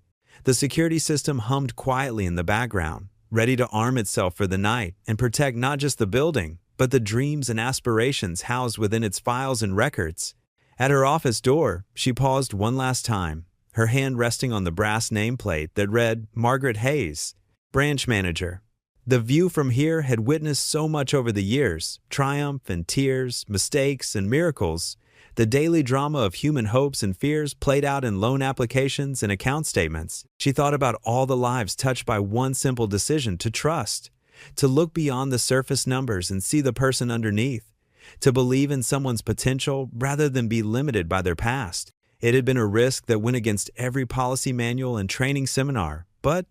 The security system hummed quietly in the background, ready to arm itself for the night and protect not just the building, but the dreams and aspirations housed within its files and records. At her office door, she paused one last time, her hand resting on the brass nameplate that read Margaret Hayes, branch manager. The view from here had witnessed so much over the years, triumph and tears, mistakes and miracles. The daily drama of human hopes and fears played out in loan applications and account statements. She thought about all the lives touched by one simple decision: to trust, to look beyond the surface numbers and see the person underneath, to believe in someone's potential rather than be limited by their past. It had been a risk that went against every policy manual and training seminar, but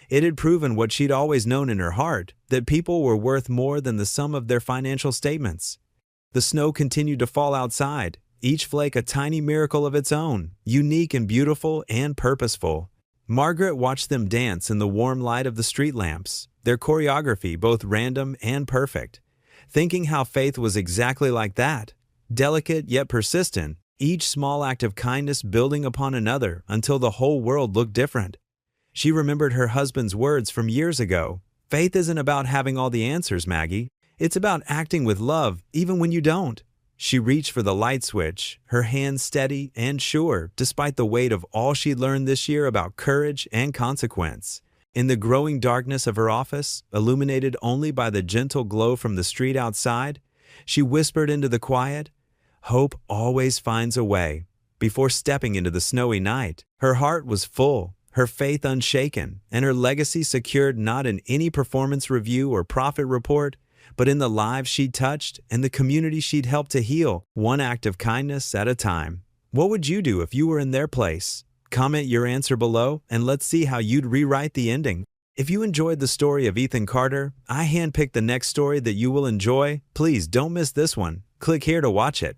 it had proven what she'd always known in her heart, that people were worth more than the sum of their financial statements. The snow continued to fall outside, each flake a tiny miracle of its own, unique and beautiful and purposeful. Margaret watched them dance in the warm light of the street lamps, their choreography both random and perfect, thinking how faith was exactly like that, delicate yet persistent, each small act of kindness building upon another until the whole world looked different. She remembered her husband's words from years ago. Faith isn't about having all the answers, Maggie. It's about acting with love even when you don't. She reached for the light switch, her hand steady and sure, despite the weight of all she'd learned this year about courage and consequence. In the growing darkness of her office, illuminated only by the gentle glow from the street outside, she whispered into the quiet, "Hope always finds a way." Before stepping into the snowy night, her heart was full, her faith unshaken, and her legacy secured not in any performance review or profit report, but in the lives she'd touched and the community she'd helped to heal, one act of kindness at a time. What would you do if you were in their place? Comment your answer below and let's see how you'd rewrite the ending. If you enjoyed the story of Ethan Carter, I handpicked the next story that you will enjoy. Please don't miss this one. Click here to watch it.